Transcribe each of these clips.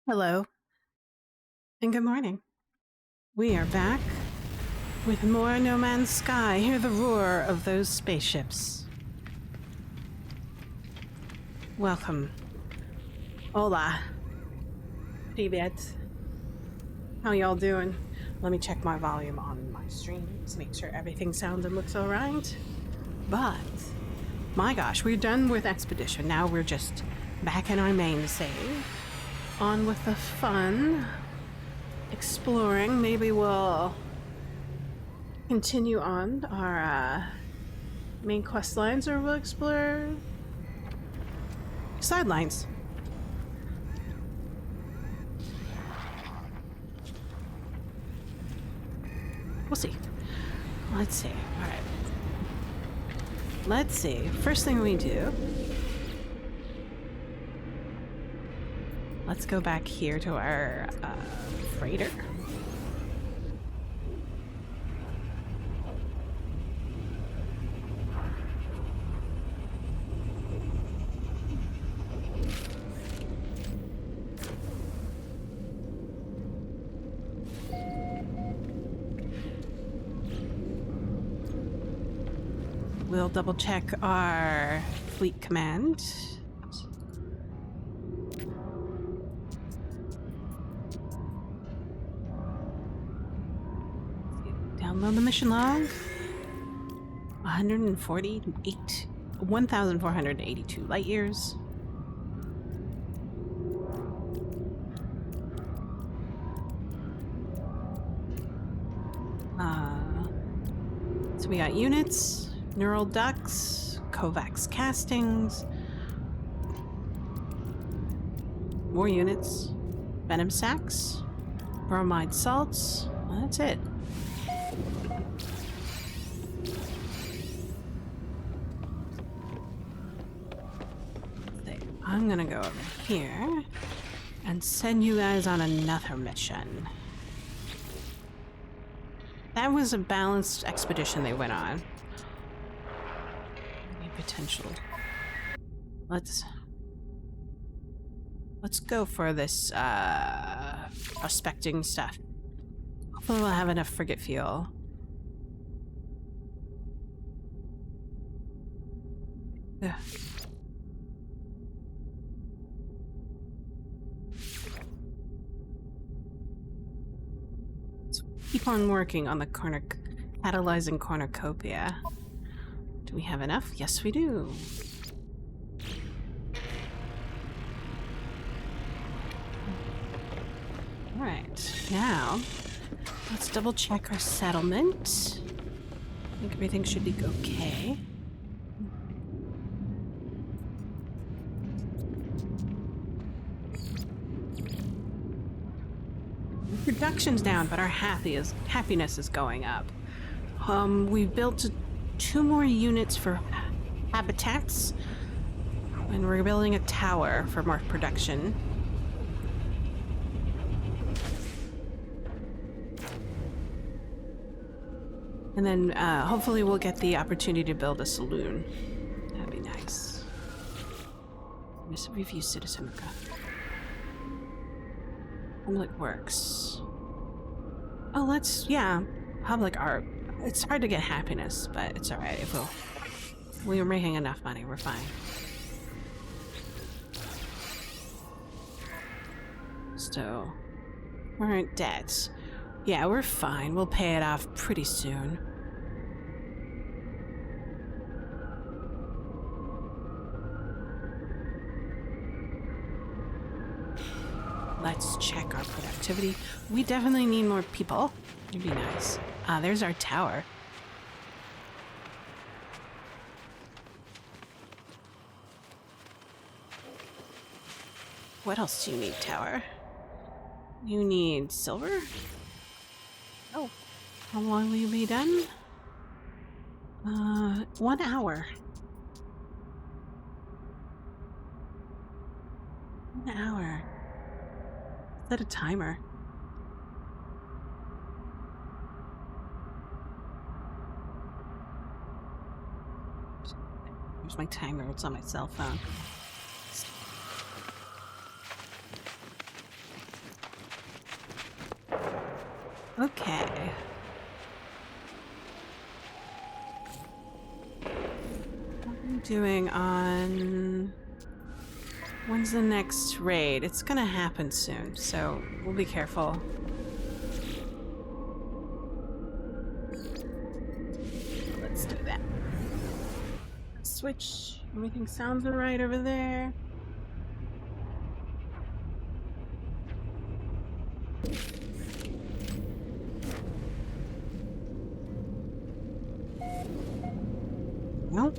Hello, and good morning. We are back with more No Man's Sky. Hear the roar of those spaceships. Welcome. Hola. Привет. How y'all doing? Let me check my volume on my stream to make sure everything sounds and looks alright. But, my gosh, we're done with Expedition. Now we're just back in our main save. On with the fun. Exploring. Maybe we'll continue on our main quest lines, or we'll explore sidelines. We'll see. Let's see. All right. Let's see. First thing we do. Let's go back here to our freighter. We'll double check our fleet command. Download the mission log. 1,482 light years. So we got units, neural ducts, Kovacs castings, more units, venom sacs, bromide salts. Well, that's it. I'm gonna go over here and send you guys on another mission. That was a balanced expedition they went on. Any potential. Let's go for this prospecting stuff. Hopefully we'll have enough frigate fuel. Ugh. Keep on working on the catalyzing cornucopia. Do we have enough? Yes, we do. All right, now let's double check our settlement. I think everything should be okay. Production's down, but our happiness is going up. We built 2 more units for habitats, and we're building a tower for more production. And then hopefully we'll get the opportunity to build a saloon. That'd be nice. Review citizen. Public works. Oh, public art. It's hard to get happiness, but it's alright. We're making enough money, we're fine. So, current debts. Yeah, we're fine. We'll pay it off pretty soon. Let's check our productivity. We definitely need more people. It'd be nice. There's our tower. What else do you need, tower? You need silver? Oh. How long will you be done? 1 hour. 1 hour. Set a timer. Here's my timer. It's on my cell phone. Okay. What are we doing on... When's the next raid? It's gonna happen soon, so we'll be careful. Let's do that. Switch. Everything sounds alright over there. Nope.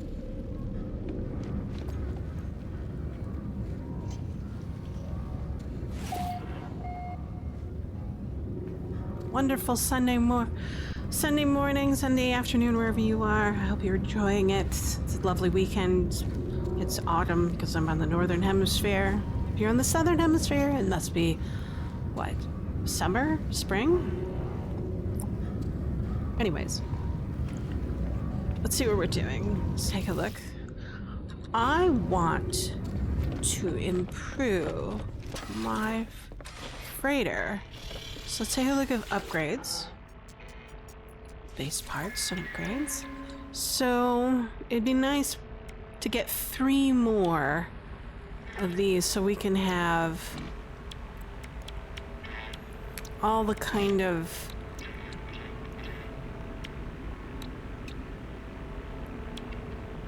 Wonderful Sunday morning, Sunday afternoon, wherever you are. I hope you're enjoying it. It's a lovely weekend. It's autumn because I'm on the northern hemisphere. If you're on the southern hemisphere, it must be, what, summer? Spring? Anyways, let's see what we're doing. Let's take a look. I want to improve my freighter. So let's take a look at upgrades. Base parts and upgrades. So it'd be nice to get 3 more of these so we can have all the kind of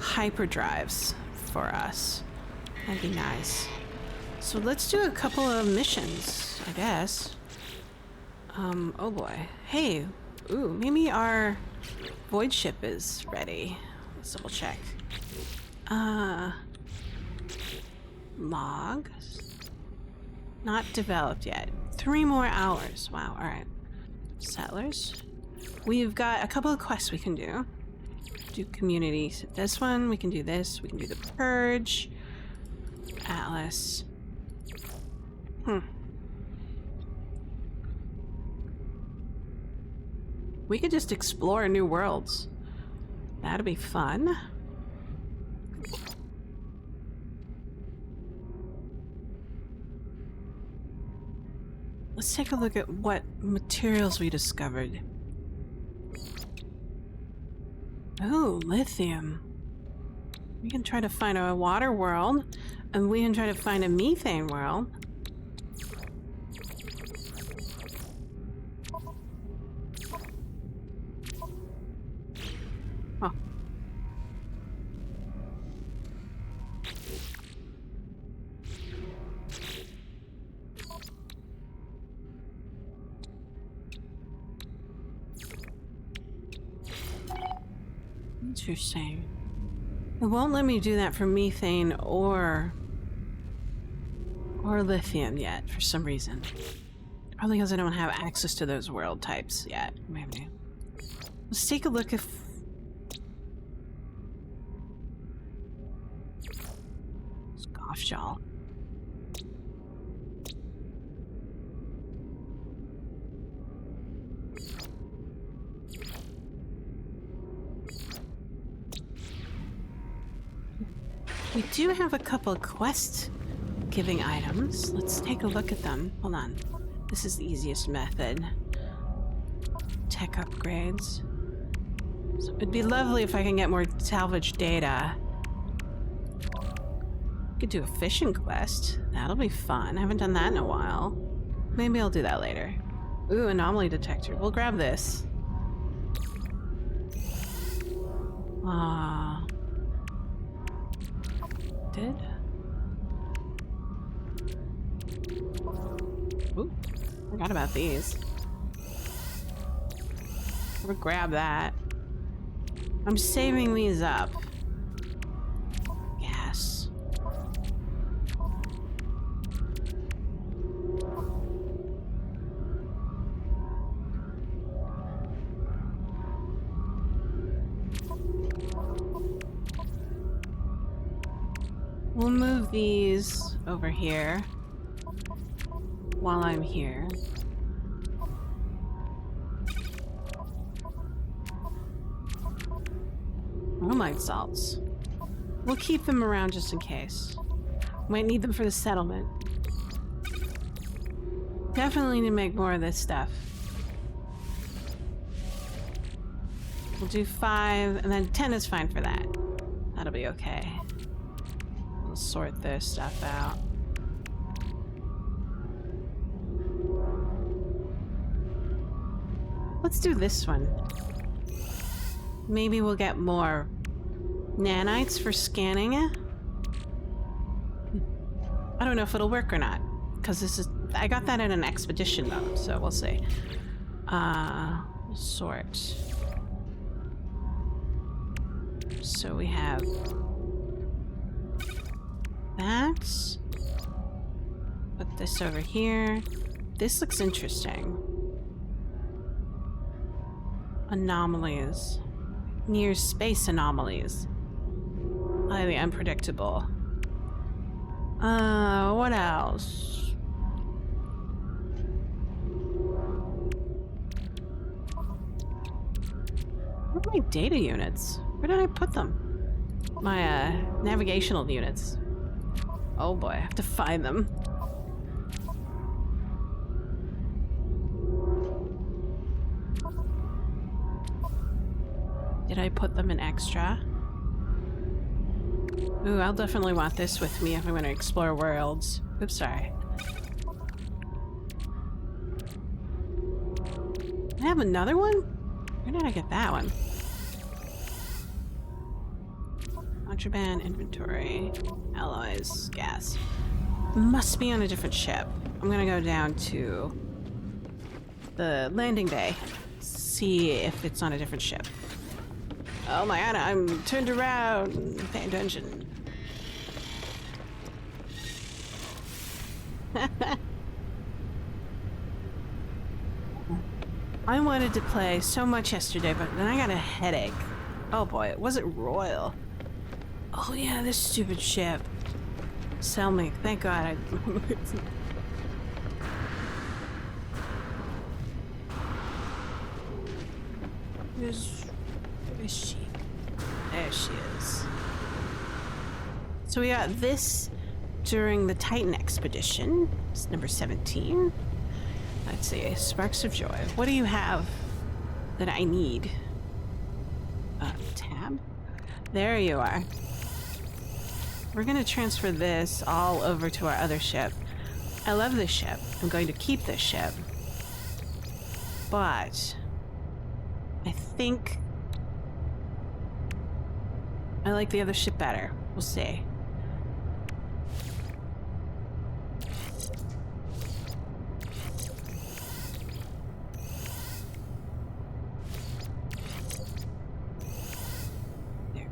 hyperdrives for us. That'd be nice. So let's do a couple of missions, I guess. Oh boy. Hey, ooh, maybe our void ship is ready. Let's double check. Log. Not developed yet. 3 more hours. Wow, alright. Settlers. We've got a couple of quests we can do. Do communities. This one, we can do this. We can do the Purge. Atlas. We could just explore new worlds. That'd be fun. Let's take a look at what materials we discovered. Oh, lithium. We can try to find a water world, and we can try to find a methane world. Oh. Interesting. It won't let me do that for methane or lithium yet for some reason. Probably because I don't have access to those world types yet. Maybe. Let's take a look if... Scoffjaw. We do have a couple of quest-giving items. Let's take a look at them. Hold on. This is the easiest method. Tech upgrades. So it'd be lovely if I can get more salvage data. Could do a fishing quest. That'll be fun. I haven't done that in a while. Maybe I'll do that later. Ooh, anomaly detector. We'll grab this. Did? Ooh, forgot about these. We'll grab that. I'm saving these up. Yes. We'll move these over here while I'm here. Bromide salts. We'll keep them around just in case. Might need them for the settlement. Definitely need to make more of this stuff. We'll do 5, and then 10 is fine for that. That'll be okay. We'll sort this stuff out. Let's do this one. Maybe we'll get more nanites for scanning it. I don't know if it'll work or not, because this is... I got that in an expedition mode, so we'll see. Sort. So we have that. Put this over here. This looks interesting. Anomalies. Near space anomalies. Highly unpredictable. What else? Where are my data units? Where did I put them? My, navigational units. Oh boy, I have to find them. Did I put them in extra? Ooh, I'll definitely want this with me if I'm going to explore worlds. Oops, sorry. I have another one? Where did I get that one? Contraband, inventory, alloys, gas. Must be on a different ship. I'm going to go down to the landing bay. See if it's on a different ship. Oh my god, I'm turned around. Pay attention. I wanted to play so much yesterday, but then I got a headache. Oh boy, was it royal? Oh yeah, this stupid ship. Sell me. Thank god I... Where is she? There she is. So we got this during the Titan expedition. It's number 17. Let's see. Sparks of Joy. What do you have that I need? Tab? There you are. We're gonna transfer this all over to our other ship. I love this ship. I'm going to keep this ship. But I think I like the other ship better. We'll see. There.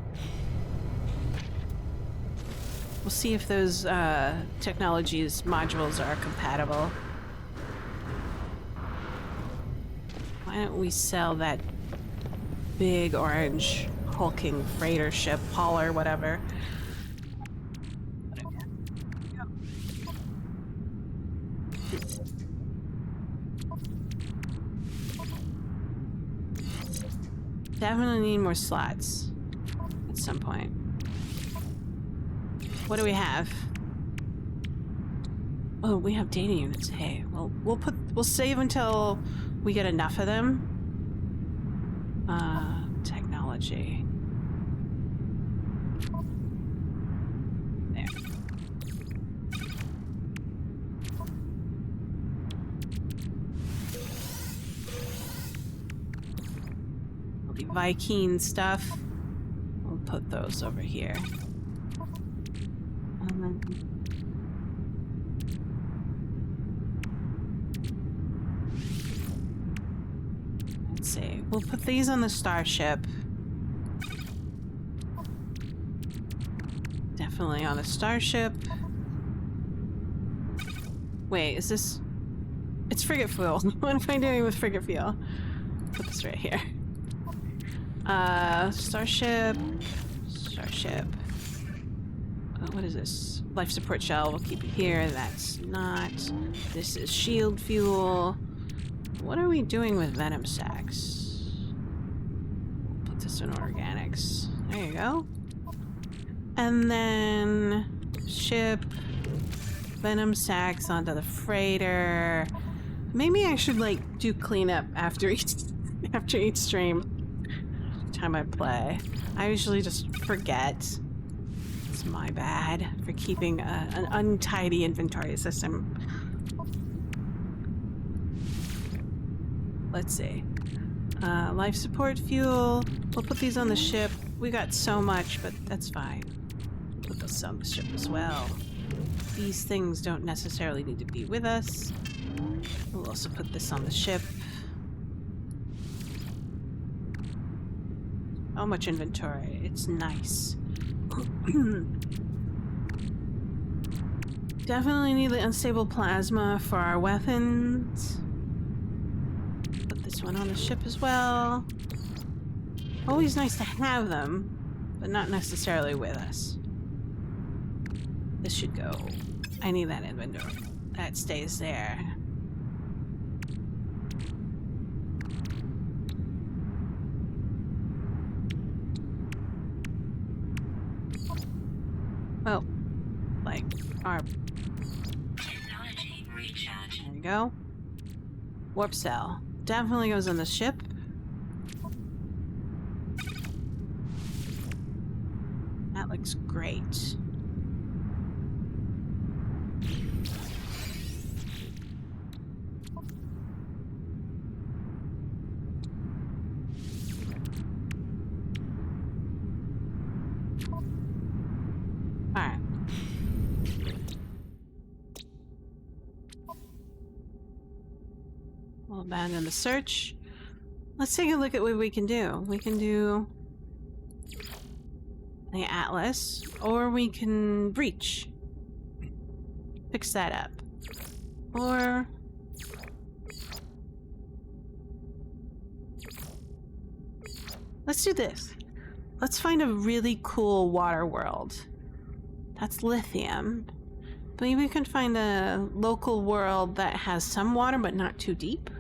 We'll see if those technologies modules are compatible. Why don't we sell that big orange hulking freighter ship, hauler, whatever. Definitely need more slots at some point. What do we have? Oh, we have data units. Hey, well, we'll save until we get enough of them. Technology. There. All the Viking stuff. We'll put those over here. Let's see. We'll put these on the starship. Definitely on a starship. Wait, is this... It's frigate fuel. What am I doing with frigate fuel? Put this right here. Starship. Starship. What is this? Life support shell. We'll keep it here. That's not. This is shield fuel. What are we doing with venom sacks? Put this in organics. There you go. And then ship venom sacks onto the freighter. Maybe I should like do cleanup after each stream. time I play. I usually just forget. It's my bad for keeping an untidy inventory system. Let's see. Life support fuel. We'll put these on the ship. We got so much, but that's fine. Put those on the ship as well. These things don't necessarily need to be with us. We'll also put this on the ship. How much inventory? It's nice. Definitely need the unstable plasma for our weapons. Put this one on the ship as well. Always nice to have them, but not necessarily with us. This should go. I need that inventory. That stays there. Well, like our technology recharge. There we go. Warp cell definitely goes on the ship. That looks great. Alright. We'll abandon the search. Let's take a look at what we can do. We can do the Atlas, or we can breach. Fix that up. Or let's do this. Let's find a really cool water world. That's lithium. Maybe we can find a local world that has some water but not too deep.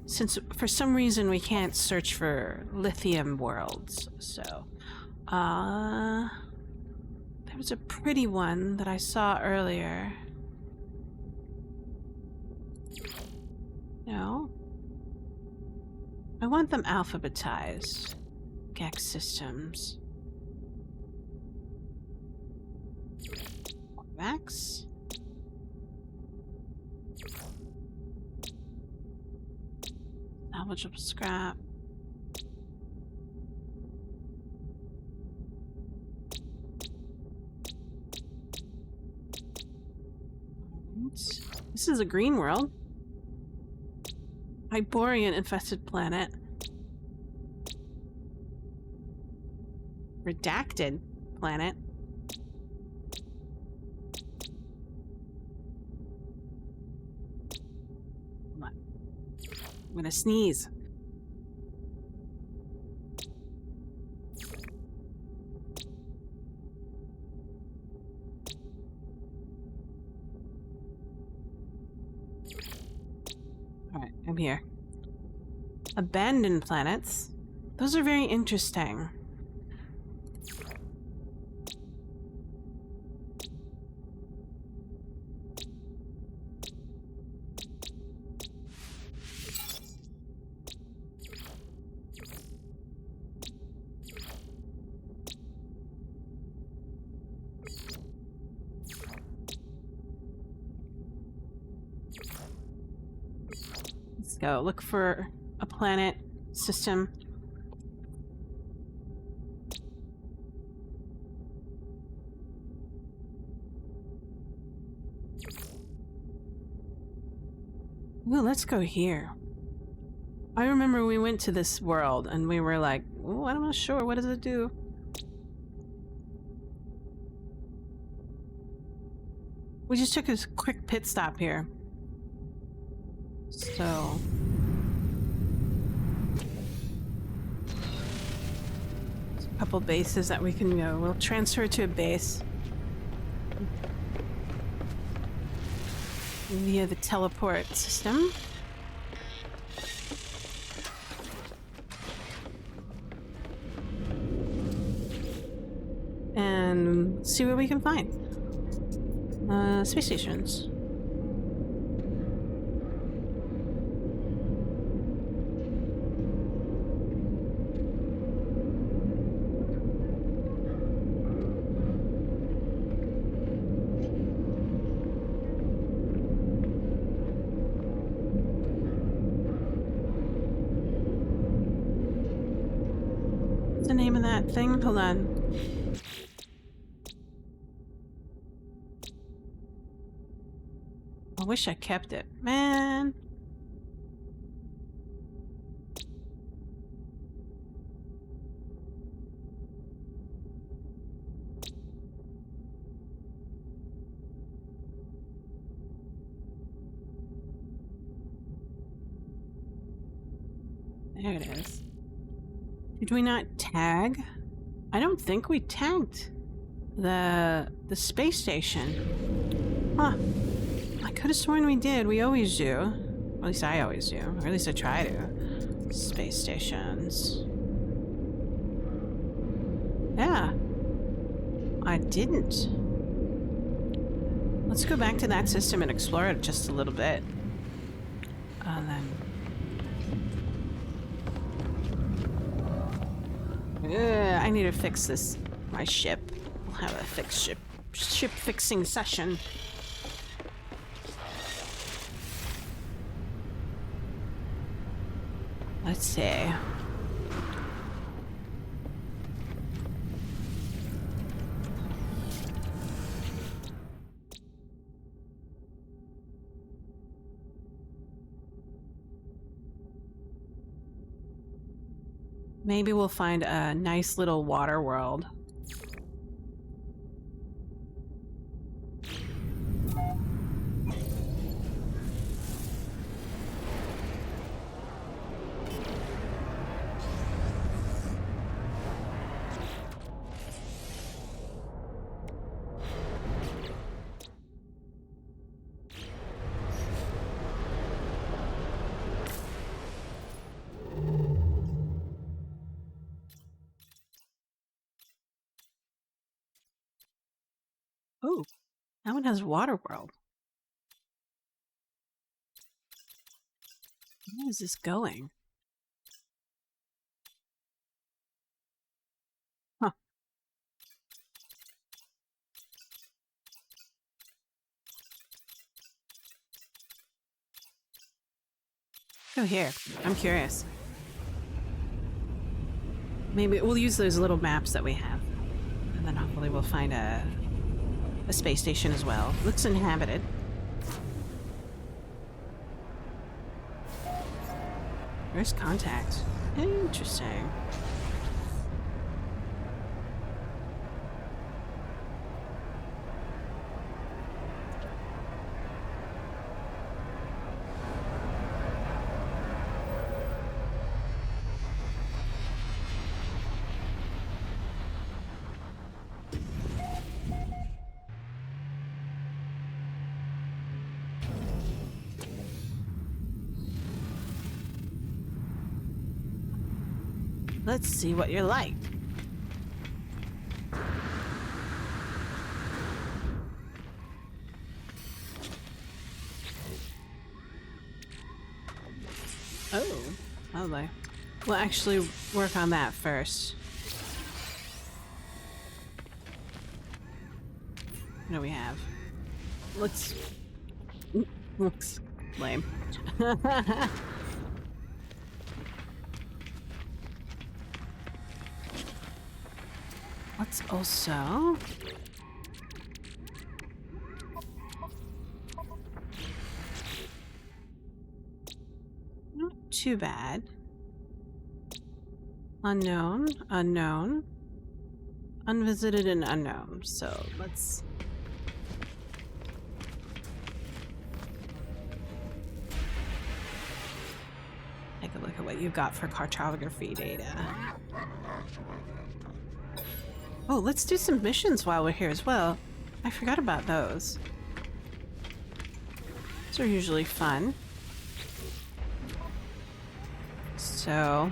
Since for some reason we can't search for lithium worlds, so there was a pretty one that I saw earlier. No. I want them alphabetized. Gex systems. Max. Salvageable scrap. This is a green world. Hyborian infested planet. Redacted planet. Hold on. I'm gonna sneeze. Alright, I'm here. Abandoned planets. Those are very interesting. Let's go look for a planet system. Ooh, let's go here. I remember we went to this world and we were like, oh, I'm not sure. What does it do? We just took a quick pit stop here. So... there's a couple bases that we can go. We'll transfer to a base. Via the teleport system. And see what we can find. Space stations. name of that thing? Hold on. I wish I kept it. Man. There it is. Did we not tag? I don't think we tagged the space station. Huh. I could have sworn we did. We always do. Or at least I always do. Or at least I try to. Space stations. Yeah. I didn't. Let's go back to that system and explore it just a little bit. And then... I need to fix this. My ship. We'll have a fixed ship fixing session. Let's see. Maybe we'll find a nice little water world. Ooh, that one has water world. Where is this going? Huh. Go here. I'm curious. Maybe we'll use those little maps that we have. And then hopefully we'll find a space station as well. Looks inhabited. Where's contact? Interesting. Let's see what you're like. Oh, lovely. We'll actually work on that first. What do we have? Looks lame. Let's also... Not too bad. Unknown, unknown. Unvisited and unknown. So let's... take a look at what you've got for cartography data. Oh, let's do some missions while we're here as well. I forgot about those. Those are usually fun. So...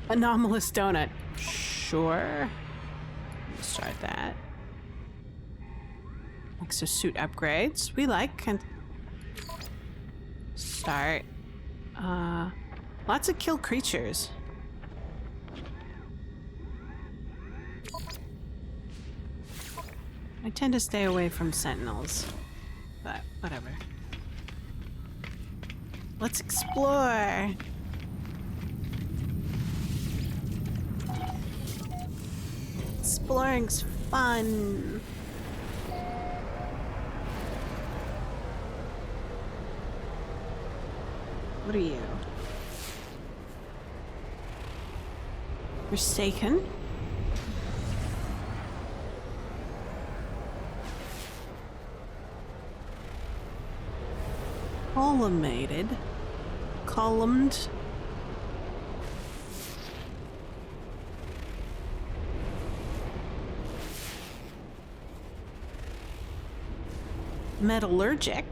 anomalous donut. Sure. Let's start that. Exosuit upgrades. We like. And start. Lots of kill creatures. I tend to stay away from sentinels, but whatever. Let's explore. exploring's fun. What are you? Forsaken? Collimated? Columned? Metallurgic?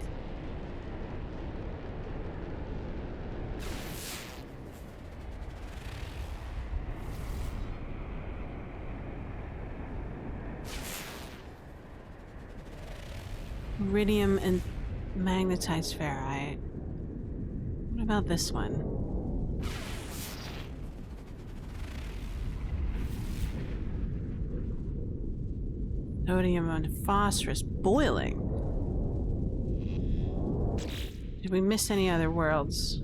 Iridium and magnetized ferrite. What about this one? Sodium and phosphorus boiling. Did we miss any other worlds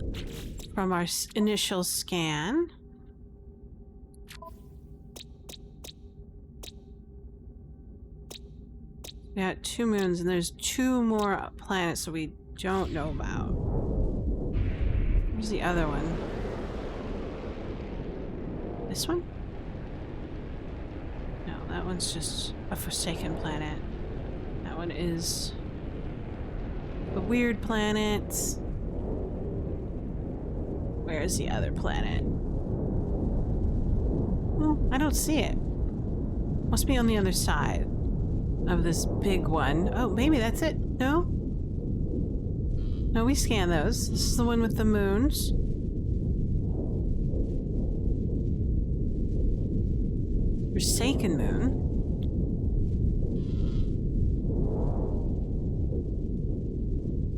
from our initial scan? We got 2 moons, and there's 2 more planets that we don't know about. Where's the other one? This one? No, that one's just a forsaken planet. That one is a weird planet. Where is the other planet? Well, I don't see it. Must be on the other side of this big one. Oh, maybe that's it. No? No, we scanned those. This is the one with the moons. Forsaken moon.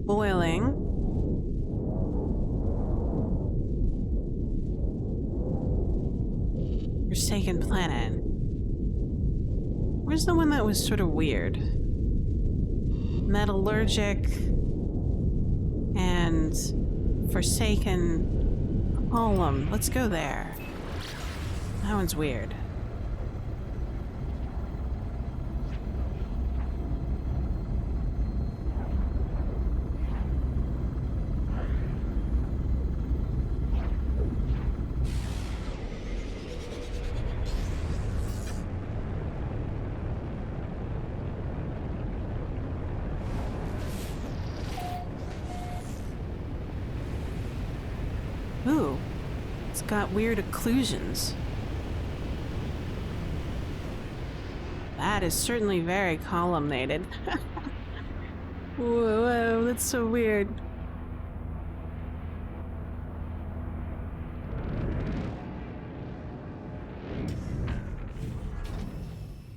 Boiling. Forsaken planet. Where's the one that was sort of weird? Metallurgic and Forsaken column. Let's go there. That one's weird. Ooh, it's got weird occlusions. That is certainly very columnated. Whoa, that's so weird.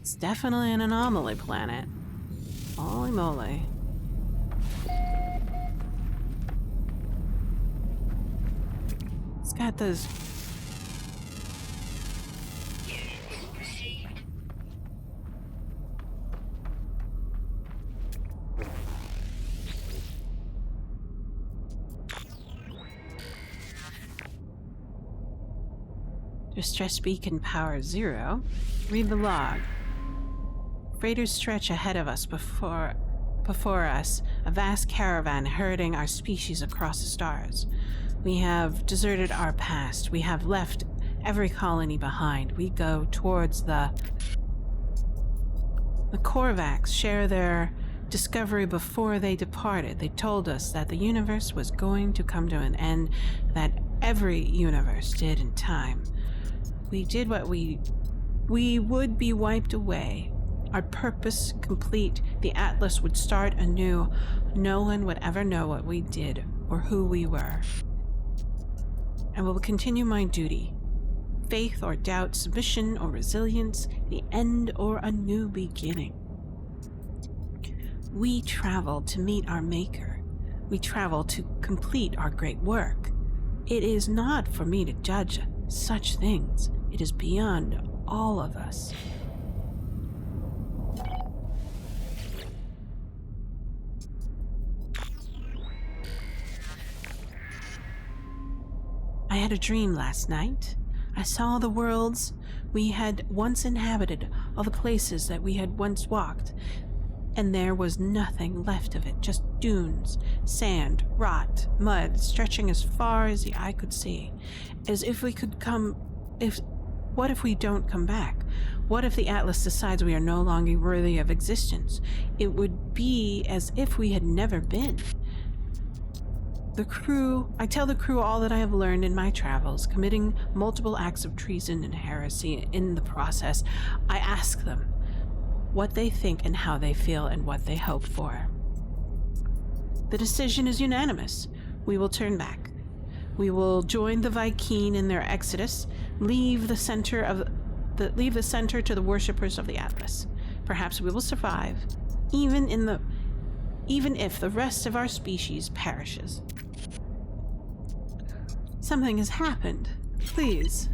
It's definitely an anomaly planet. Holy moly. It's got those... Distress beacon power 0. Read the log. Freighters stretch ahead of us before us, a vast caravan herding our species across the stars. We have deserted our past. We have left every colony behind. We go towards the Korvax share their discovery before they departed. They told us that the universe was going to come to an end, that every universe did in time. We did what we would be wiped away. Our purpose complete, the Atlas would start anew. No one would ever know what we did or who we were. I will continue my duty. Faith or doubt, submission or resilience, the end or a new beginning. We travel to meet our Maker. We travel to complete our great work. It is not for me to judge such things. It is beyond all of us. I had a dream last night. I saw the worlds we had once inhabited all the places that we had once walked, and there was nothing left of it, just dunes, sand, rot, mud, stretching as far as the eye could see. As if we could what if we don't come back? What if the Atlas decides we are no longer worthy of existence? It would be as if we had never been. I tell the crew all that I have learned in my travels, committing multiple acts of treason and heresy in the process. I ask them what they think and how they feel and what they hope for. The decision is unanimous. We will turn back. We will join the Vy'keen in their exodus, leave the center to the worshippers of the Atlas. Perhaps we will survive, even if the rest of our species perishes. Something has happened. Please.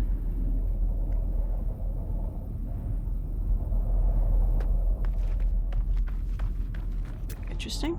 Interesting.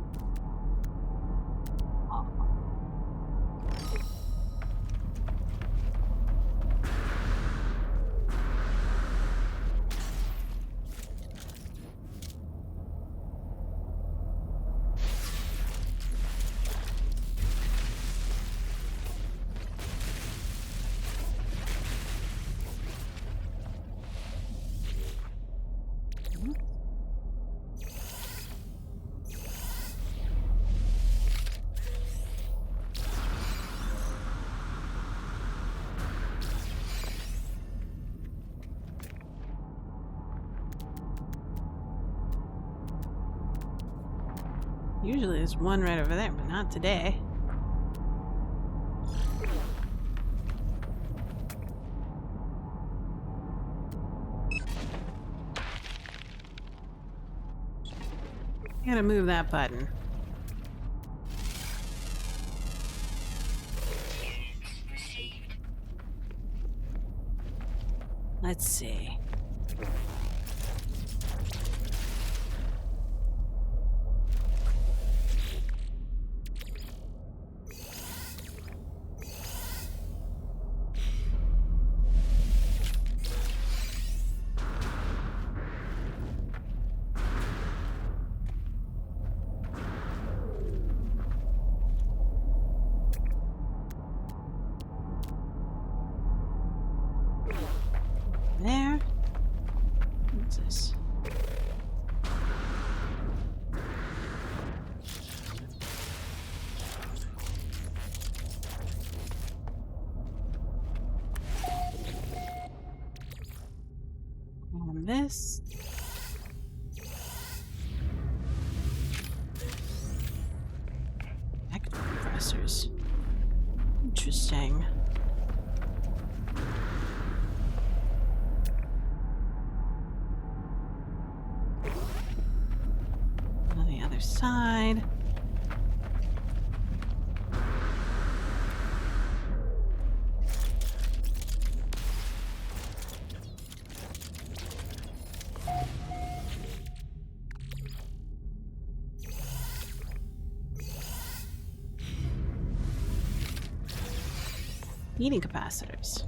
Usually there's one right over there, but not today. I gotta move that button. Let's see. There. What's this? And this. Vector compressors. Interesting. Side. Heating capacitors.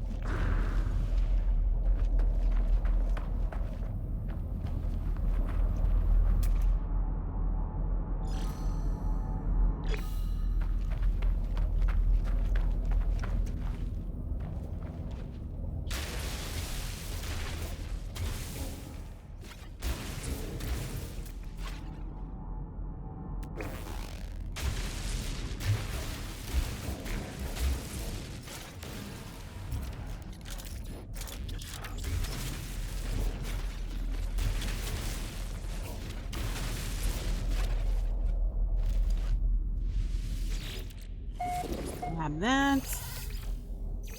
Grab that.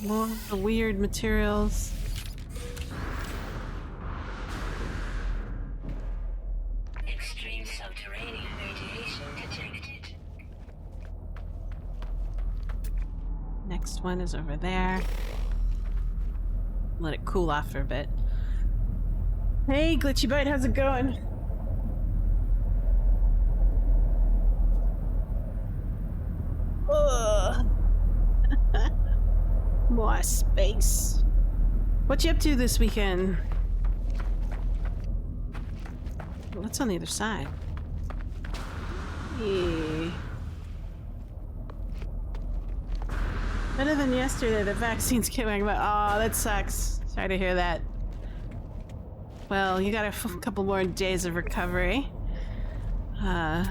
More of the weird materials. Extreme subterranean radiation detected. Next one is over there. Let it cool off for a bit. Hey, Glitchy Bite, how's it going? Ugh. More space. What you up to this weekend? What's on the other side? Yeah. Better than yesterday, the vaccine's coming, but oh, that sucks. Sorry to hear that. Well, you got a couple more days of recovery. And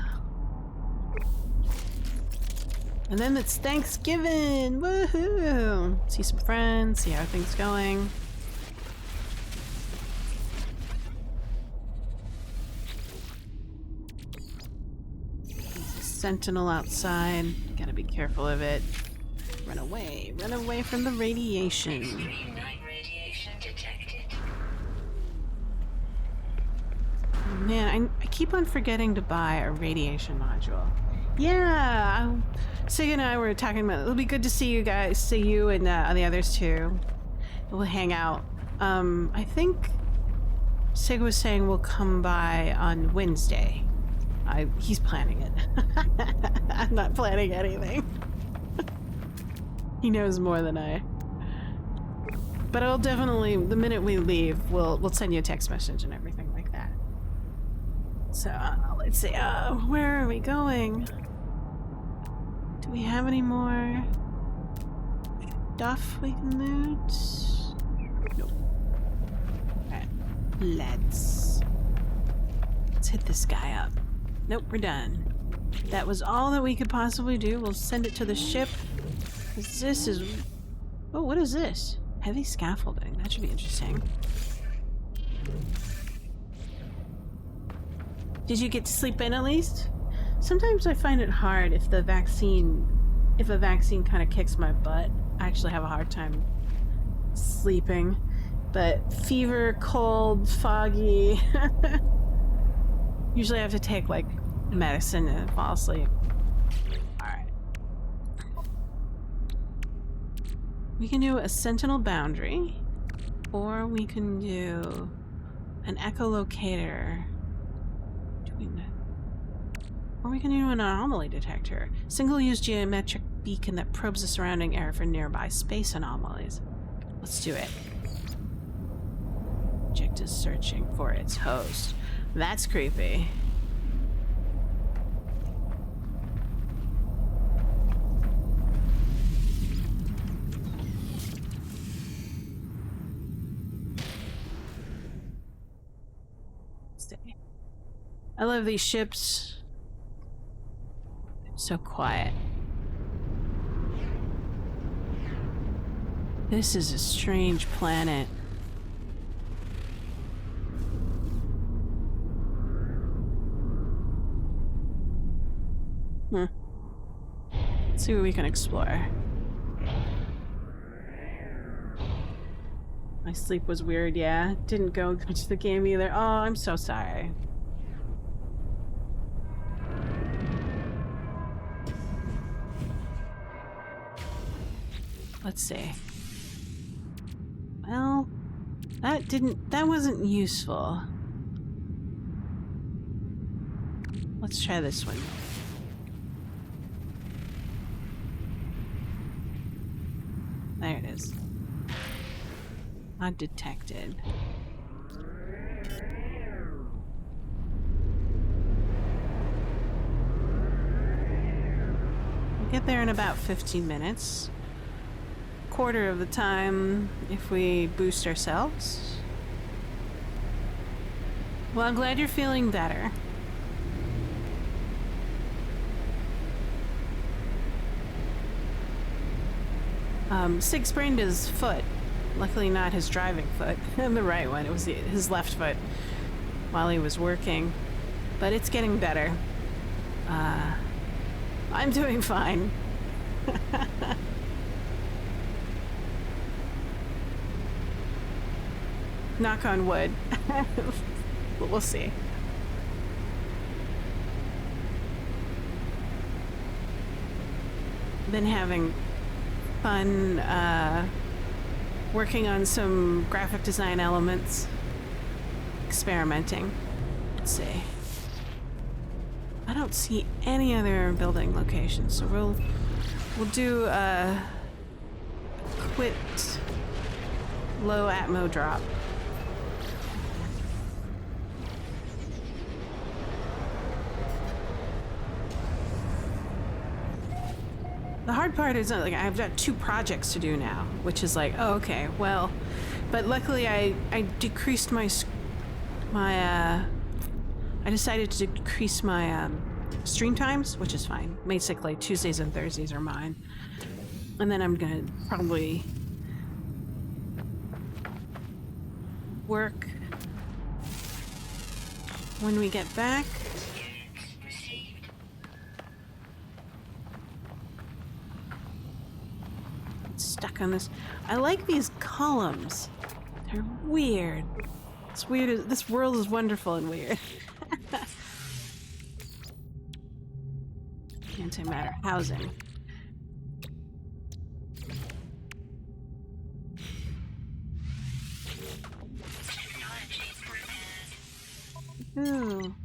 then it's Thanksgiving! Woohoo! See some friends, see how things going. There's a sentinel outside. Gotta be careful of it. Run away from the radiation. Extreme night radiation detected. Oh, man, I keep on forgetting to buy a radiation module. Yeah, Sig and I were talking about. It'll be good to see you guys, see you and the others too. We'll hang out. I think Sig was saying we'll come by on Wednesday. He's planning it. I'm not planning anything. He knows more than I. But I'll definitely, the minute we leave, we'll send you a text message and everything like that. So let's see. Where are we going? Do we have any more stuff we can loot? Nope. Alright. Let's hit this guy up. Nope, we're done. That was all that we could possibly do. We'll send it to the ship. This is... Oh, what is this? Heavy scaffolding. That should be interesting. Did you get to sleep in at least? Sometimes I find it hard if a vaccine kind of kicks my butt. I actually have a hard time sleeping. But fever, cold, foggy. Usually I have to take like medicine and fall asleep. Alright. We can do a sentinel boundary, or we can do an echolocator. Or we can do an anomaly detector. Single-use geometric beacon that probes the surrounding area for nearby space anomalies. Let's do it. Object is searching for its host. That's creepy. Stay. I love these ships. So quiet. This is a strange planet. Let's see what we can explore. My sleep was weird, yeah. Didn't go much to the game either. Oh, I'm so sorry. Let's see. Well, that wasn't useful. Let's try this one. There it is. Not detected. We'll get there in about 15 minutes. Quarter of the time if we boost ourselves. Well, I'm glad you're feeling better. Sig sprained his foot. Luckily not his driving foot. The right one. It was his left foot while he was working. But it's getting better. I'm doing fine. Knock on wood. But we'll see. Been having fun working on some graphic design elements. Experimenting. Let's see. I don't see any other building locations, so we'll do a quit low atmo drop. The hard part is like I've got 2 projects to do now, which is like, oh, okay, well, but luckily I decreased my I decided to decrease my stream times, which is fine. Basically, Tuesdays and Thursdays are mine, and then I'm gonna probably work when we get back. Stuck on this. I like these columns. They're weird. It's weird. This world is wonderful and weird. Antimatter housing. Ooh.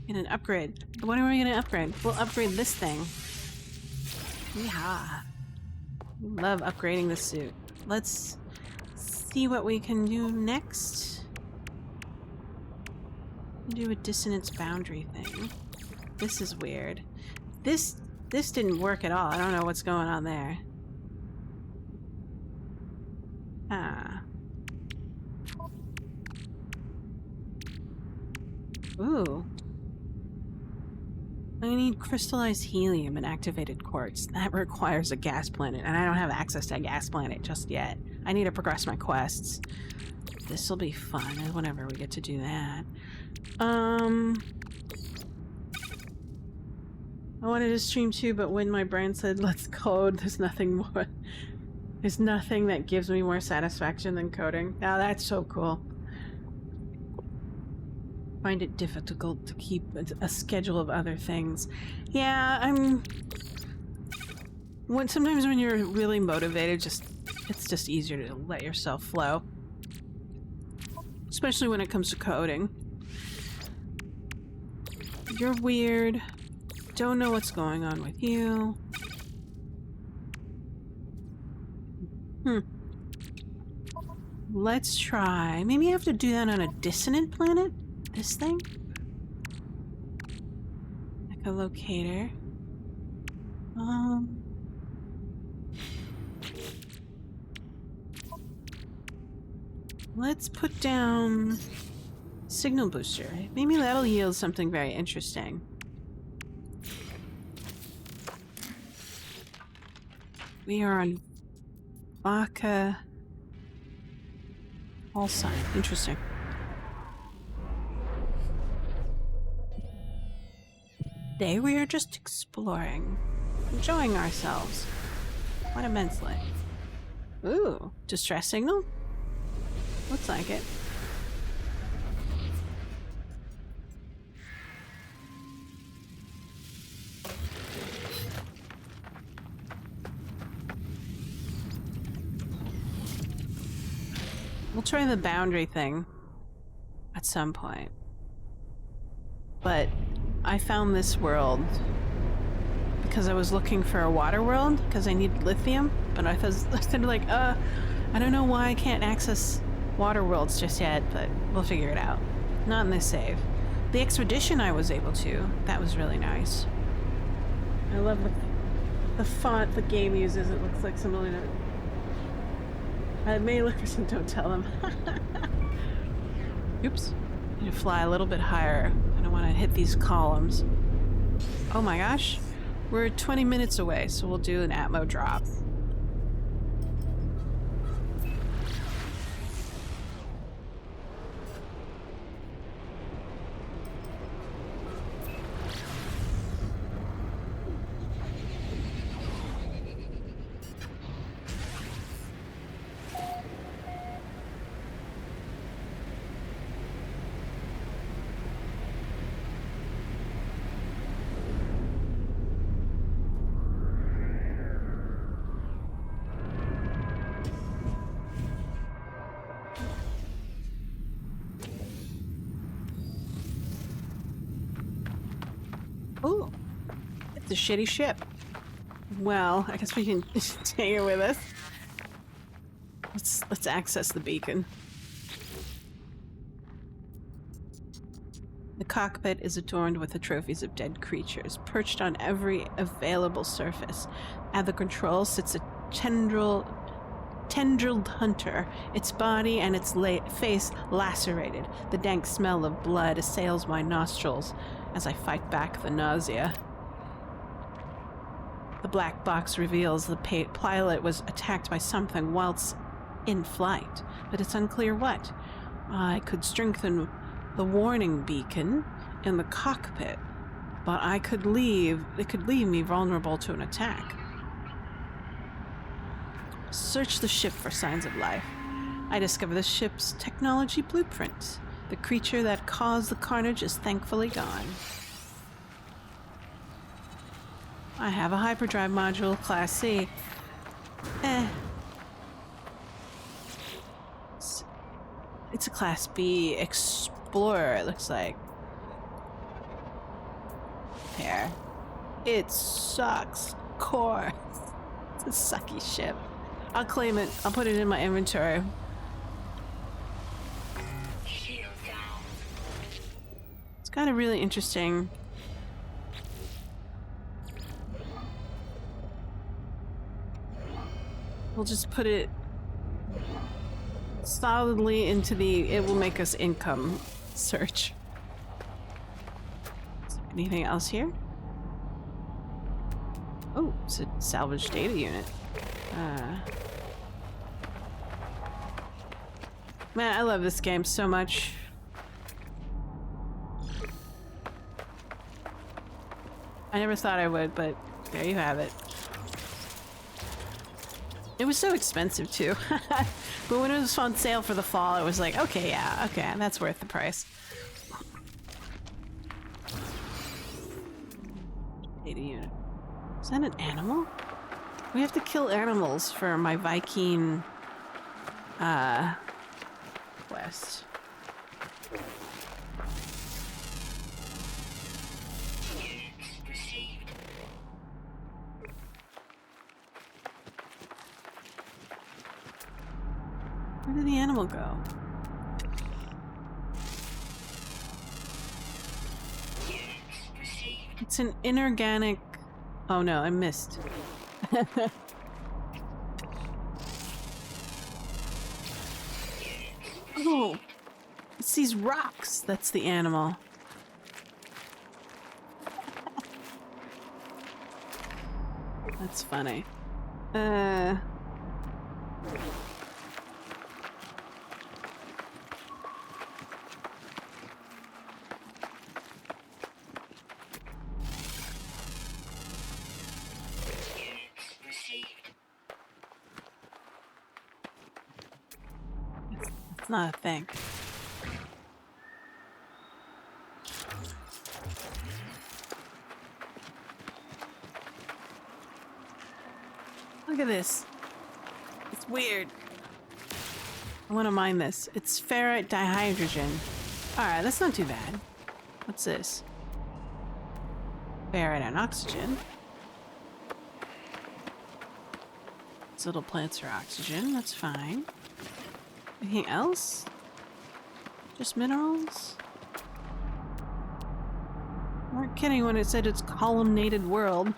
Get an upgrade. What are we gonna upgrade? We'll upgrade this thing. Yeah. Love upgrading the suit. Let's see what we can do next. Do a dissonance boundary thing. This is weird. This didn't work at all. I don't know what's going on there. Ah. Ooh. I need crystallized helium and activated quartz. That requires a gas planet, and I don't have access to a gas planet just yet. I need to progress my quests. This'll be fun whenever we get to do that. I wanted to stream too, but when my brain said let's code, there's nothing more. There's nothing that gives me more satisfaction than coding. Oh, that's so cool. Find it difficult to keep a schedule of other things. Yeah, sometimes when you're really motivated, it's just easier to let yourself flow. Especially when it comes to coding. You're weird. Don't know what's going on with you. Let's try. Maybe I have to do that on a dissonant planet? This thing? Echolocator. Let's put down signal booster. Maybe that'll yield something very interesting. We are on Vaca All sign. Interesting. Today we are just exploring, enjoying ourselves. What immensely. Ooh, distress signal? Looks like it. We'll try the boundary thing at some point. But I found this world because I was looking for a water world because I need lithium, but I said like, I don't know why I can't access water worlds just yet, but we'll figure it out. Not in this save. The expedition I was able to, that was really nice. I love the font the game uses. It looks like something that may look for some, don't tell them. Oops. I need to fly a little bit higher. I don't want to hit these columns. Oh my gosh. We're 20 minutes away, so we'll do an Atmo drop. Ooh, it's a shitty ship. Well, I guess we can take it with us. Let's access the beacon. The cockpit is adorned with the trophies of dead creatures, perched on every available surface. At the controls sits a tendrilled hunter, its body and its face lacerated. The dank smell of blood assails my nostrils as I fight back the nausea. The black box reveals the pilot was attacked by something whilst in flight, but it's unclear what. I could strengthen the warning beacon in the cockpit, but it could leave me vulnerable to an attack. Search the ship for signs of life. I discover the ship's technology blueprint. The creature that caused the carnage is thankfully gone. I have a hyperdrive module, Class C. It's a Class B Explorer, it looks like. There. It sucks. Core. It's a sucky ship. I'll claim it. I'll put it in my inventory. It's got a really interesting... We'll just put it solidly into the it will make us income search. Anything else here? Oh, it's a salvage data unit. Man, I love this game so much. I never thought I would, but there you have it. It was so expensive too. But when it was on sale for the fall, it was like, okay, yeah, okay, that's worth the price. Data unit. Is that an animal? We have to kill animals for my Viking quest. Where did the animal go? It's an inorganic... Oh no, I missed. Oh! It's these rocks! That's the animal. That's funny. It's not a thing. Look at this. It's weird. I want to mine this. It's ferrite dihydrogen. Alright, that's not too bad. What's this? Ferrite and oxygen. These little plants are oxygen. That's fine. Anything else? Just minerals? You weren't kidding when it said it's columnated world.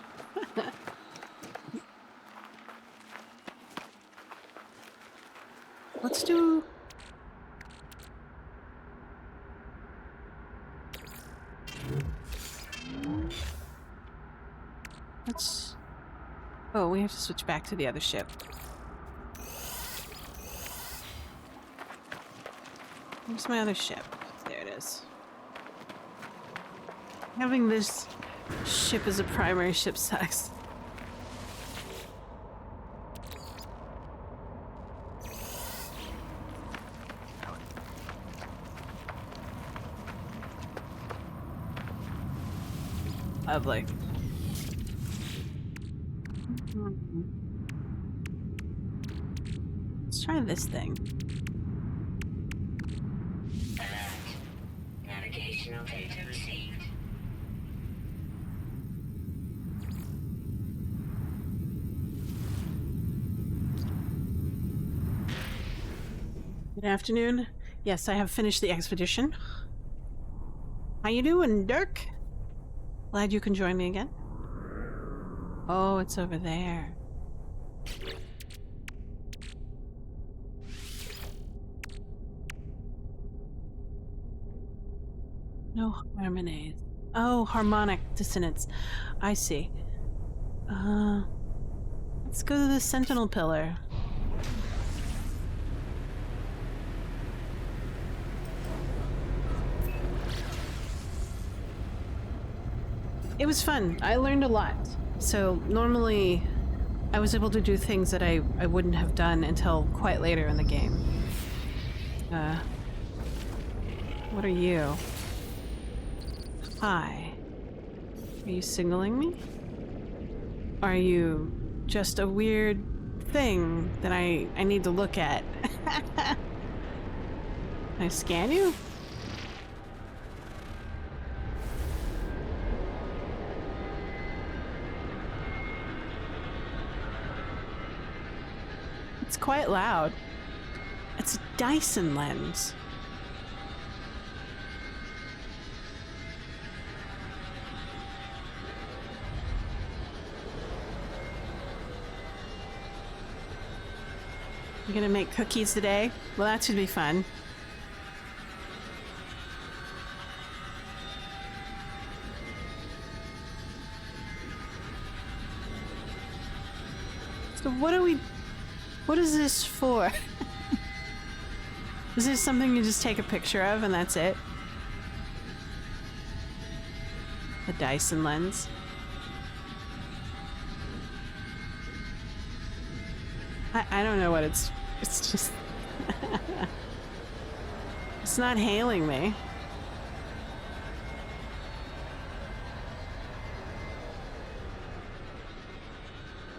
Let's do... Let's... Oh, we have to switch back to the other ship. Where's my other ship? There it is. Having this ship as a primary ship sucks. Lovely. Let's try this thing. Alert. Navigational data received. Good afternoon. Yes, I have finished the expedition. How you doing, Dirk? Glad you can join me again. Oh, it's over there. No harmonies. Oh, harmonic dissonance. I see. Let's go to the Sentinel Pillar. It was fun. I learned a lot. So normally I was able to do things that I wouldn't have done until quite later in the game. What are you? Hi. Are you signaling me? Are you just a weird thing that I need to look at? Can I scan you? It's quite loud. It's a Dyson lens. You're gonna make cookies today? Well, that should be fun. So what is this for? Is this something you just take a picture of and that's it? The Dyson lens. I don't know what it's just... It's not hailing me.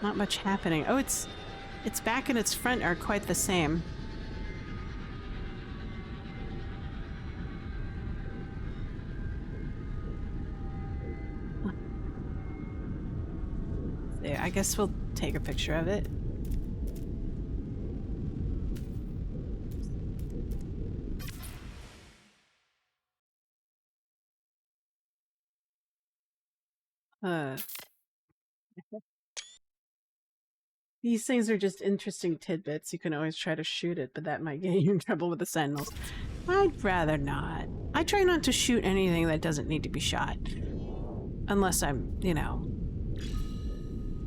Not much happening. Oh, its back and its front are quite the same. There, I guess we'll take a picture of it. These things are just interesting tidbits. You can always try to shoot it, but that might get you in trouble with the Sentinels. I'd rather not. I try not to shoot anything that doesn't need to be shot. Unless I'm, you know,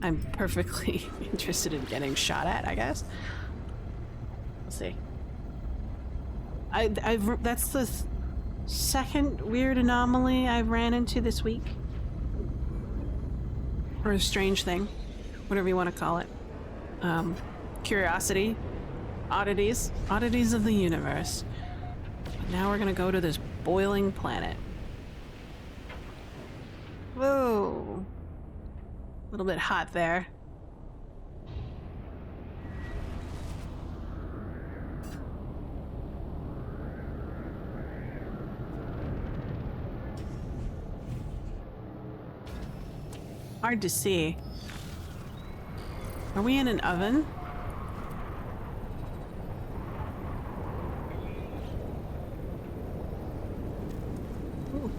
I'm perfectly interested in getting shot at, I guess. We'll see. That's the second weird anomaly I've ran into this week. Or a strange thing. Whatever you want to call it. Curiosity. Oddities. Oddities of the universe. But now we're gonna go to this boiling planet. Whoa. A little bit hot there. Hard to see. Are we in an oven? Ooh,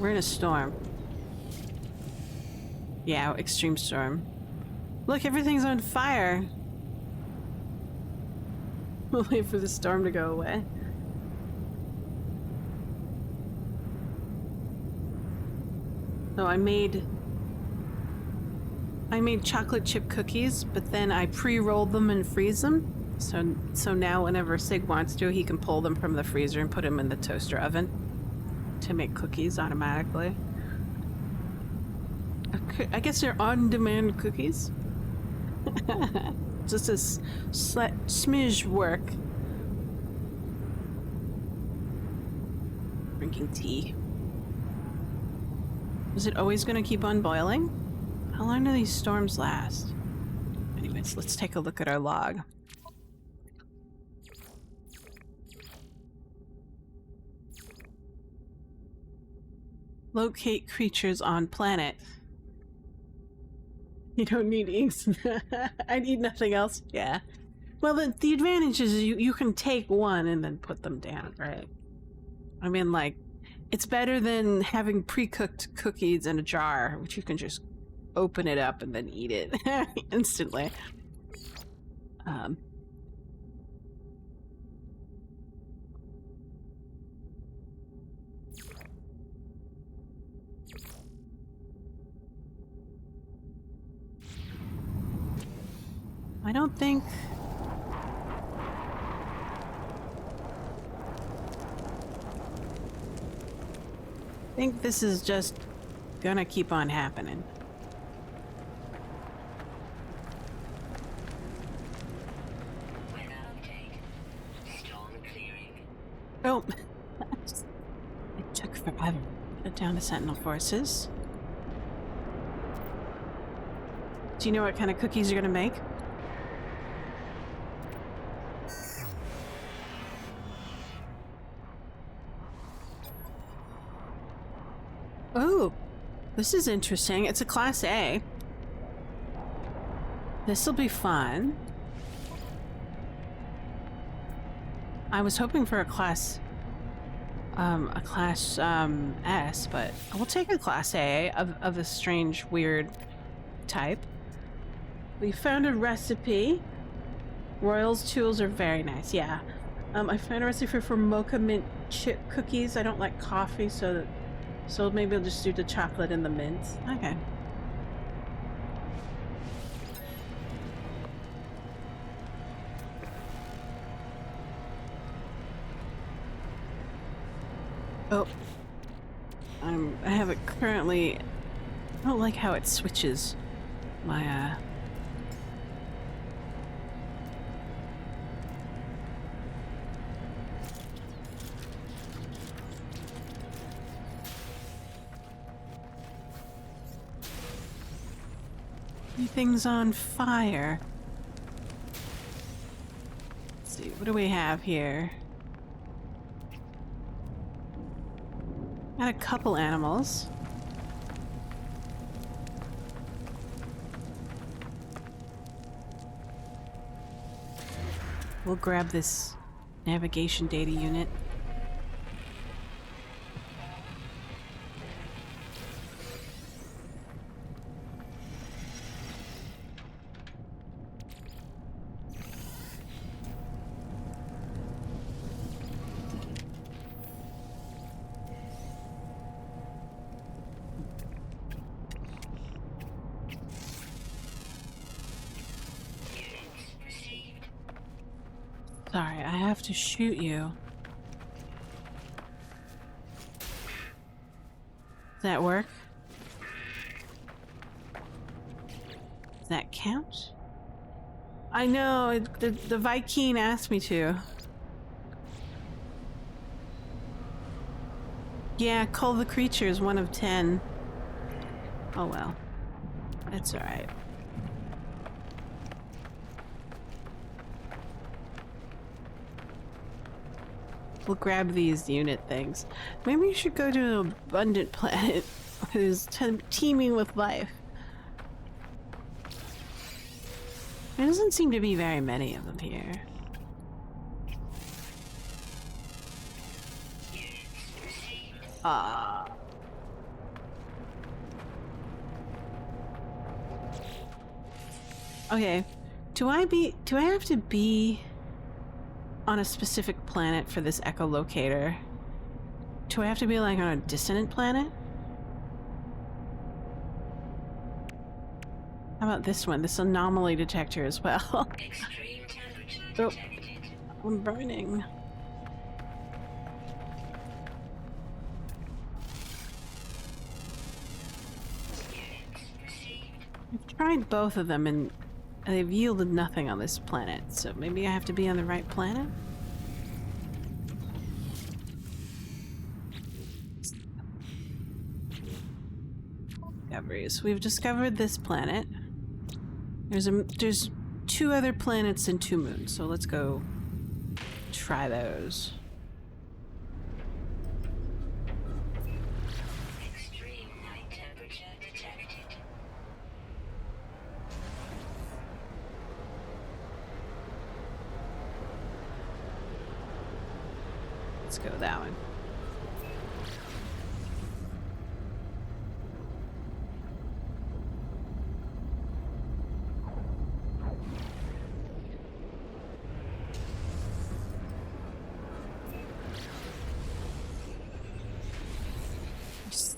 we're in a storm. Yeah, extreme storm. Look, everything's on fire. We'll wait for the storm to go away. So I made chocolate chip cookies, but then I pre-rolled them and freeze them. So now whenever Sig wants to, he can pull them from the freezer and put them in the toaster oven to make cookies automatically. I guess they're on-demand cookies. Just a smidge work. Drinking tea. Is it always going to keep on boiling? How long do these storms last? Anyways, let's take a look at our log. Locate creatures on planet. You don't need inks. I need nothing else. Yeah. Well, the advantage is you can take one and then put them down, right? I mean, like, It's better than having pre-cooked cookies in a jar, which you can just open it up and then eat it instantly. I don't think... I think this is just gonna keep on happening. Weather update. Storm clearing. Oh, it took forever. Put down the Sentinel forces. Do you know what kind of cookies you're gonna make? Oh, this is interesting. It's a Class A. This'll be fun. I was hoping for a Class S, but we'll take a Class A of a strange, weird type. We found a recipe. Royal's tools are very nice, yeah. I found a recipe for mocha mint chip cookies. I don't like coffee, so maybe I'll just do the chocolate and the mint. Okay. Oh. I have it currently... I don't like how it switches my, Everything's on fire. Let's see, what do we have here? Got a couple animals. We'll grab this navigation data unit. Sorry, I have to shoot you. Does that work? Does that count? I know, the Viking asked me to. Yeah, cull the creature is 1 of 10. Oh well. That's alright. We'll grab these unit things. Maybe we should go to an abundant planet that is teeming with life. There doesn't seem to be very many of them here. Okay. Do I have to be on a specific planet for this echolocator? Do I have to be like on a dissonant planet? How about this one? This anomaly detector as well. Extreme temperature Oh, detected. I'm burning. I've tried both of them and they've yielded nothing on this planet, so maybe I have to be on the right planet? Discoveries. We've discovered this planet. There's 2 other planets and 2 moons, so let's go try those. Extreme night temperature detected. Let's go that one.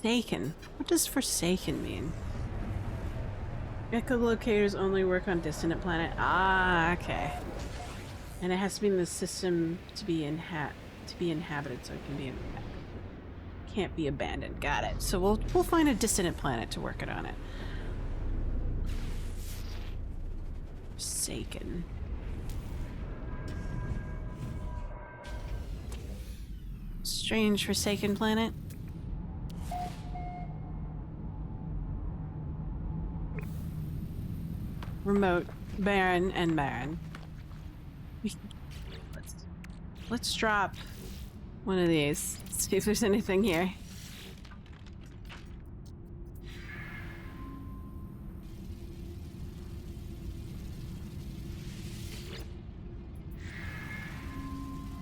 Forsaken. What does forsaken mean? Echolocators only work on distant planet. Ah, okay. And it has to be in the system to be inhabited, so it can be can't be abandoned. Got it. So we'll find a distant planet to work it on it. Forsaken. Strange forsaken planet. Remote, barren, and barren. Let's drop one of these. See if there's anything here.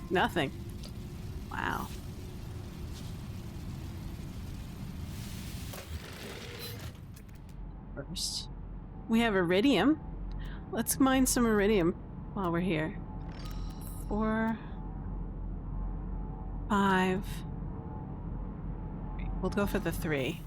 Nothing. Wow. First, we have iridium. Let's mine some iridium while we're here. 4, 5. We'll go for the 3.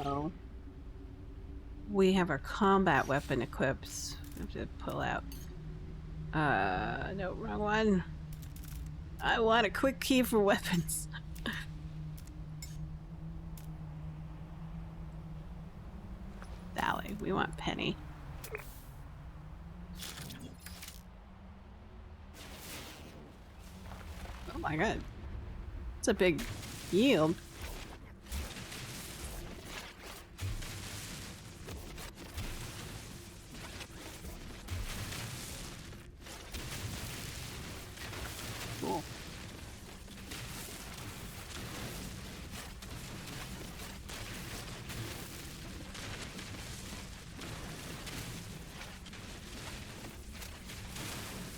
Oh. We have our combat weapon equipped. We have to pull out. No, wrong one. I want a quick key for weapons. Sally, we want Penny. Oh my god. It's a big yield. Cool.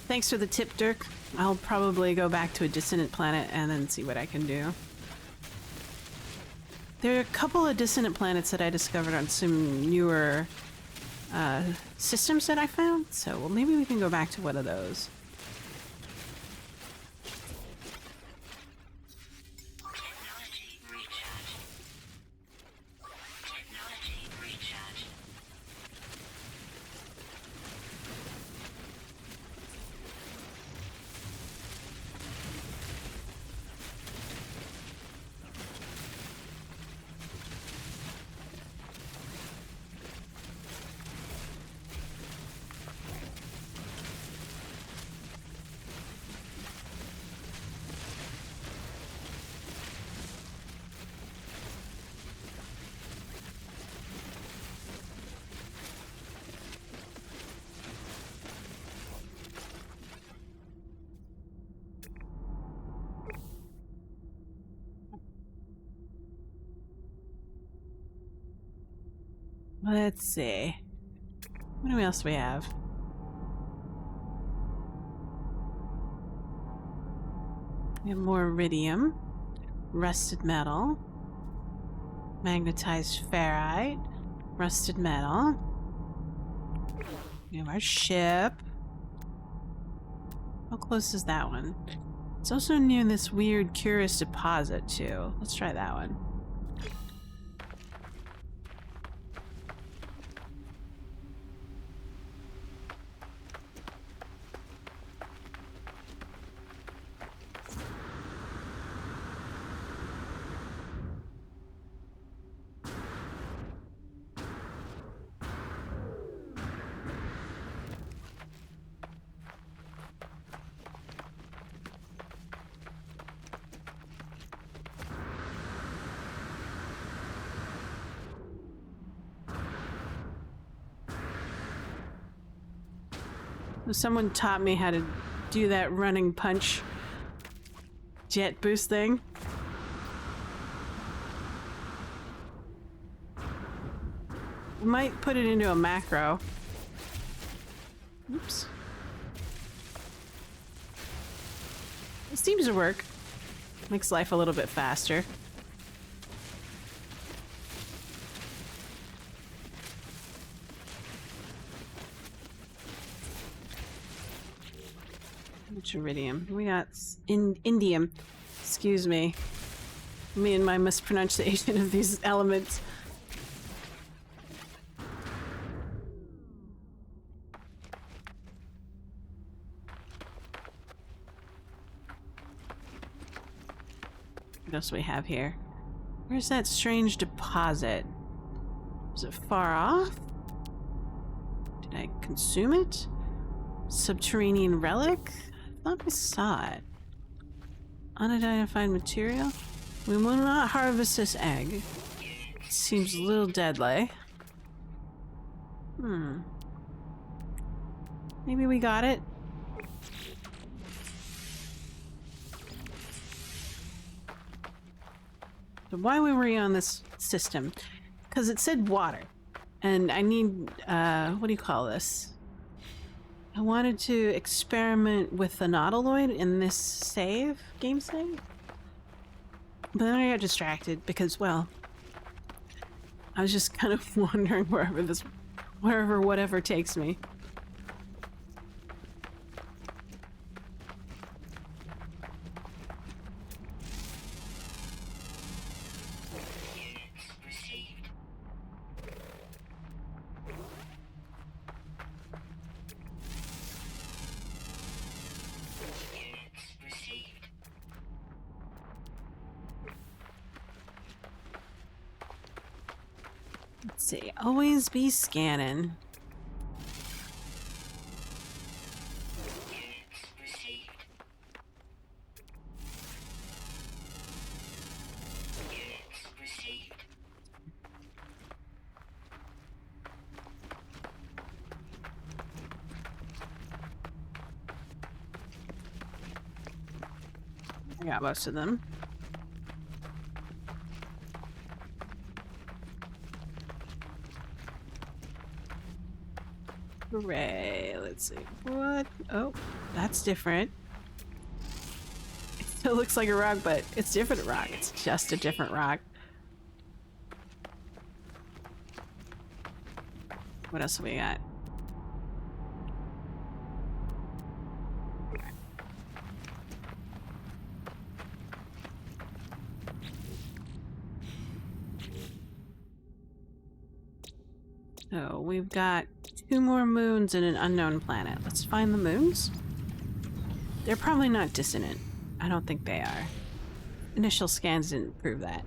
Thanks for the tip, Dirk. I'll probably go back to a dissonant planet and then see what I can do. There are a couple of dissonant planets that I discovered on some newer systems that I found, so well, maybe we can go back to one of those. Technology recharge. Technology recharge. Let's see. What else do we have? We have more iridium, rusted metal, magnetized ferrite, rusted metal. We have our ship. How close is that one? It's also near this weird curious deposit too. Let's try that one. Someone taught me how to do that running punch jet boost thing. I might put it into a macro. Oops. It seems to work. Makes life a little bit faster. Which iridium? We got indium. Excuse me. Me and my mispronunciation of these elements. What else do we have here? Where's that strange deposit? Is it far off? Did I consume it? Subterranean relic? I thought I saw it. Unidentified material? We will not harvest this egg. It seems a little deadly. Maybe we got it? So why were we on this system? Because it said water. And I need, what do you call this? I wanted to experiment with the nautiloid in this save, game save. But then I got distracted because, well, I was just kind of wandering whatever takes me. Let's see, always be scanning. I got most of them. Hooray, let's see. What? Oh, that's different. It still looks like a rock, but it's different rock. It's just a different rock. What else have we got? So we've got 2 more moons and an unknown planet. Let's find the moons. They're probably not dissonant. I don't think they are. Initial scans didn't prove that.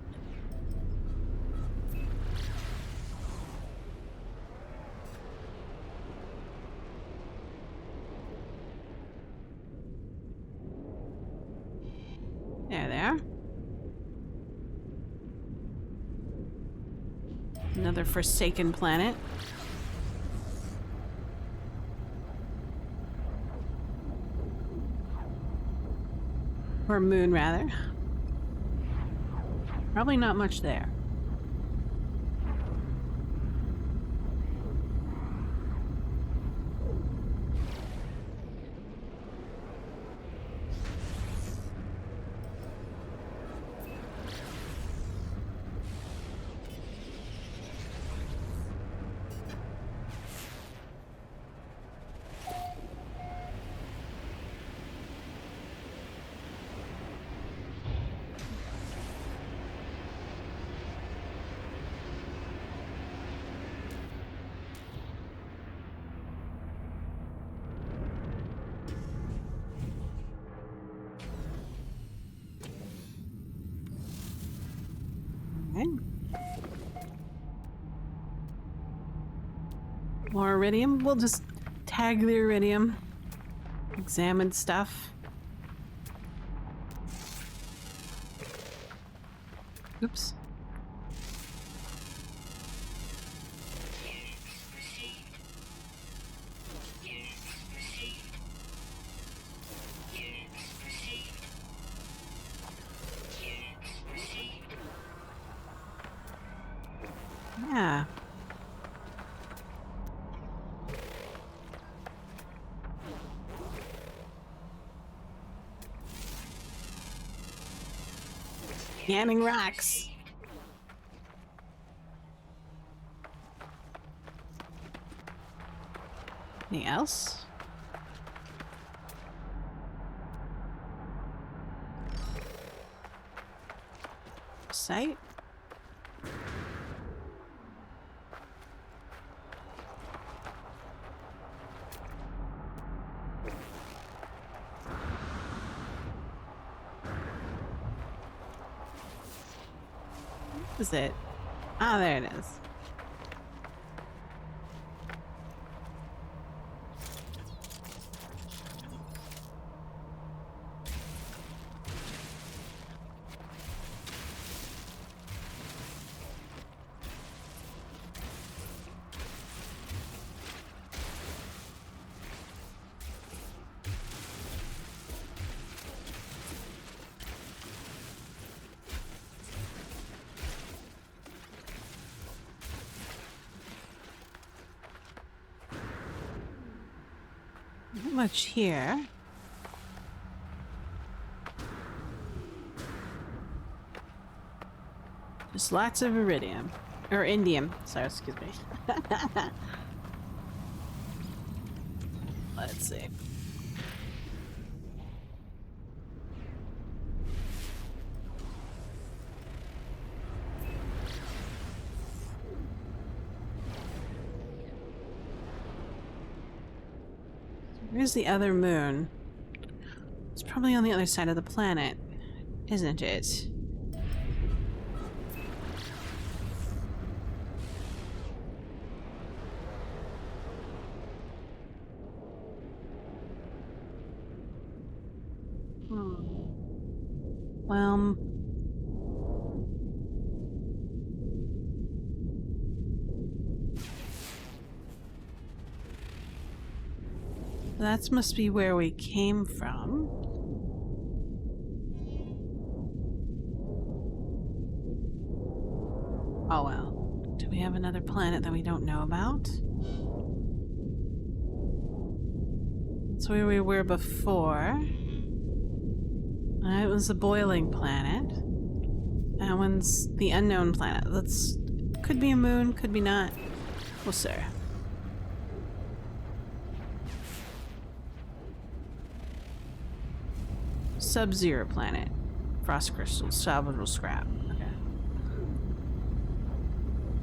There they are. Another forsaken planet. Or moon, rather. Probably not much there. More iridium? We'll just tag the iridium. Examine stuff. Oops. Yeah. Scanning rocks. Anything else? Sight? What is it? Ah, there it is. Not much here. Just lots of iridium. Or indium. Sorry, excuse me. Let's see. Where's the other moon? It's probably on the other side of the planet, isn't it? Well, that must be where we came from. Oh well. Do we have another planet that we don't know about? That's where we were before. It was the boiling planet. That one's the unknown planet. That's could be a moon, could be not. Well, sir. Sub-Zero planet. Frost crystals, salvageable scrap. Okay.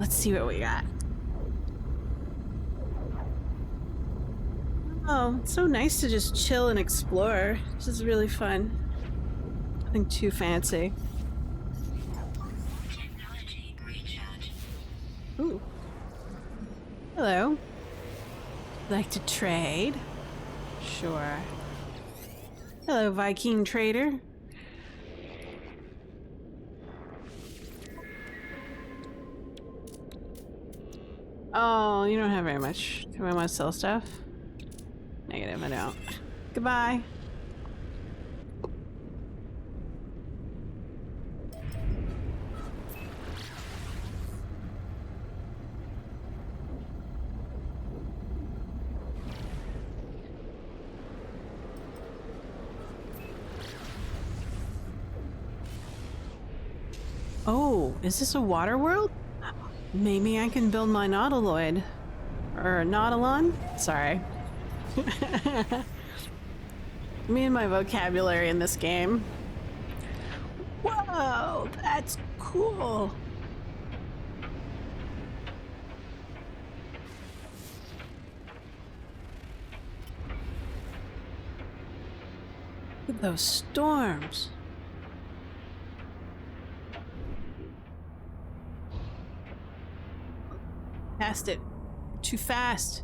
Let's see what we got. Oh, it's so nice to just chill and explore. This is really fun. Nothing too fancy. Technology recharge. Ooh. Hello. Like to trade? Sure. Hello, Viking trader. Oh, you don't have very much. Do I want to sell stuff? Negative, I don't. Goodbye. Oh, is this a water world? Maybe I can build my Nautiloid. Or Nautilon? Sorry. Me and my vocabulary in this game. Whoa, that's cool. Look at those storms. Passed it. Too fast.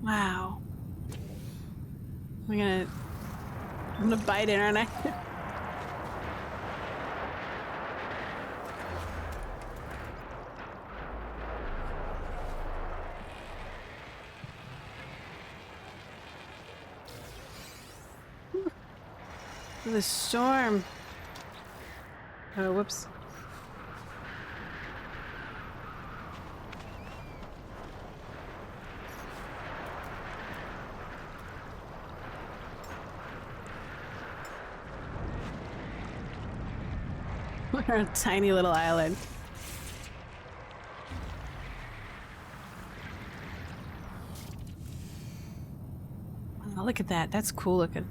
Wow. I'm gonna bite it, aren't I? The storm. Oh, whoops. We're on a tiny little island. Oh, look at that. That's cool looking.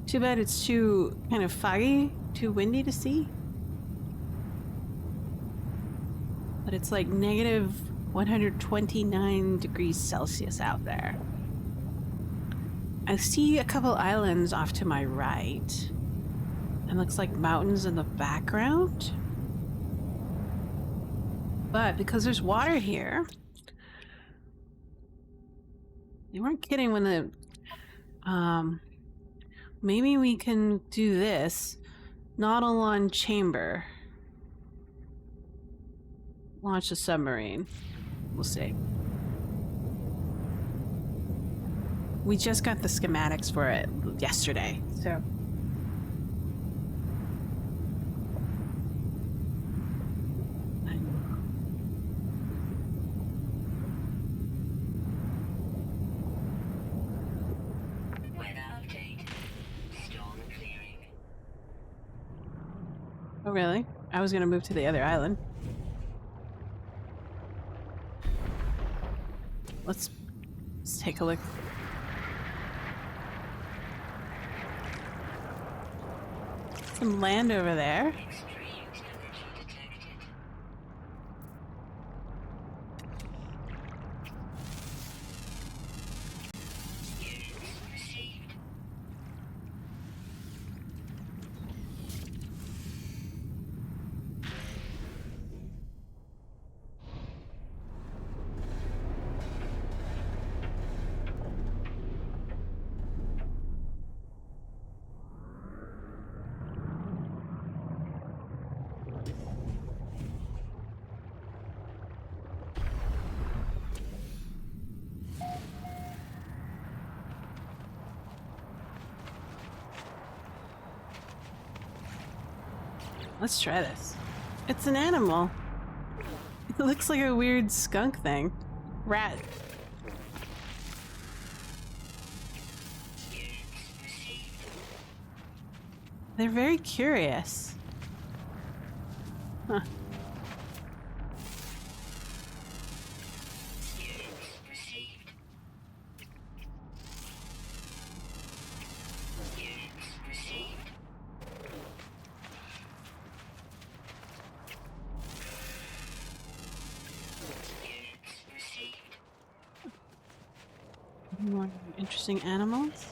Too bad it's too kind of foggy, too windy to see. But it's like negative 129 degrees Celsius out there. I see a couple islands off to my right. And looks like mountains in the background. But because there's water here, they weren't kidding when the maybe we can do this. Nautilon chamber. Launch a submarine. We'll see. We just got the schematics for it yesterday, so. Oh, really? I was gonna move to the other island. Let's take a look. Some land over there. Let's try this. It's an animal. It looks like a weird skunk thing. Rat. They're very curious. Huh. More interesting animals.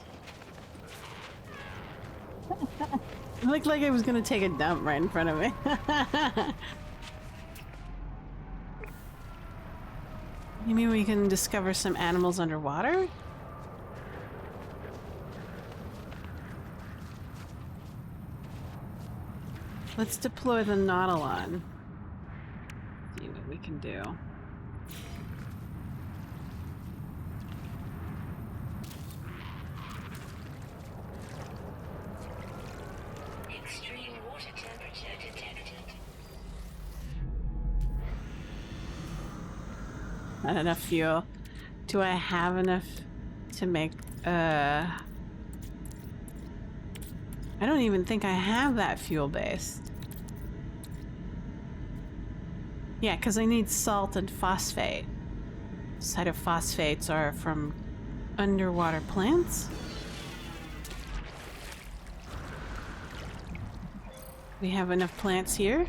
It looked like it was gonna take a dump right in front of me. Maybe we can discover some animals underwater? Let's deploy the Nautilon. See what we can do. Not enough fuel. Do I have enough to make, I don't even think I have that fuel base. Yeah, because I need salt and phosphate. Cytophosphates are from underwater plants. We have enough plants here.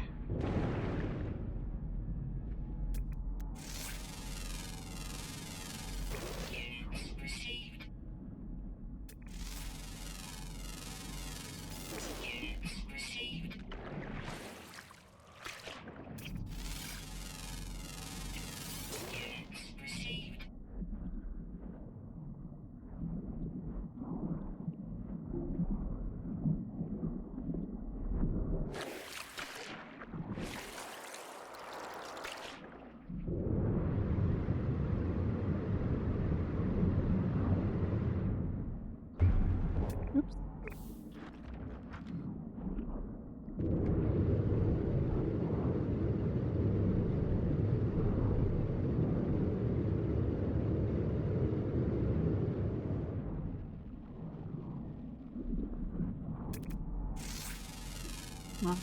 Oops. Well,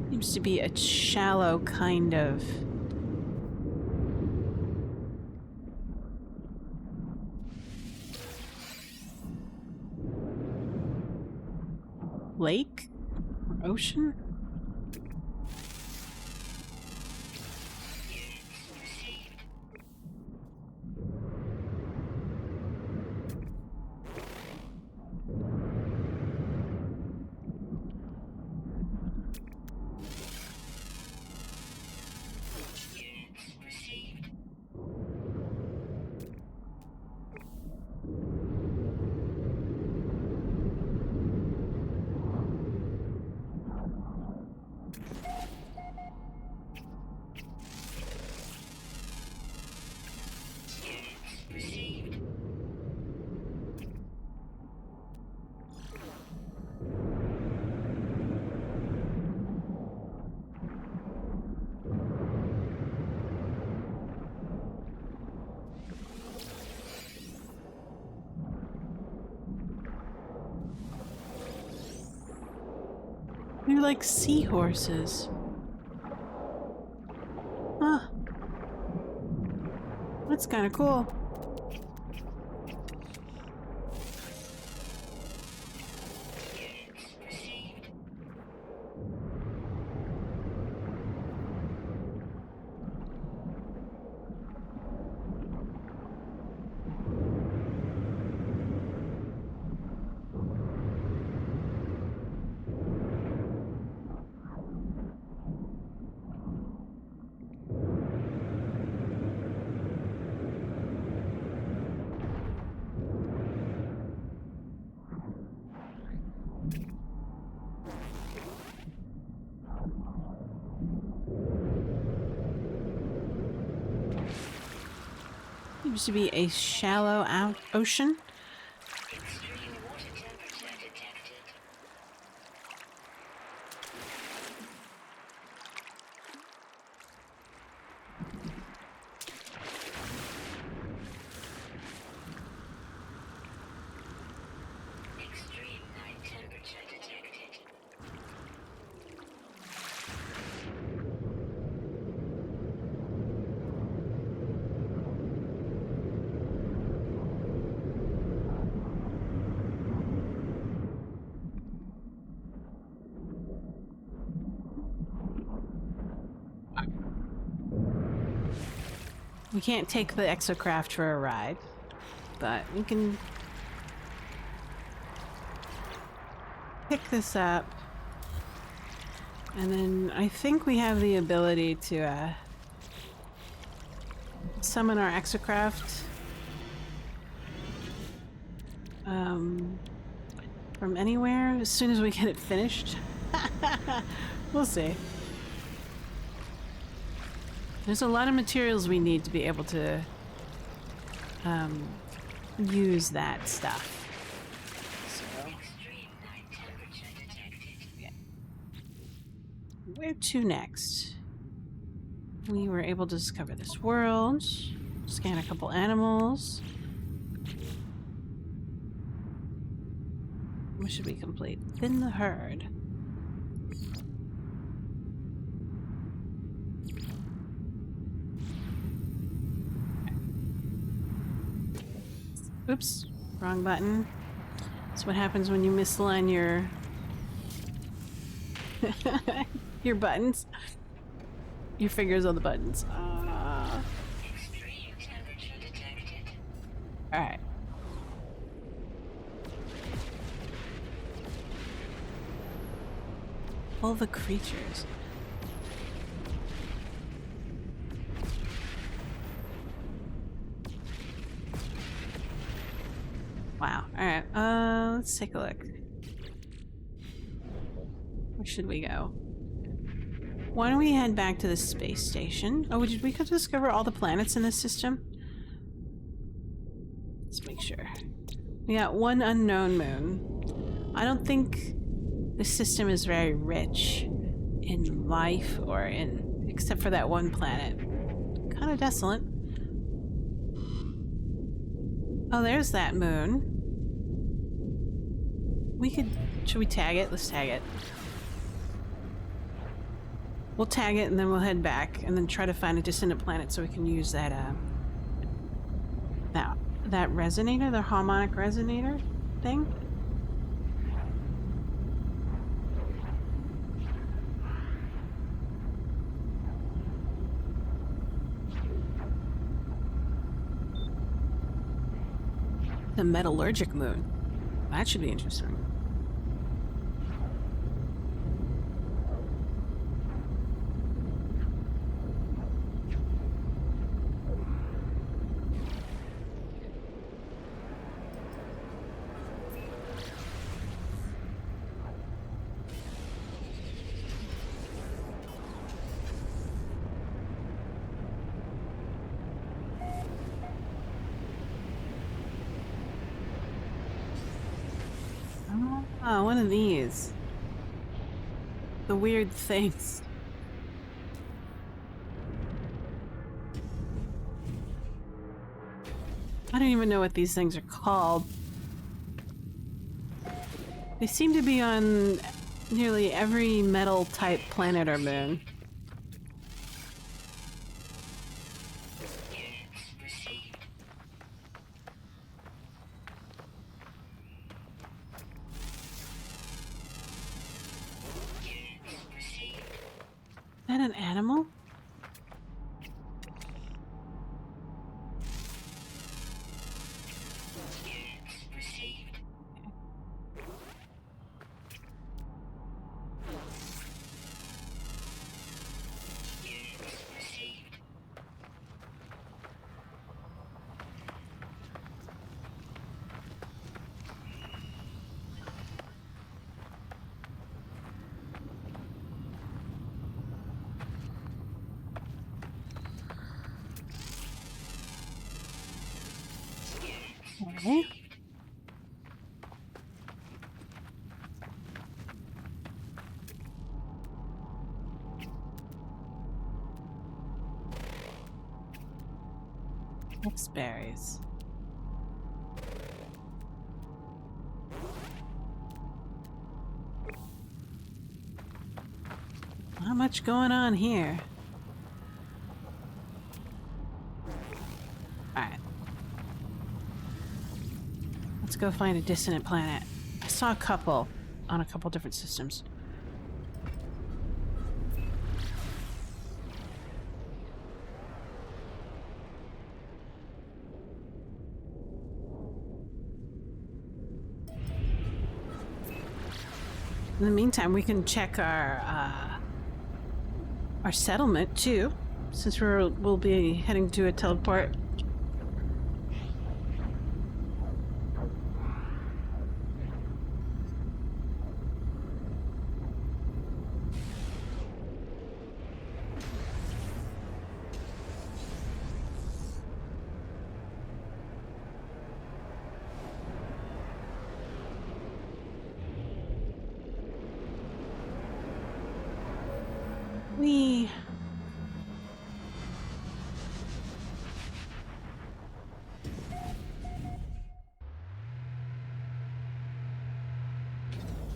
seems to be a shallow kind of lake or ocean. They're like seahorses. Huh. That's kind of cool. Seems to be a shallow ocean. Extreme water temperature detected. Extreme night temperature detected. We can't take the exocraft for a ride, but we can pick this up. And then I think we have the ability to summon our exocraft from anywhere as soon as we get it finished. We'll see. There's a lot of materials we need to be able to use that stuff. So, Extreme night temperature detected. yeah. Where to next? We were able to discover this world, scan a couple animals. What should we complete? Thin the herd. Oops, wrong button. That's what happens when you misalign your your buttons. Your fingers on the buttons. Extreme temperature detected. All right. All the creatures. Wow. All right. Let's take a look. Where should we go? Why don't we head back to the space station? Oh, we could discover all the planets in this system. Let's make sure. We got one unknown moon. I don't think the system is very rich in life or in, except for that one planet. Kind of desolate. Oh, there's that moon. We could... Should we tag it? Let's tag it. We'll tag it and then we'll head back and then try to find a distant planet so we can use that, that resonator, the harmonic resonator thing. The metallurgic moon. That should be interesting. Oh, one of these. The weird things. I don't even know what these things are called. They seem to be on nearly every metal type planet or moon. Is that an animal? Okay. Berries. Not much going on here. Alright. Let's go find a dissonant planet. I saw a couple on a couple different systems. In the meantime, we can check our settlement too, since we'll be heading to a teleport.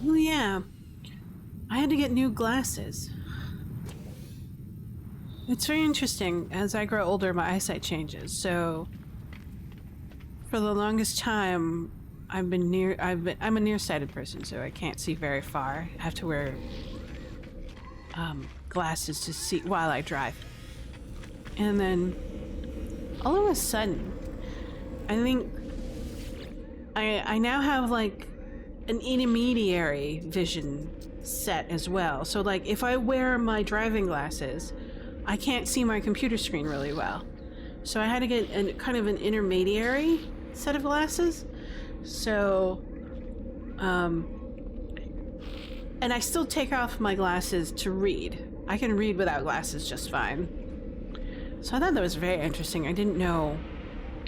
Oh yeah, I had to get new glasses. It's very interesting. As I grow older, my eyesight changes. So, for the longest time, I'm a nearsighted person, so I can't see very far. I have to wear glasses to see while I drive. And then, all of a sudden, I think I now have like an intermediary vision set as well. So like if I wear my driving glasses, I can't see my computer screen really well. So I had to get kind of an intermediary set of glasses. So, and I still take off my glasses to read. I can read without glasses just fine. So I thought that was very interesting. I didn't know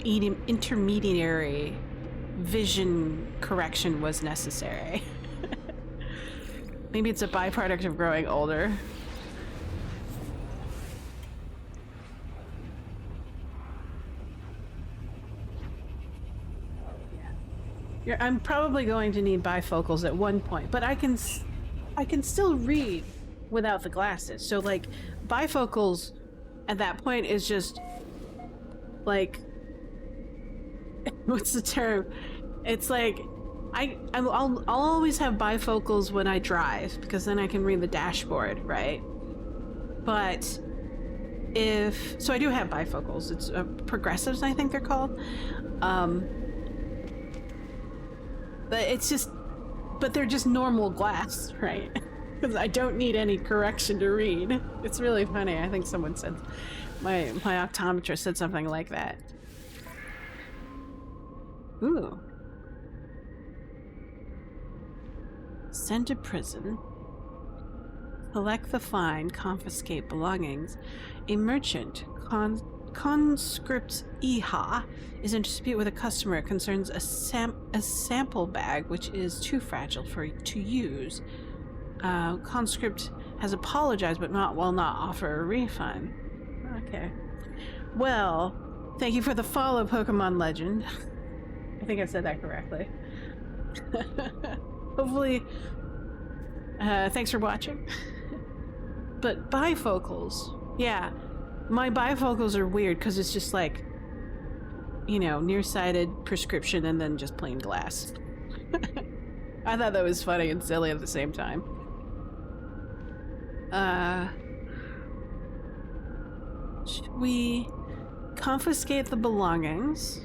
intermediary vision correction was necessary. Maybe it's a byproduct of growing older. I'm probably going to need bifocals at one point, but I can still read without the glasses. So like bifocals at that point is just like what's the term? It's like I'll always have bifocals when I drive because then I can read the dashboard, right? But so I do have bifocals. It's progressives, I think they're called. But they're just normal glass, right? Because I don't need any correction to read. It's really funny. I think someone said, my optometrist said something like that. Ooh. Send to prison. Collect the fine, confiscate belongings. A merchant, conscript Iha, is in dispute with a customer. It concerns a sample bag which is too fragile to use. Conscript has apologized but will not offer a refund. Okay. Well, thank you for the follow, Pokemon Legend. I think I said that correctly. Hopefully, thanks for watching. But bifocals, yeah, my bifocals are weird because it's just like, you know, nearsighted, prescription, and then just plain glass. I thought that was funny and silly at the same time. Should we confiscate the belongings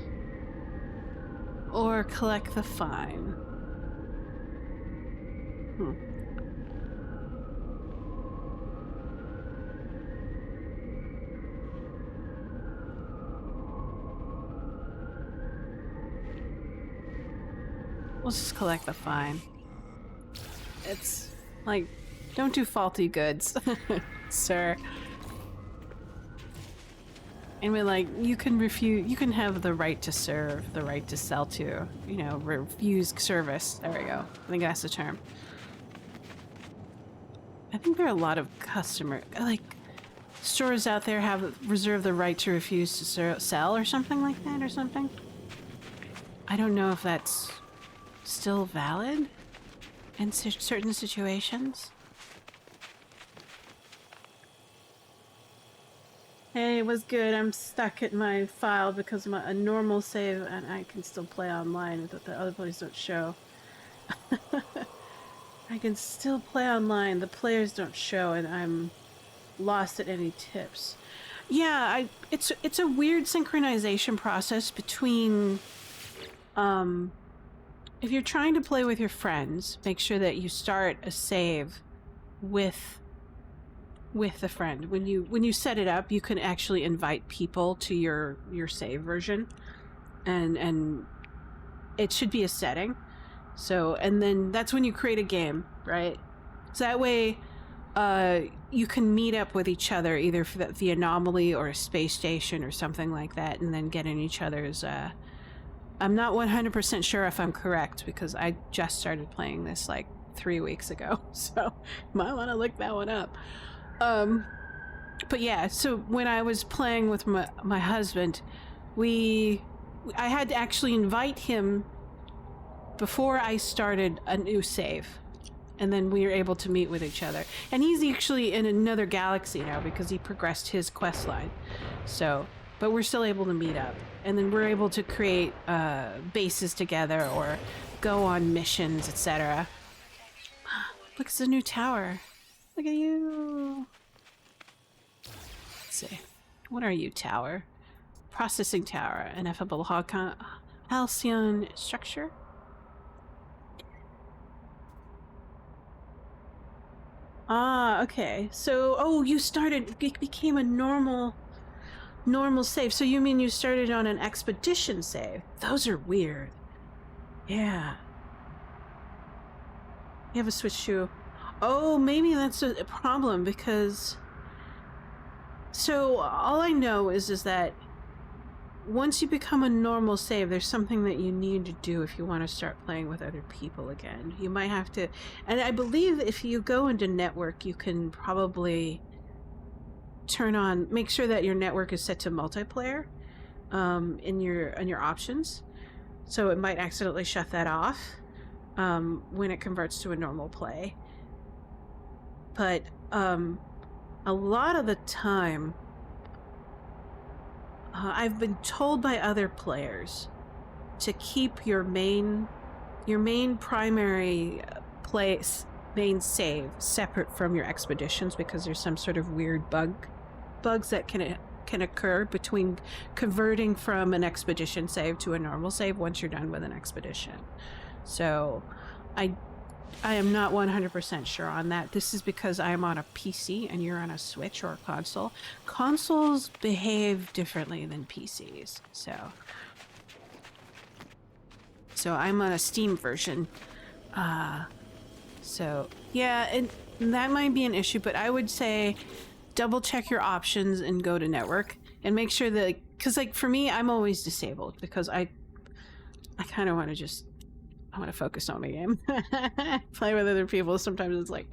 or collect the fine? We'll just collect the fine. It's like, don't do faulty goods, sir. And we're like, you can have the right to serve, the right to sell to, you know, refuse service. There we go. I think that's the term. I think there are a lot of stores out there have reserved the right to refuse to sell or something like that or something. I don't know if that's still valid in certain situations. Hey, what's good? I'm stuck at my file because of a normal save and I can still play online, but the other players don't show. I can still play online, the players don't show, and I'm lost at any tips. Yeah, it's a weird synchronization process between if you're trying to play with your friends, make sure that you start a save with the friend. When you set it up, you can actually invite people to your save version, and it should be a setting. So, and then that's when you create a game, right? So that way, you can meet up with each other either for the anomaly or a space station or something like that, and then get in each other's. I'm not 100% sure if I'm correct because I just started playing this like 3 weeks ago, so might want to look that one up. But yeah, so when I was playing with my husband, I had to actually invite him before I started a new save, and then we were able to meet with each other. And he's actually in another galaxy now because he progressed his quest line. So, but we're still able to meet up, and then we're able to create bases together or go on missions, etc. Look, it's a new tower. Look at you. Let's see. What are you, tower? Processing tower. Ineffable halcyon structure. Ah, okay. So, you became a normal save. So you mean you started on an expedition save? Those are weird. Yeah. You have a switch shoe. Oh, maybe that's a problem because... So, all I know is that once you become a normal save, there's something that you need to do if you want to start playing with other people again. You might have to... And I believe if you go into network, you can probably make sure that your network is set to multiplayer in your options. so it might accidentally shut that off when it converts to a normal play. But a lot of the time, I've been told by other players to keep your main primary main save separate from your expeditions, because there's some sort of weird bugs that can occur between converting from an expedition save to a normal save once you're done with an expedition. So I am not 100% sure on that. This is because I'm on a PC and you're on a Switch or a console. Consoles behave differently than PCs. So I'm on a Steam version. So yeah, and that might be an issue, but I would say double check your options and go to network and make sure that, because like for me, I'm always disabled because I kind of want to I want to focus on the game. Play with other people. Sometimes it's like,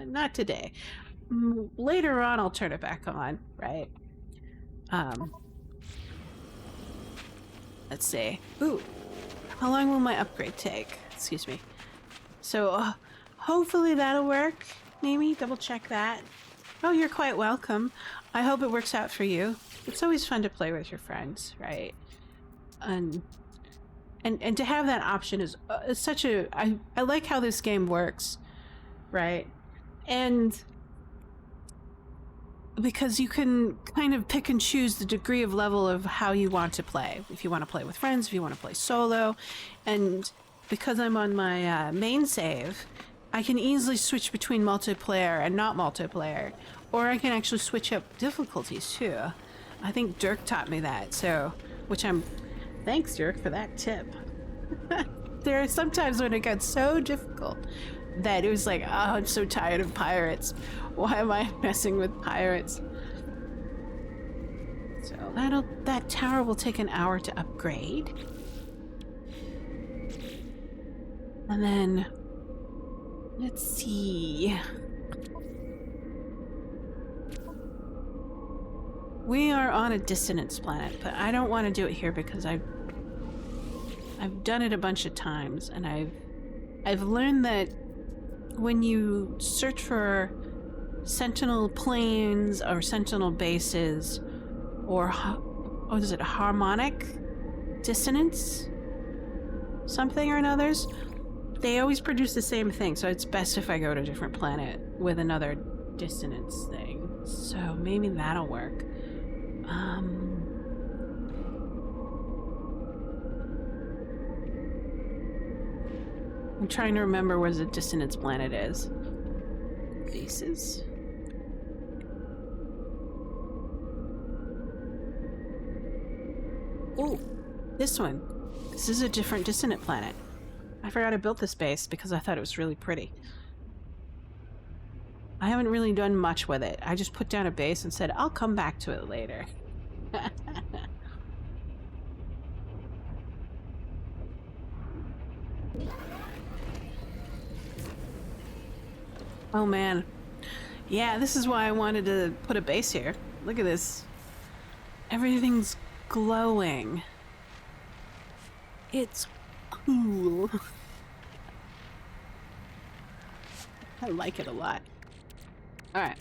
not today. Later on, I'll turn it back on, right? Let's see. Ooh, how long will my upgrade take? Excuse me. So, hopefully that'll work. Maybe double check that. Oh, you're quite welcome. I hope it works out for you. It's always fun to play with your friends, right? And to have that option is such a... I like how this game works, right? And because you can kind of pick and choose the degree of level of how you want to play. If you want to play with friends, if you want to play solo. And because I'm on my main save, I can easily switch between multiplayer and not multiplayer. Or I can actually switch up difficulties too. I think Dirk taught me that, so... Thanks, Dirk, for that tip. There are some times when it got so difficult that it was like, oh, I'm so tired of pirates. Why am I messing with pirates? So that tower will take an hour to upgrade. And then, let's see. We are on a dissonance planet, but I don't want to do it here because I've done it a bunch of times, and I've learned that when you search for sentinel planes or sentinel bases, or what is it, harmonic dissonance, something or another's, they always produce the same thing. So it's best if I go to a different planet with another dissonance thing. So maybe that'll work. I'm trying to remember where the dissonance planet is. Bases. Oh, this one. This is a different dissonant planet. I forgot I built this base because I thought it was really pretty. I haven't really done much with it. I just put down a base and said, I'll come back to it later. Oh man. Yeah, this is why I wanted to put a base here. Look at this. Everything's glowing. It's cool. I like it a lot. Alright.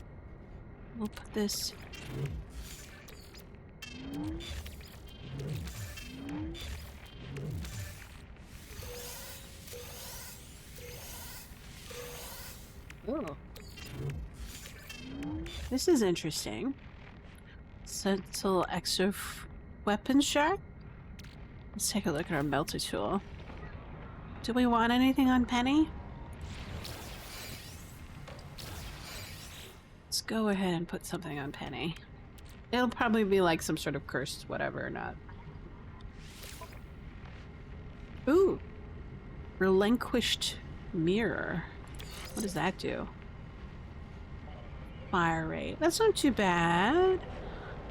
We'll put this... Oh. This is interesting. Sentinel extra weapon shard? Let's take a look at our melter tool. Do we want anything on Penny? Let's go ahead and put something on Penny. It'll probably be like some sort of cursed whatever or not. Ooh! Relinquished mirror. What does that do? Fire rate. That's not too bad.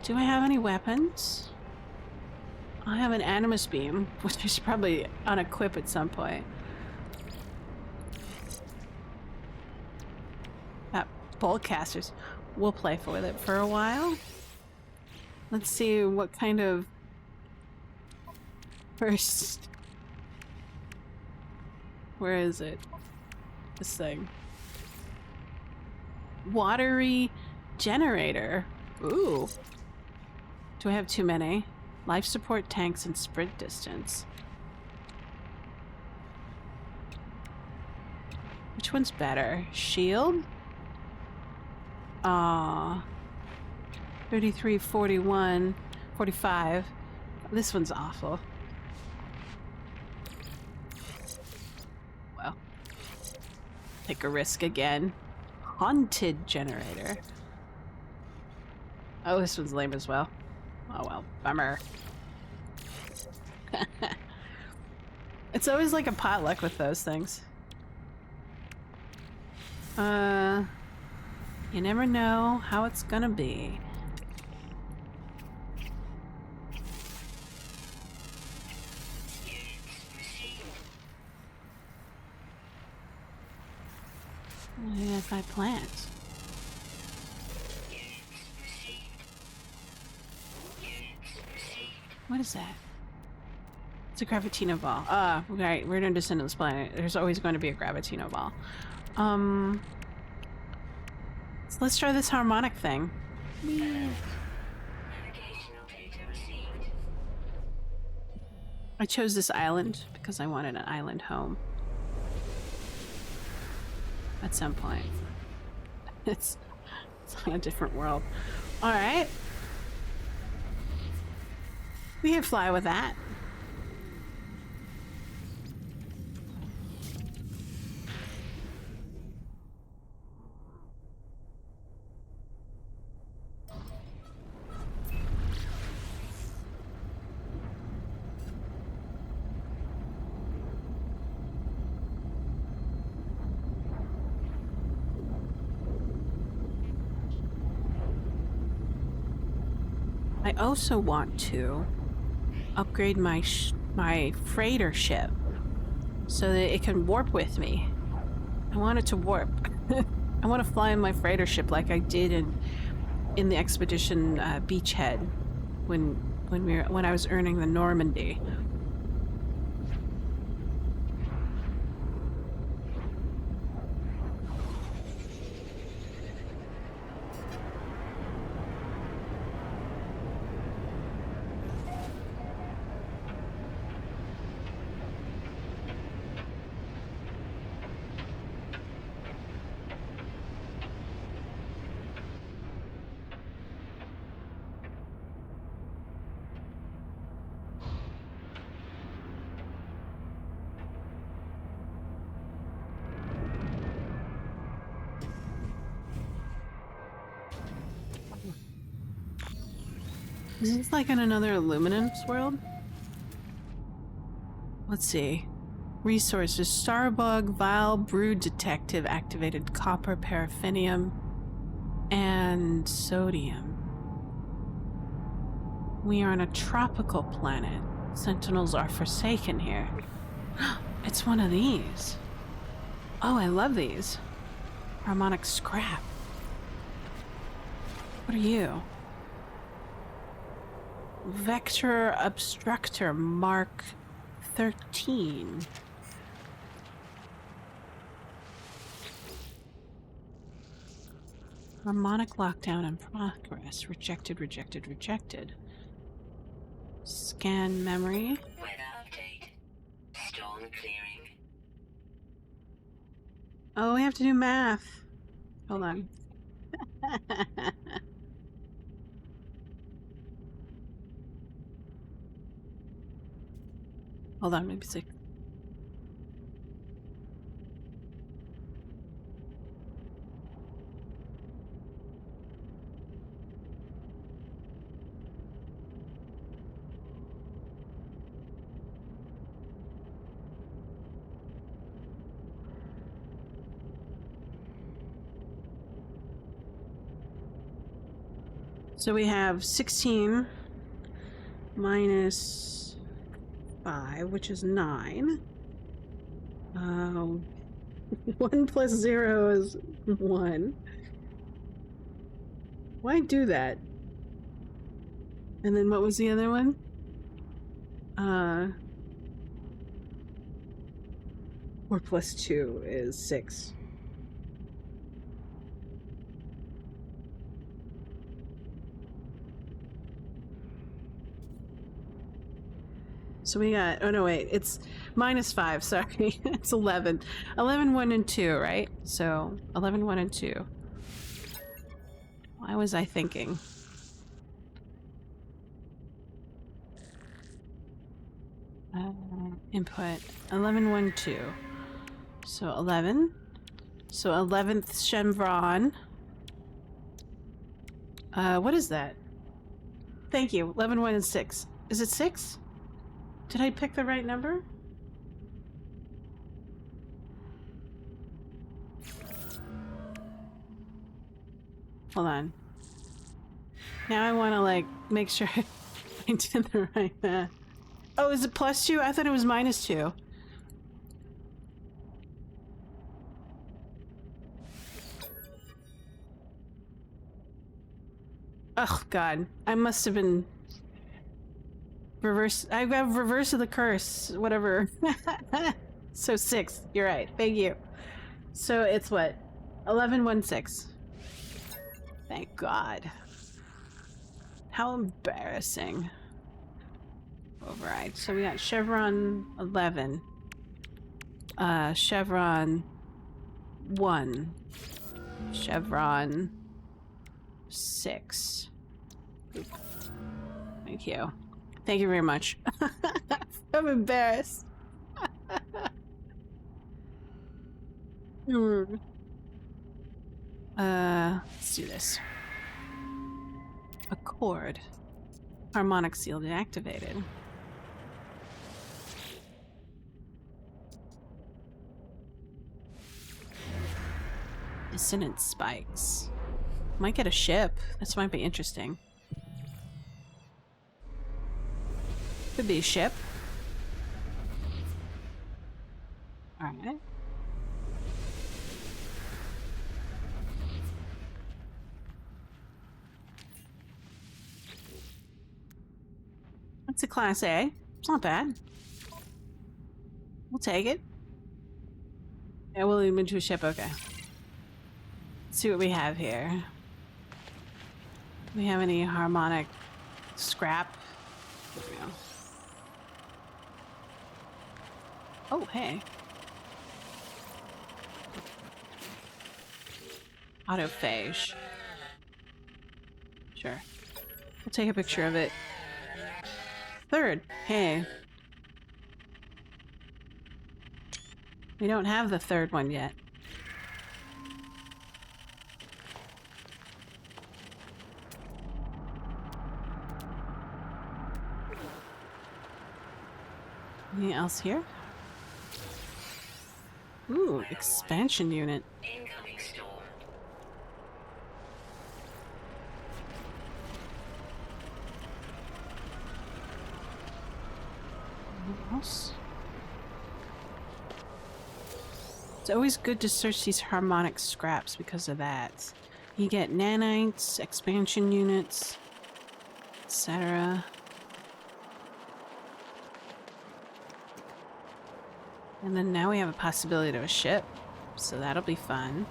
Do I have any weapons? I have an animus beam, which I should probably unequip at some point. Boltcasters. We'll play with it for a while. Let's see what kind of... First Where is it? This thing. Watery generator. Ooh. Do I have too many? Life support tanks and sprint distance. Which one's better? Shield? 33, 41, 45. This one's awful. Well, take a risk again. Haunted generator. Oh, this one's lame as well. Oh well, bummer. It's always like a potluck with those things. You never know how it's gonna be. If I plant. What is that? It's a Gravitino ball. Right, we're gonna descend to this planet. There's always going to be a Gravitino ball. So let's try this harmonic thing. I chose this island because I wanted an island home. At some point. It's on a different world. Alright. We can fly with that. I also want to upgrade my freighter ship so that it can warp with me. I want it to warp. I want to fly in my freighter ship like I did in the expedition Beachhead when I was earning the Normandy. Is this like in another Luminance world? Let's see. Resources. Starbug, Vile, Brood Detective, activated copper, paraffinium, and sodium. We are on a tropical planet. Sentinels are forsaken here. It's one of these. Oh, I love these. Harmonic scrap. What are you? Vector Obstructor Mark 13. Harmonic lockdown in progress. Rejected, rejected, rejected. Scan memory. Weather update. Storm clearing. Oh, we have to do math. Hold on. Hold on, maybe six. So we have 16 minus 5, which is 9. 1 plus 0 is 1. Why do that? And then what was the other one? 4 plus 2 is 6. So we got, oh no, wait, it's -5, sorry. It's 11. 11, 1, and 2, right? So 11, 1, and 2. Why was I thinking? Input 11, 1, 2. So 11. So 11th chevron. What is that? Thank you. 11, 1, and 6. Is it 6? Did I pick the right number? Hold on. Now I want to, like, make sure I did the right math. Oh, is it +2? I thought it was -2. Oh, God. I must have been... Reverse... I have reverse of the curse. Whatever. So 6. You're right. Thank you. So it's what? 11, 1, 6. Thank God. How embarrassing. Override. So we got chevron 11. Chevron 1. Chevron 6. Oop. Thank you. Thank you very much. I'm embarrassed. Let's do this. Accord. Harmonic seal deactivated. Dissonant spikes. Might get a ship. This might be interesting. Could be a ship. Alright. It's a Class A. It's not bad. We'll take it. Yeah, we'll move into a ship. Okay. Let's see what we have here. Do we have any harmonic scrap? There we go. Oh, hey. Autophage. Sure. We'll take a picture of it. Third. Hey. We don't have the third one yet. Anything else here? Ooh, expansion unit. Incoming storm. Anything else? It's always good to search these harmonic scraps because of that. You get nanites, expansion units, etc. And then now we have a possibility of a ship, so that'll be fun.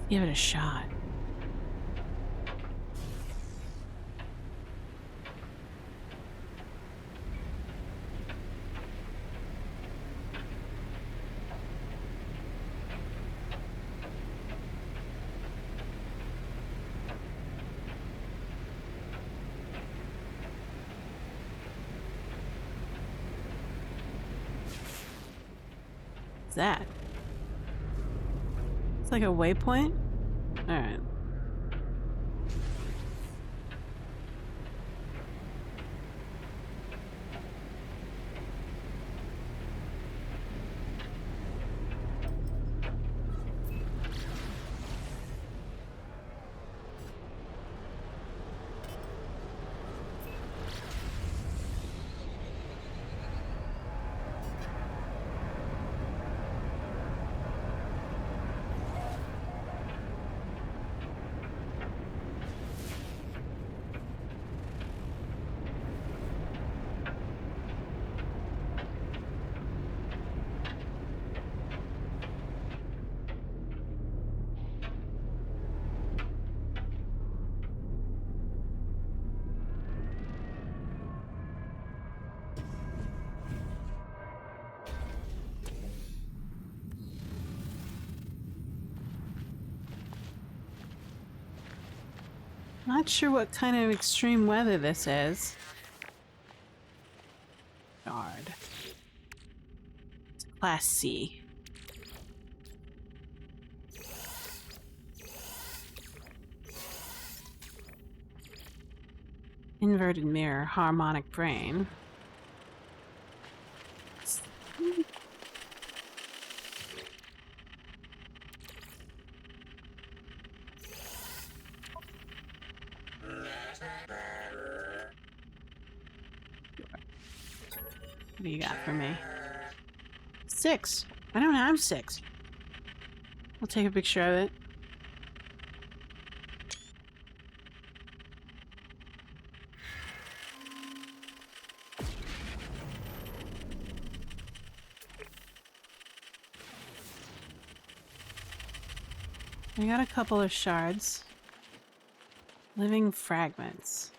Give it a shot. What's that? It's like a waypoint? Alright. Not sure what kind of extreme weather this is. Shard. It's Class C. Inverted mirror, harmonic brain. What do you got for me? 6. I don't have 6. I'll take a picture of it. I got a couple of shards. Living fragments.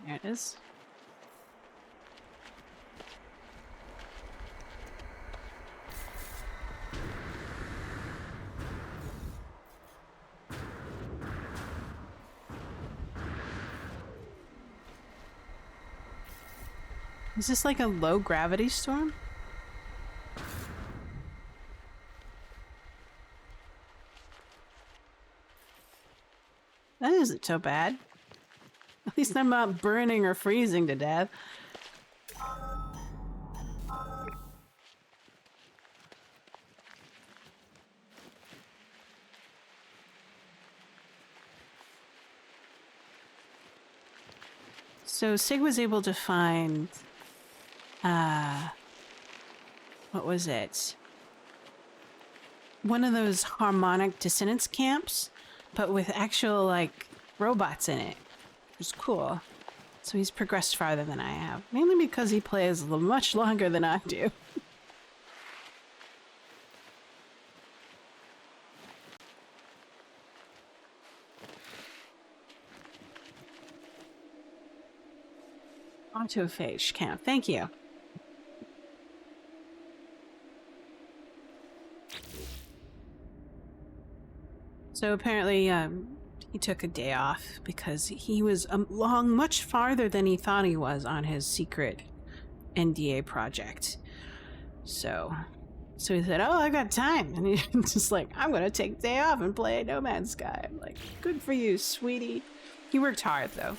There it is. Is this like a low gravity storm? That isn't so bad. At least I'm not burning or freezing to death. So Sig was able to find, what was it? One of those harmonic dissonance camps, but with actual, like, robots in it. It was cool. So he's progressed farther than I have. Mainly because he plays much longer than I do. Autophage camp. Thank you. So apparently, he took a day off because he was along much farther than he thought he was on his secret NDA project. So he said, "Oh, I got time," and he's just like, "I'm gonna take a day off and play No Man's Sky." I'm like, "Good for you, sweetie." He worked hard though,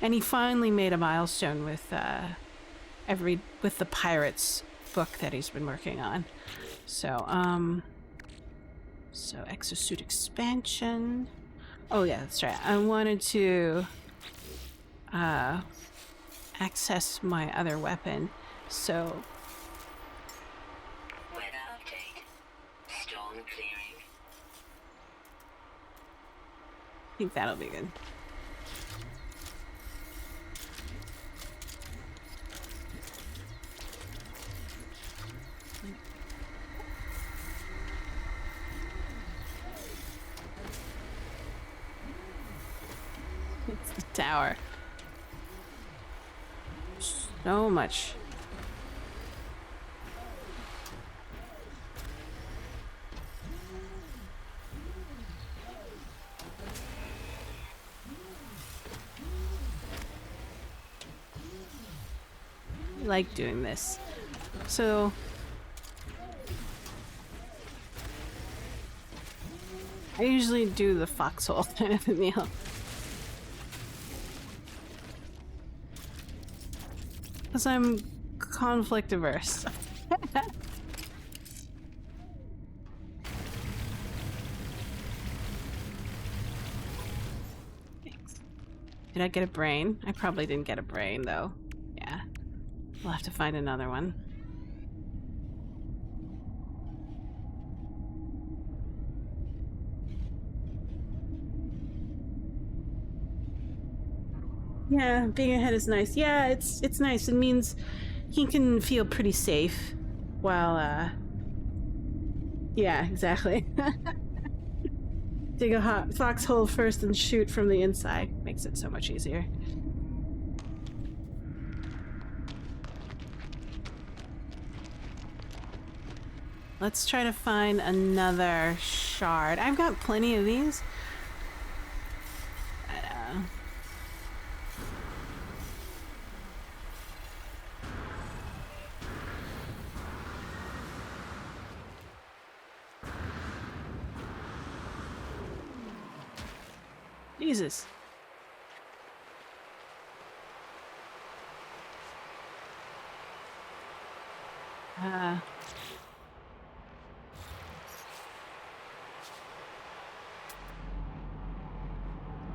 and he finally made a milestone with the Pirates book that he's been working on. So exosuit expansion. Oh yeah, that's right. I wanted to access my other weapon. So Weather update. Storm clearing. I think that'll be good. It's the tower. So much. I like doing this. So I usually do the foxhole kind of a deal. Because I'm conflict averse. Did I get a brain? I probably didn't get a brain though. Yeah. We'll have to find another one. Yeah, being ahead is nice. Yeah, it's nice. It means he can feel pretty safe while yeah, exactly. Dig a hot foxhole first and shoot from the inside. Makes it so much easier. Let's try to find another shard. I've got plenty of these. Jesus.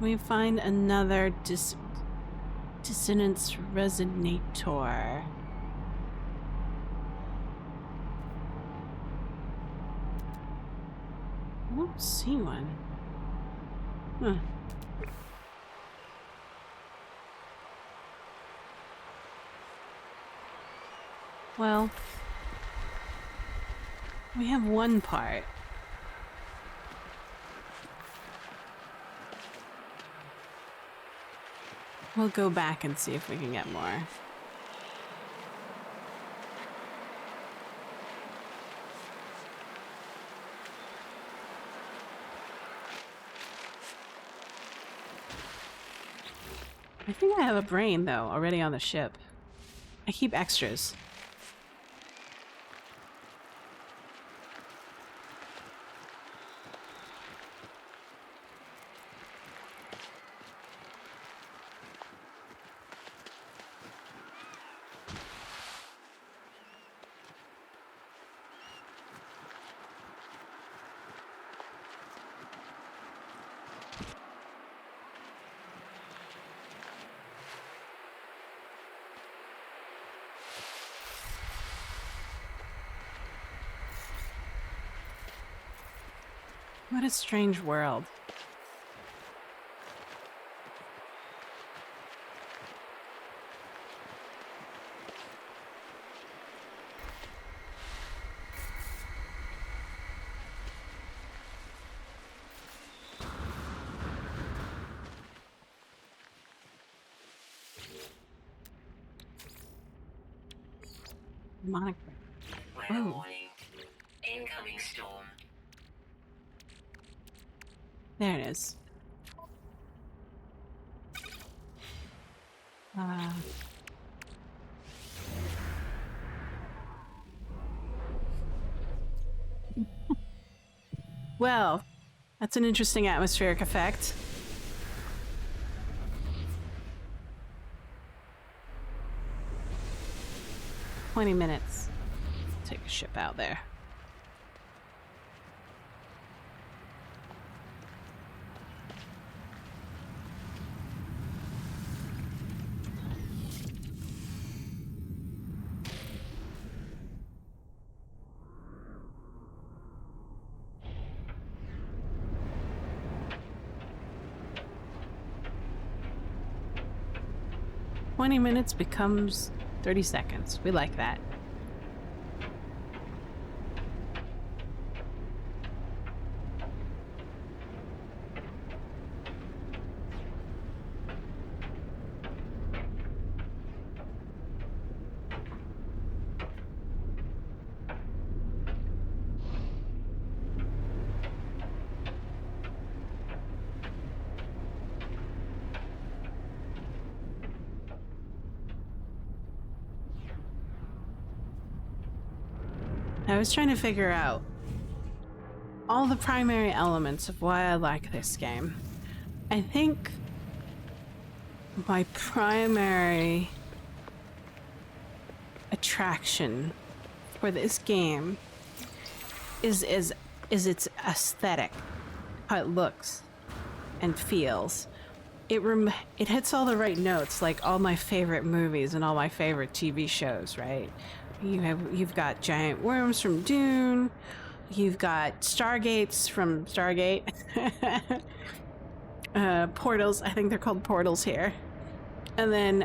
We find another dissonance resonator. I don't see one. Huh. Well, we have one part. We'll go back and see if we can get more. I think I have a brain, though, already on the ship. I keep extras. What a strange world. Demonic. Weather warning. Incoming storm. There it is. Well, that's an interesting atmospheric effect. "20 minutes. Take a ship out there. "20 minutes becomes 30 seconds. We like that. I was trying to figure out all the primary elements of why I like this game. I think my primary attraction for this game is its aesthetic, how it looks and feels. It hits all the right notes, like all my favorite movies and all my favorite TV shows, right? You've got giant worms from Dune. You've got Stargates from Stargate. Portals. I think they're called portals here. And then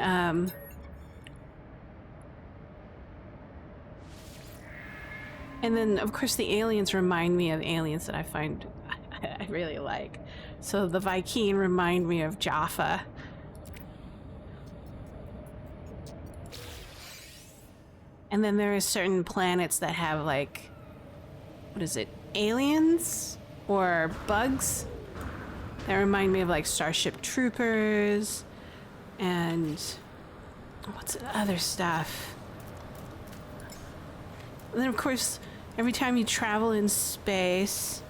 of course the aliens remind me of aliens that I find I really like. So the Vy'keen remind me of Jaffa. And then there are certain planets that have like what is it? Aliens or bugs that remind me of like Starship Troopers and what's the other stuff? And then of course, every time you travel in space,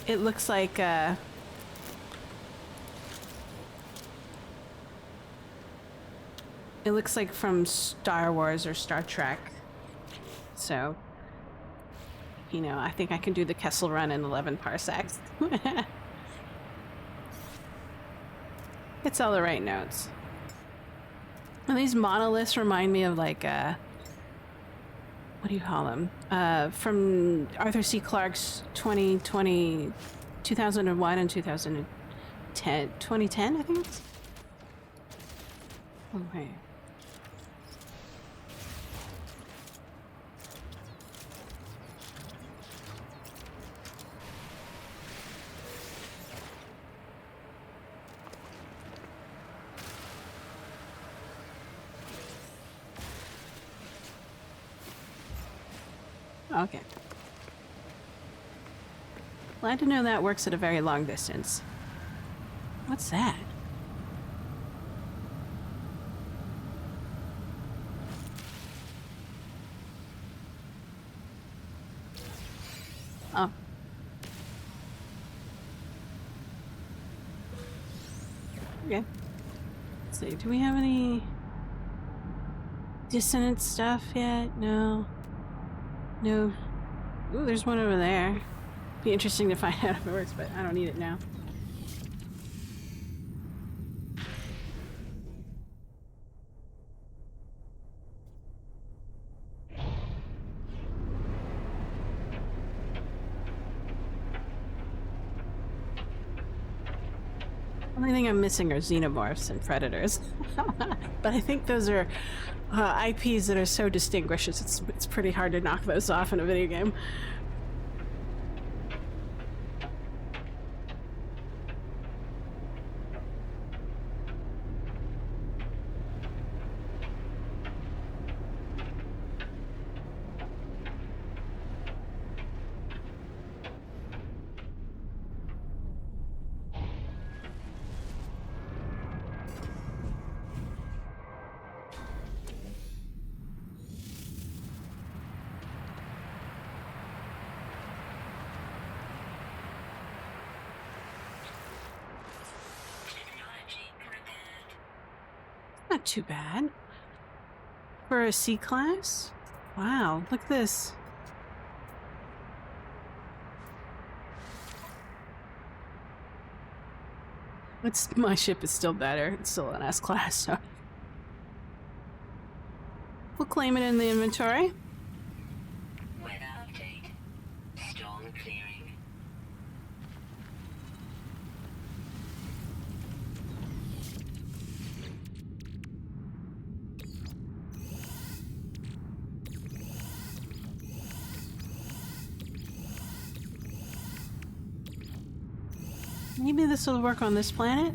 it looks like it looks like from Star Wars or Star Trek. So, you know, I think I can do the Kessel Run in 11 parsecs. It's all the right notes. And these monoliths remind me of like, what do you call them? From Arthur C. Clarke's 2001 and 2010, I think it's? Okay. Okay. Glad to know that works at a very long distance. What's that? Oh. Okay. Let's see, do we have any dissonant stuff yet? No. No. Ooh, there's one over there. Be interesting to find out if it works, but I don't need it now. Only thing I'm missing are xenomorphs and predators. But I think those are IPs that are so distinguished, it's pretty hard to knock those off in a video game. Not too bad. For a C-class? Wow, look at this. My ship is still better. It's still an S-class, so... We'll claim it in the inventory. Weather update. Storm clearing. Maybe this will work on this planet?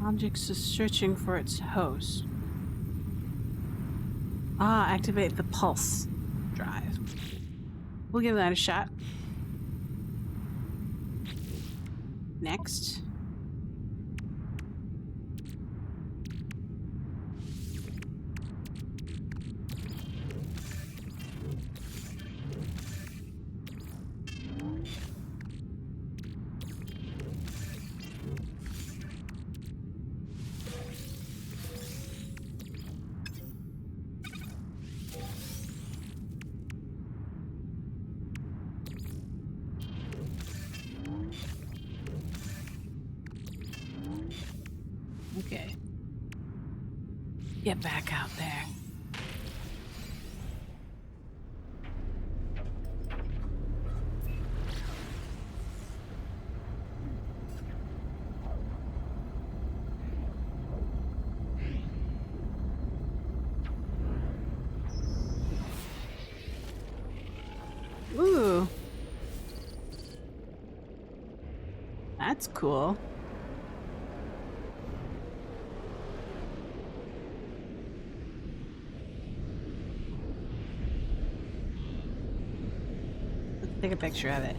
Objects is searching for its host. Ah, activate the pulse drive. We'll give that a shot. Next. Okay. Get back out there. Ooh. That's cool. Take a picture of it.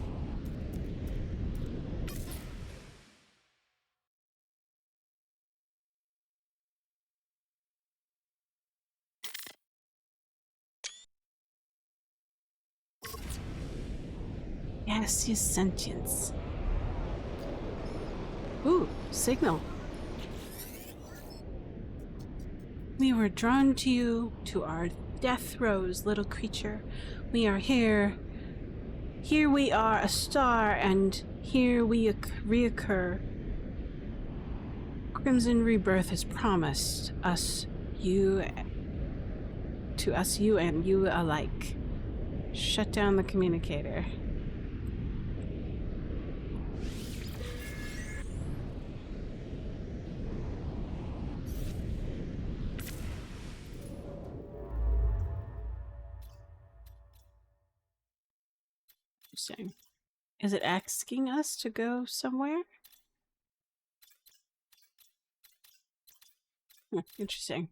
Gaseous sentience. Ooh, signal. We were drawn to you, to our death throes, little creature. We are here. Here we are, a star, and here we reoccur. Crimson rebirth is promised us, you, to us, you and you alike. Shut down the communicator. Interesting. Is it asking us to go somewhere? Interesting.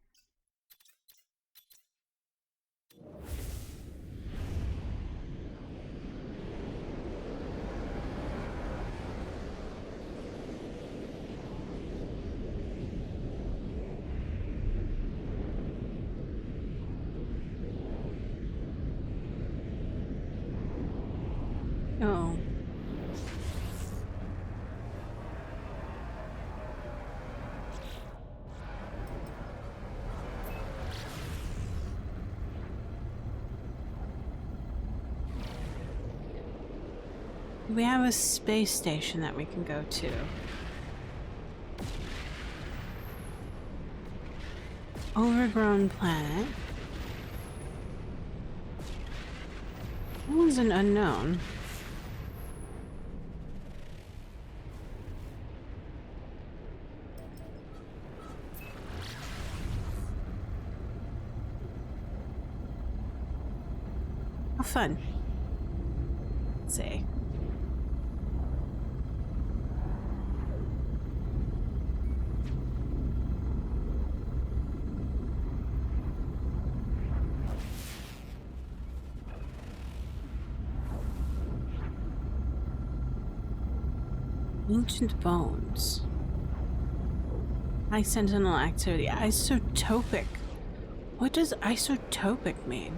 Oh. We have a space station that we can go to. Overgrown planet. That one's an unknown. How fun. Let's see. Ancient bones. High sentinel activity. Isotopic. What does isotopic mean?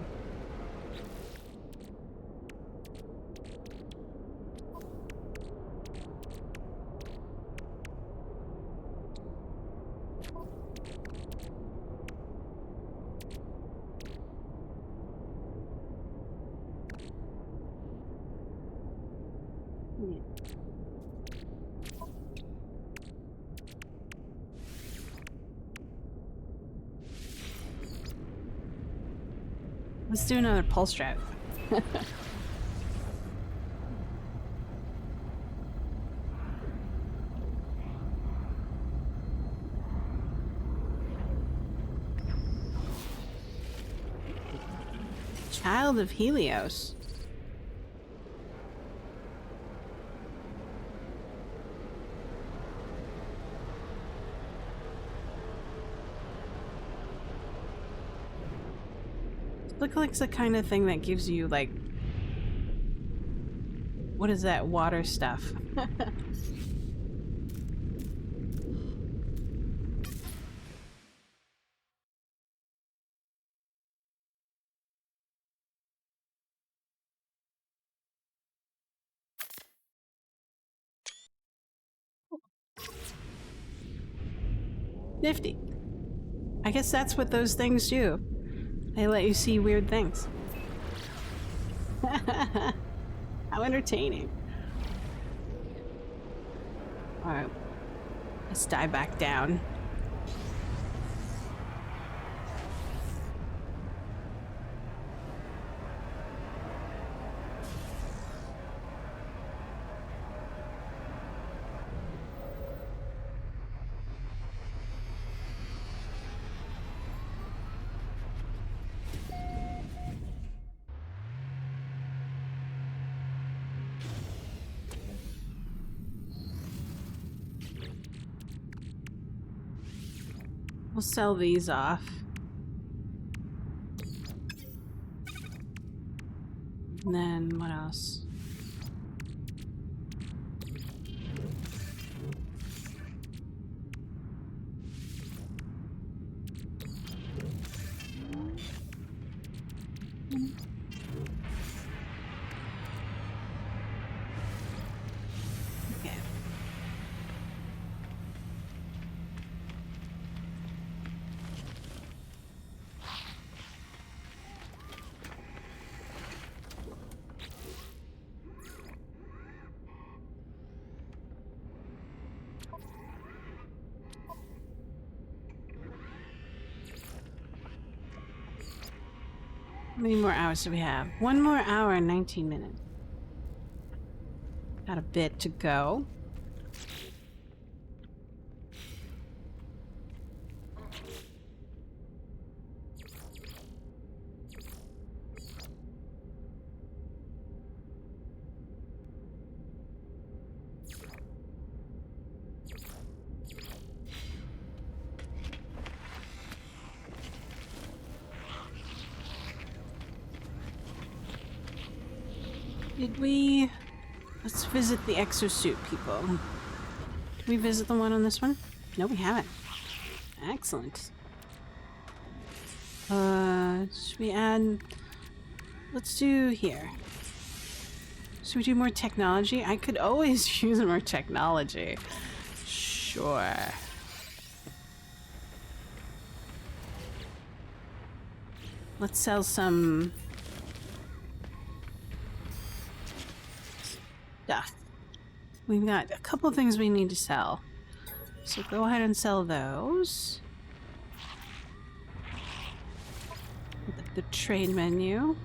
Let's do another pulse drive. Child of Helios. Looks like the kind of thing that gives you, like, what is that water stuff? Nifty. I guess that's what those things do. They let you see weird things. How entertaining. Alright. Let's dive back down. We'll sell these off. And then what else? How many more hours do we have? 1 more hour and 19 minutes. Got a bit to go. Did we... Let's visit the exosuit people. Did we visit the one on this one? No, we haven't. Excellent. Should we add... Let's do here. Should we do more technology? I could always use more technology. Sure. Let's sell some... stuff. We've got a couple of things we need to sell. So go ahead and sell those. The trade menu.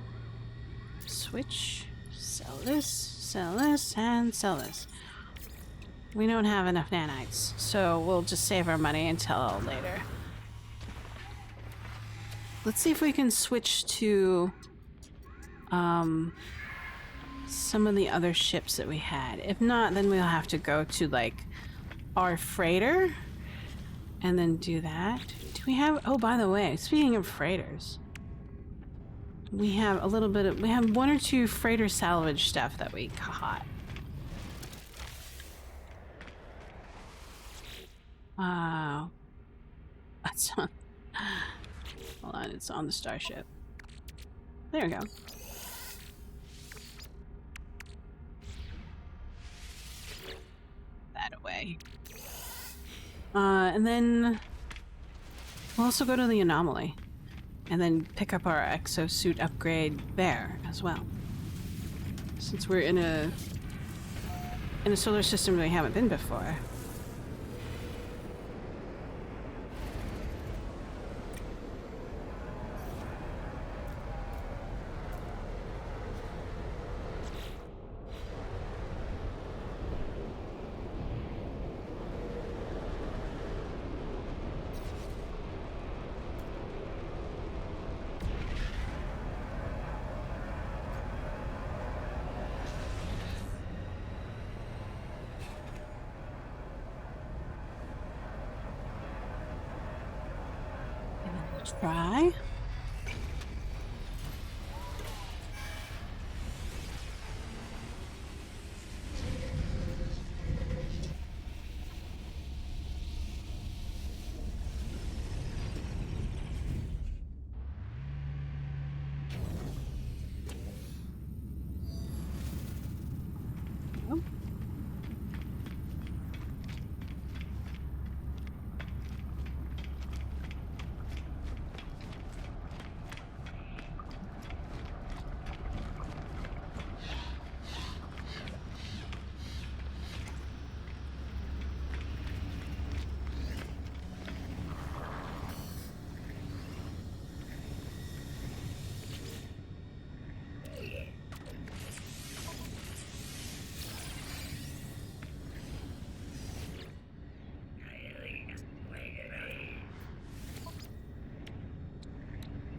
Switch. Sell this, and sell this. We don't have enough nanites, so we'll just save our money until later. Let's see if we can switch to some of the other ships that we had. If not, then we'll have to go to like our freighter and then do that. Do we have... Oh, by the way, speaking of freighters, we have a little bit of... We have 1 or 2 freighter salvage stuff that we caught. That's on... Hold on, it's on the starship. There we go. That away. And then we'll also go to the anomaly and then pick up our exosuit upgrade there as well. Since we're in a solar system we haven't been before. Try.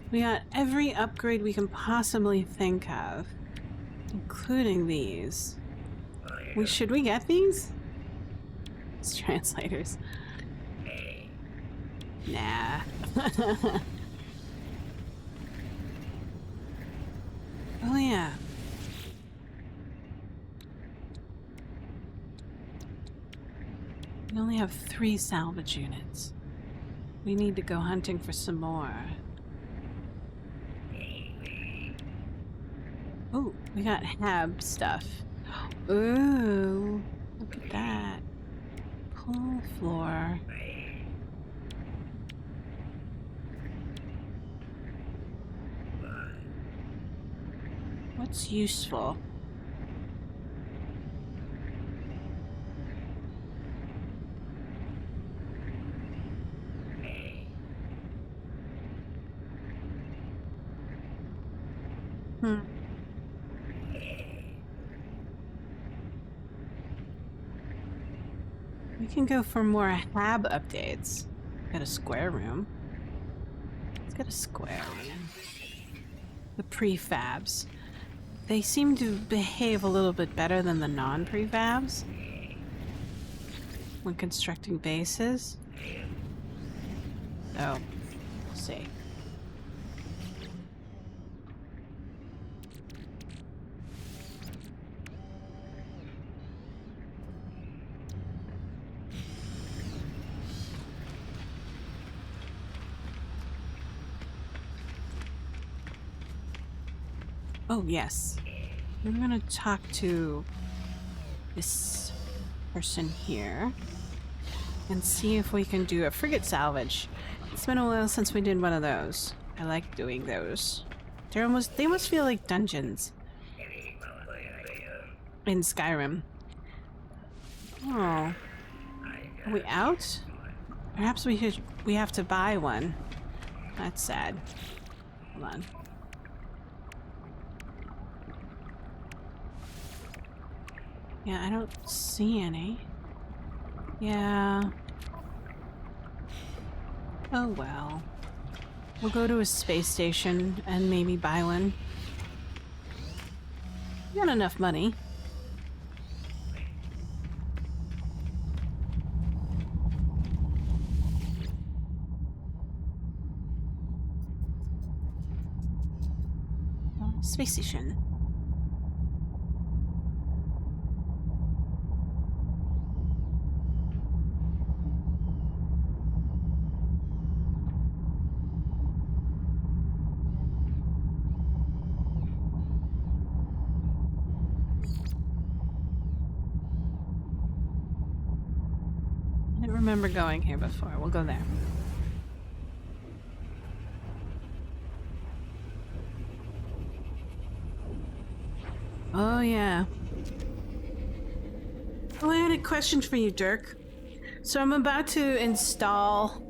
We got every upgrade we can possibly think of, including these. Should we get these? It's translators. Nah. Oh yeah. We only have 3 salvage units. We need to go hunting for some more. Oh, we got Hab stuff. Ooh, look at that. Pull floor. What's useful? Hmm. We can go for more hab updates. Got a square room. Let's get a square room. The prefabs. They seem to behave a little bit better than the non-prefabs when constructing bases. So, we'll see. Oh, yes. We're gonna talk to this person here and see if we can do a frigate salvage. It's been a while since we did one of those. I like doing those. They almost feel like dungeons in Skyrim. Oh. Are we out? Perhaps we have to buy one. That's sad. Hold on. Yeah, I don't see any. Yeah. Oh well. We'll go to a space station and maybe buy one. Got enough money. Space station. I don't remember going here before. We'll go there. Oh, yeah. Oh, I had a question for you, Dirk. So I'm about to install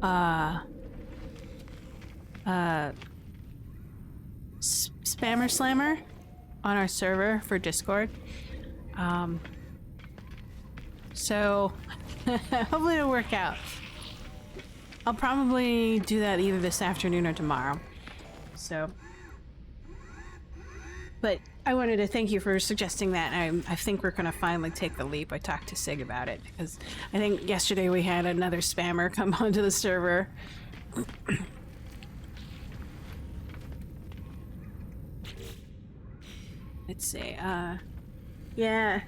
Spammer Slammer on our server for Discord. So hopefully it'll work out. I'll probably do that either this afternoon or tomorrow. So, but I wanted to thank you for suggesting that. I think we're gonna finally take the leap. I talked to Sig about it because I think yesterday we had another spammer come onto the server. Let's see. Yeah,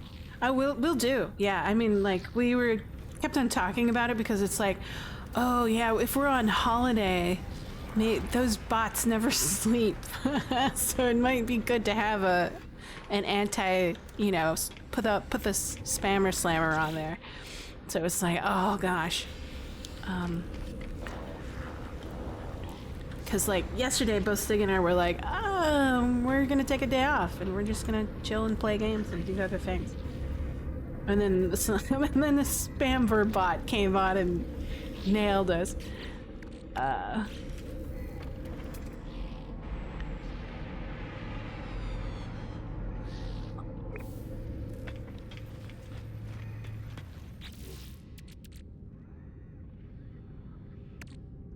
we'll do. Yeah, I mean, like we kept on talking about it because it's like, oh yeah, if we're on holiday, those bots never sleep, so it might be good to have an anti, you know, put the spammer slammer on there. So it's like, oh gosh. Because like yesterday, both Stig and I were like, we're gonna take a day off and we're just gonna chill and play games and do other things. And then the spamver bot came on and nailed us.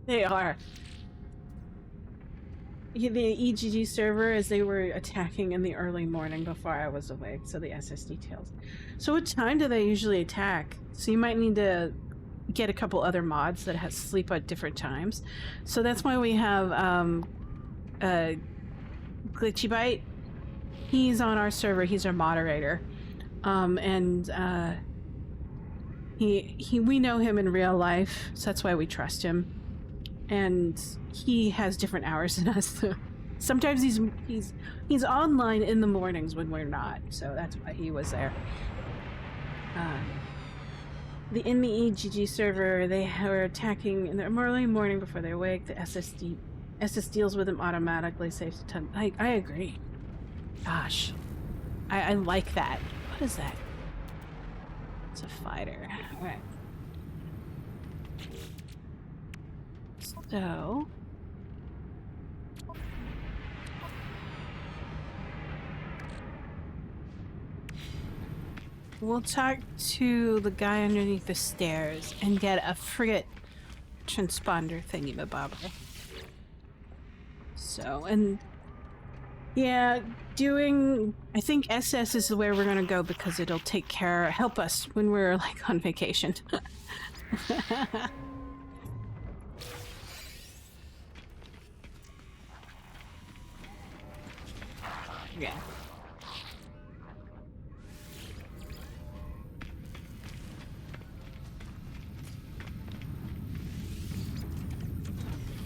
They are. The EGG server, as they were attacking in the early morning before I was awake, so the SS details. So what time do they usually attack? So you might need to get a couple other mods that have sleep at different times. So that's why we have Glitchy Bite. He's on our server, he's our moderator. We know him in real life, so that's why we trust him. And he has different hours than us. So sometimes he's online in the mornings when we're not. So that's why he was there. In the EGG server, they were attacking in the early morning before they wake. The SS deals with them automatically, saves a ton. I agree. Gosh, I like that. What is that? It's a fighter. All right. So, We'll talk to the guy underneath the stairs and get a frigate transponder thingy-mabobber. So, and yeah, I think SS is where we're gonna go because it'll help us when we're like on vacation. Yeah.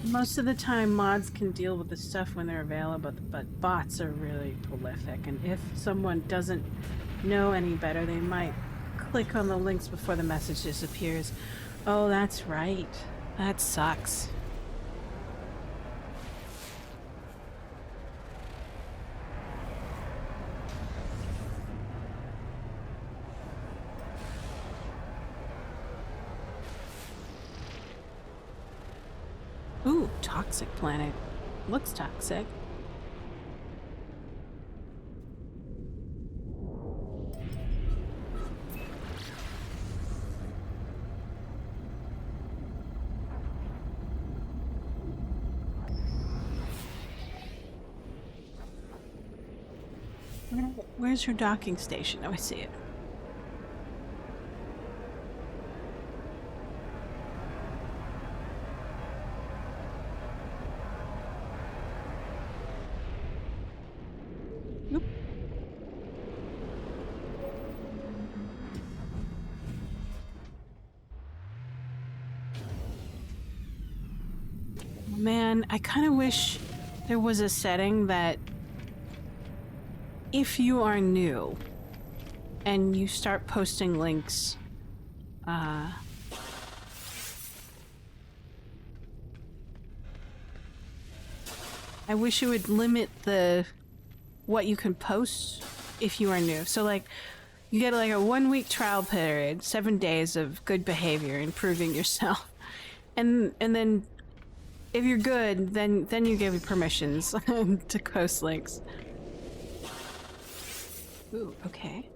Most of the time, mods can deal with the stuff when they're available, but bots are really prolific, and if someone doesn't know any better, they might click on the links before the message disappears. Oh, that's right. That sucks. Ooh, toxic planet. Looks toxic. Where's your docking station? Oh, I see it. Oop. Man, I kind of wish there was a setting that if you are new and you start posting links, I wish it would limit what you can post if you are new. So like you get like a 1-week trial period, 7 days of good behavior, improving yourself. And then if you're good, then you give permissions to post links. Ooh, okay.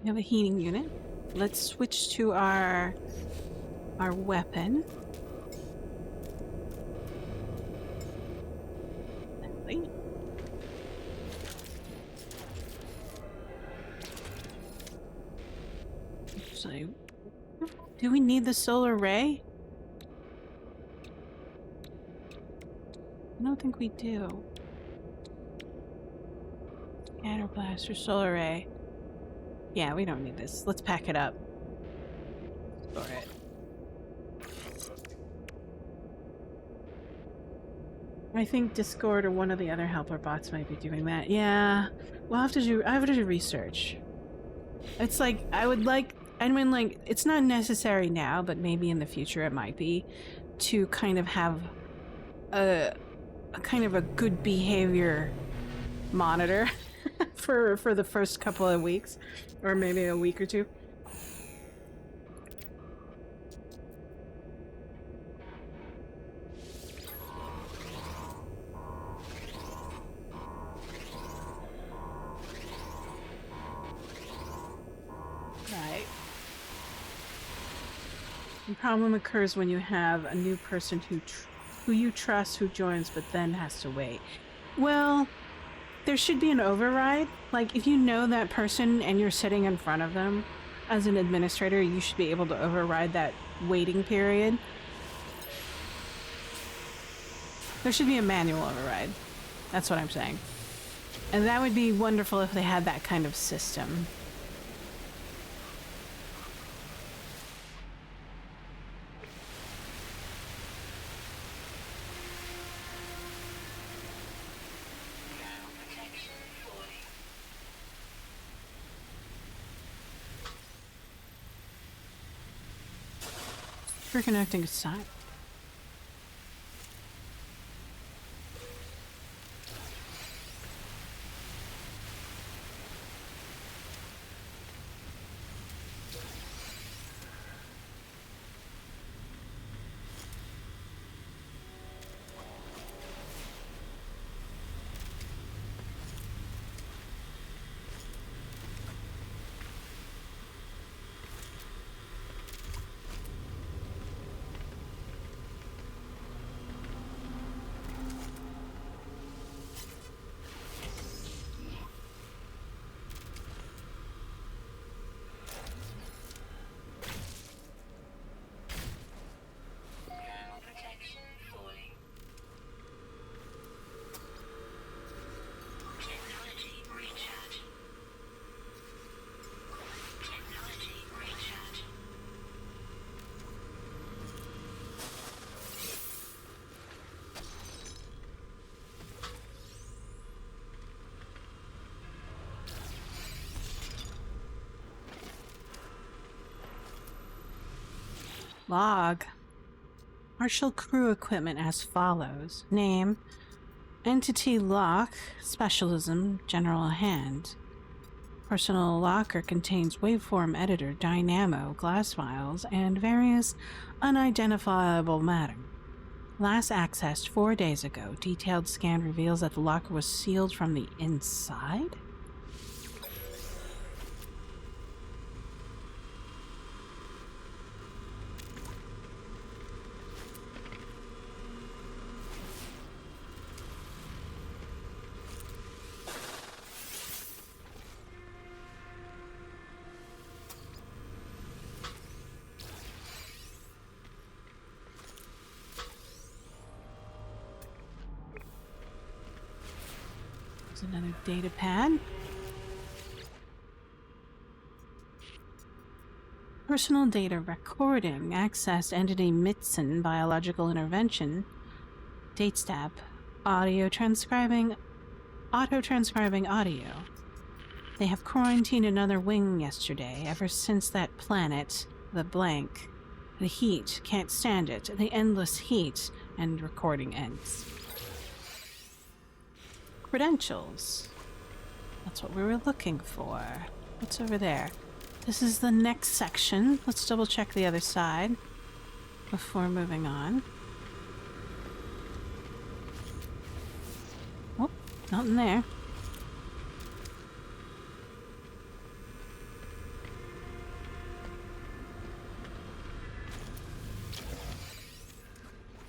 We have a heating unit. Let's switch to our weapon. Actually, do we need the solar ray? I don't think we do. Scatter blast or solar ray. Yeah, we don't need this. Let's pack it up. Store it. I think Discord or one of the other helper bots might be doing that. Yeah, I have to do research. It's like, I mean, like, it's not necessary now, but maybe in the future it might be, to kind of have a kind of a good behavior monitor for the first couple of weeks, or maybe a week or two. Right. The problem occurs when you have a new person who you trust who joins but then has to wait. Well, there should be an override. Like, if you know that person and you're sitting in front of them, as an administrator, you should be able to override that waiting period. There should be a manual override. That's what I'm saying. And that would be wonderful if they had that kind of system. We're connecting a side. Log. Partial crew equipment as follows. Name. Entity lock. Specialism. General hand. Personal locker contains waveform editor, dynamo, glass files, and various unidentifiable matter. Last accessed 4 days ago. Detailed scan reveals that the locker was sealed from the inside? There's another data pad. Personal data recording. Accessed entity Mitson. Biological intervention. Date stamp. Auto transcribing audio. They have quarantined another wing yesterday. Ever since that planet, the blank. The heat. Can't stand it. The endless heat. And recording ends. Credentials. That's what we were looking for. What's over there? This is the next section. Let's double check the other side before moving on. Oh, nothing there.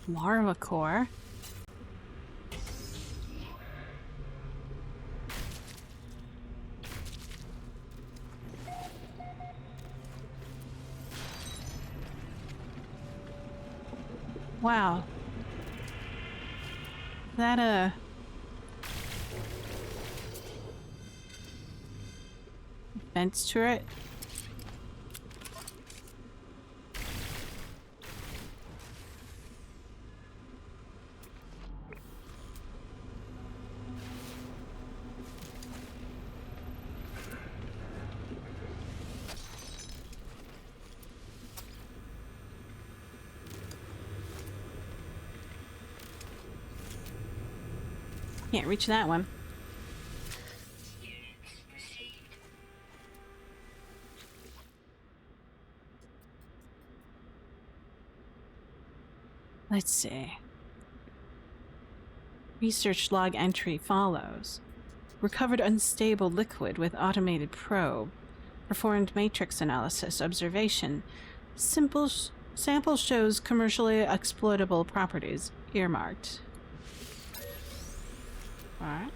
Larva core. Wow. That, vents turret? Can't reach that one. Units received. Let's see. Research log entry follows. Recovered unstable liquid with automated probe. Performed matrix analysis. Observation. Sample shows commercially exploitable properties. Earmarked. Alright.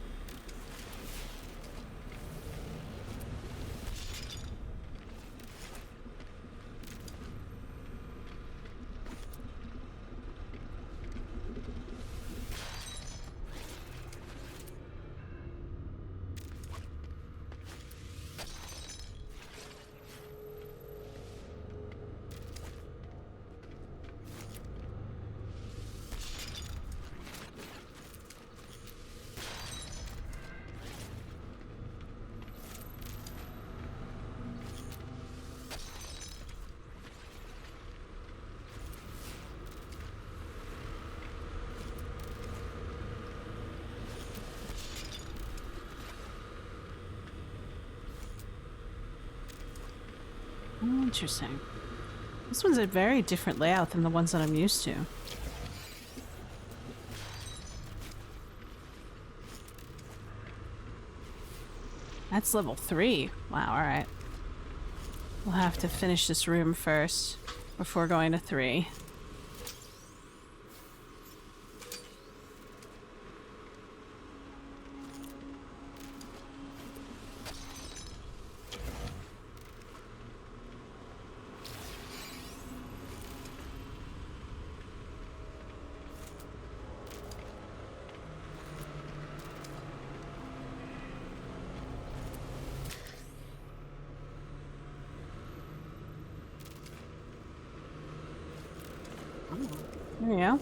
Oh, interesting. This one's a very different layout than the ones that I'm used to. That's level 3. Wow, alright. We'll have to finish this room first before going to 3. There you go.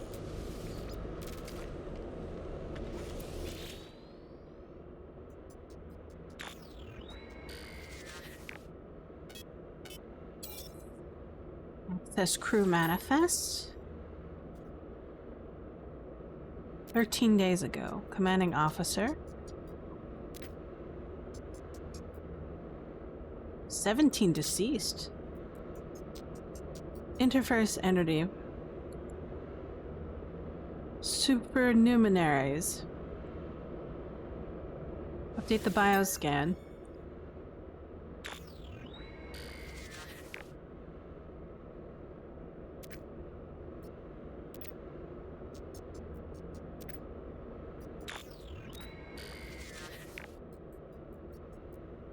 Access crew manifest. 13 days ago. Commanding officer. 17 deceased. Interface entity. Supernumeraries. Update the bioscan.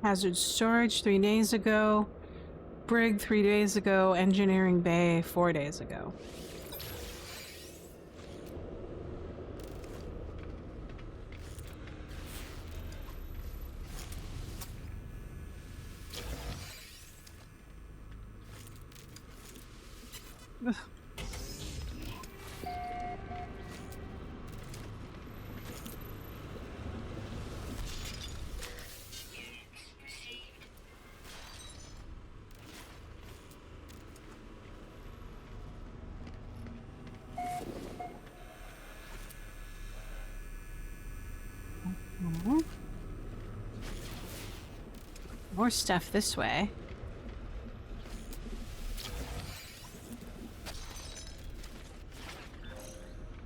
Hazard storage 3 days ago. Brig 3 days ago. Engineering bay 4 days ago. Ugh. More stuff this way.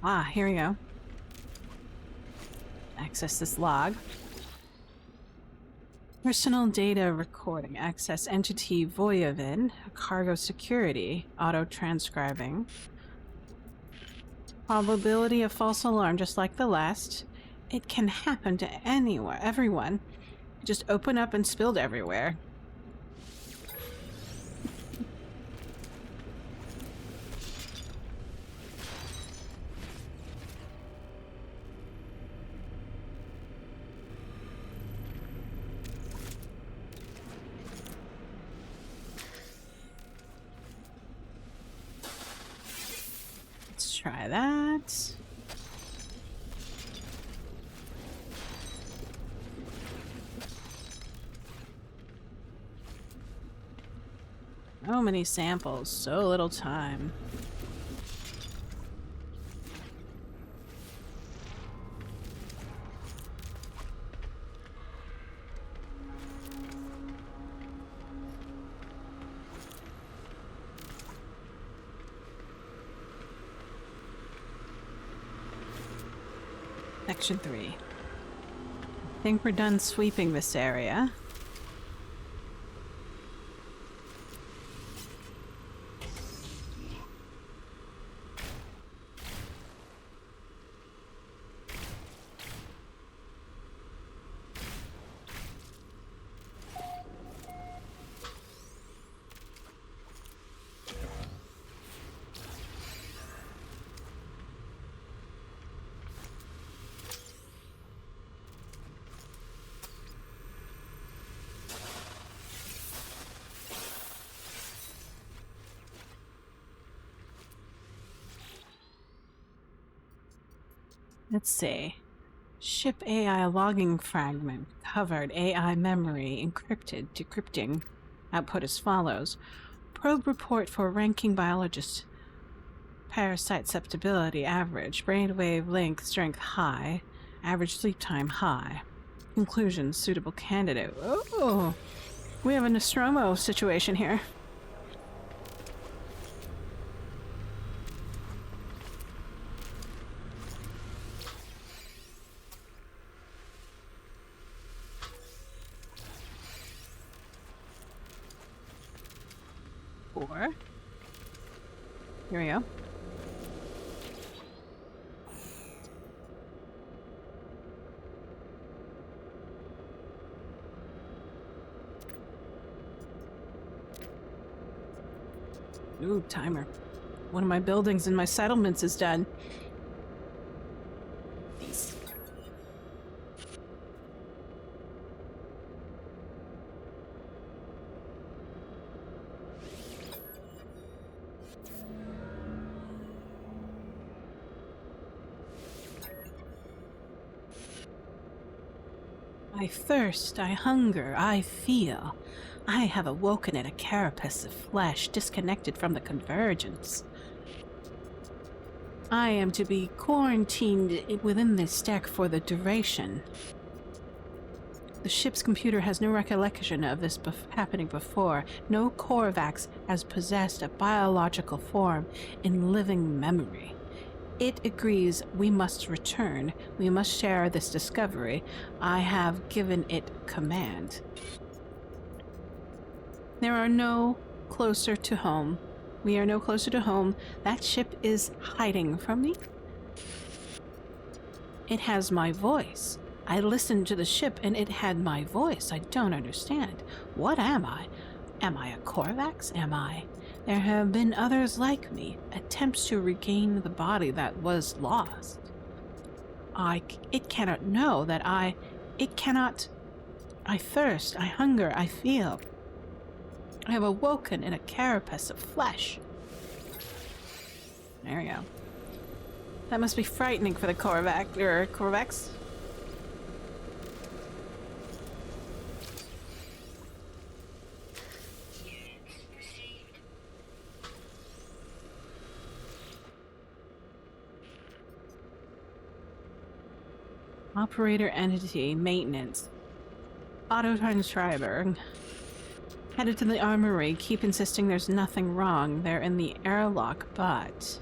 Ah, here we go. Access this log. Personal data recording. Access entity Voyevin. Cargo security. Auto transcribing. Probability of false alarm, just like the last. It can happen to anyone, everyone. Just open up and spilled everywhere. Let's try that. So many samples, so little time. Section 3. I think we're done sweeping this area. Let's see. Ship AI logging fragment. Covered AI memory. Encrypted. Decrypting. Output as follows. Probe report for ranking biologist. Parasite susceptibility average. Brainwave length strength high. Average sleep time high. Conclusion suitable candidate. Oh! We have a Nostromo situation here. Here we go. Ooh, timer. One of my buildings in my settlements is done. Peace. I thirst, I hunger, I feel. I have awoken in a carapace of flesh disconnected from the convergence. I am to be quarantined within this deck for the duration. The ship's computer has no recollection of this happening before. No Korvax has possessed a biological form in living memory. It agrees we must return. We must share this discovery. I have given it command. There are no closer to home. We are no closer to home. That ship is hiding from me. It has my voice. I listened to the ship and it had my voice. I don't understand. What am I? Am I a Korvax? Am I? There have been others like me, attempts to regain the body that was lost. It cannot know that it cannot. I thirst, I hunger, I feel. I have awoken in a carapace of flesh. There we go. That must be frightening for the Korvax. Operator entity maintenance. Auto transcriber. Headed to the armory. Keep insisting there's nothing wrong. They're in the airlock, but...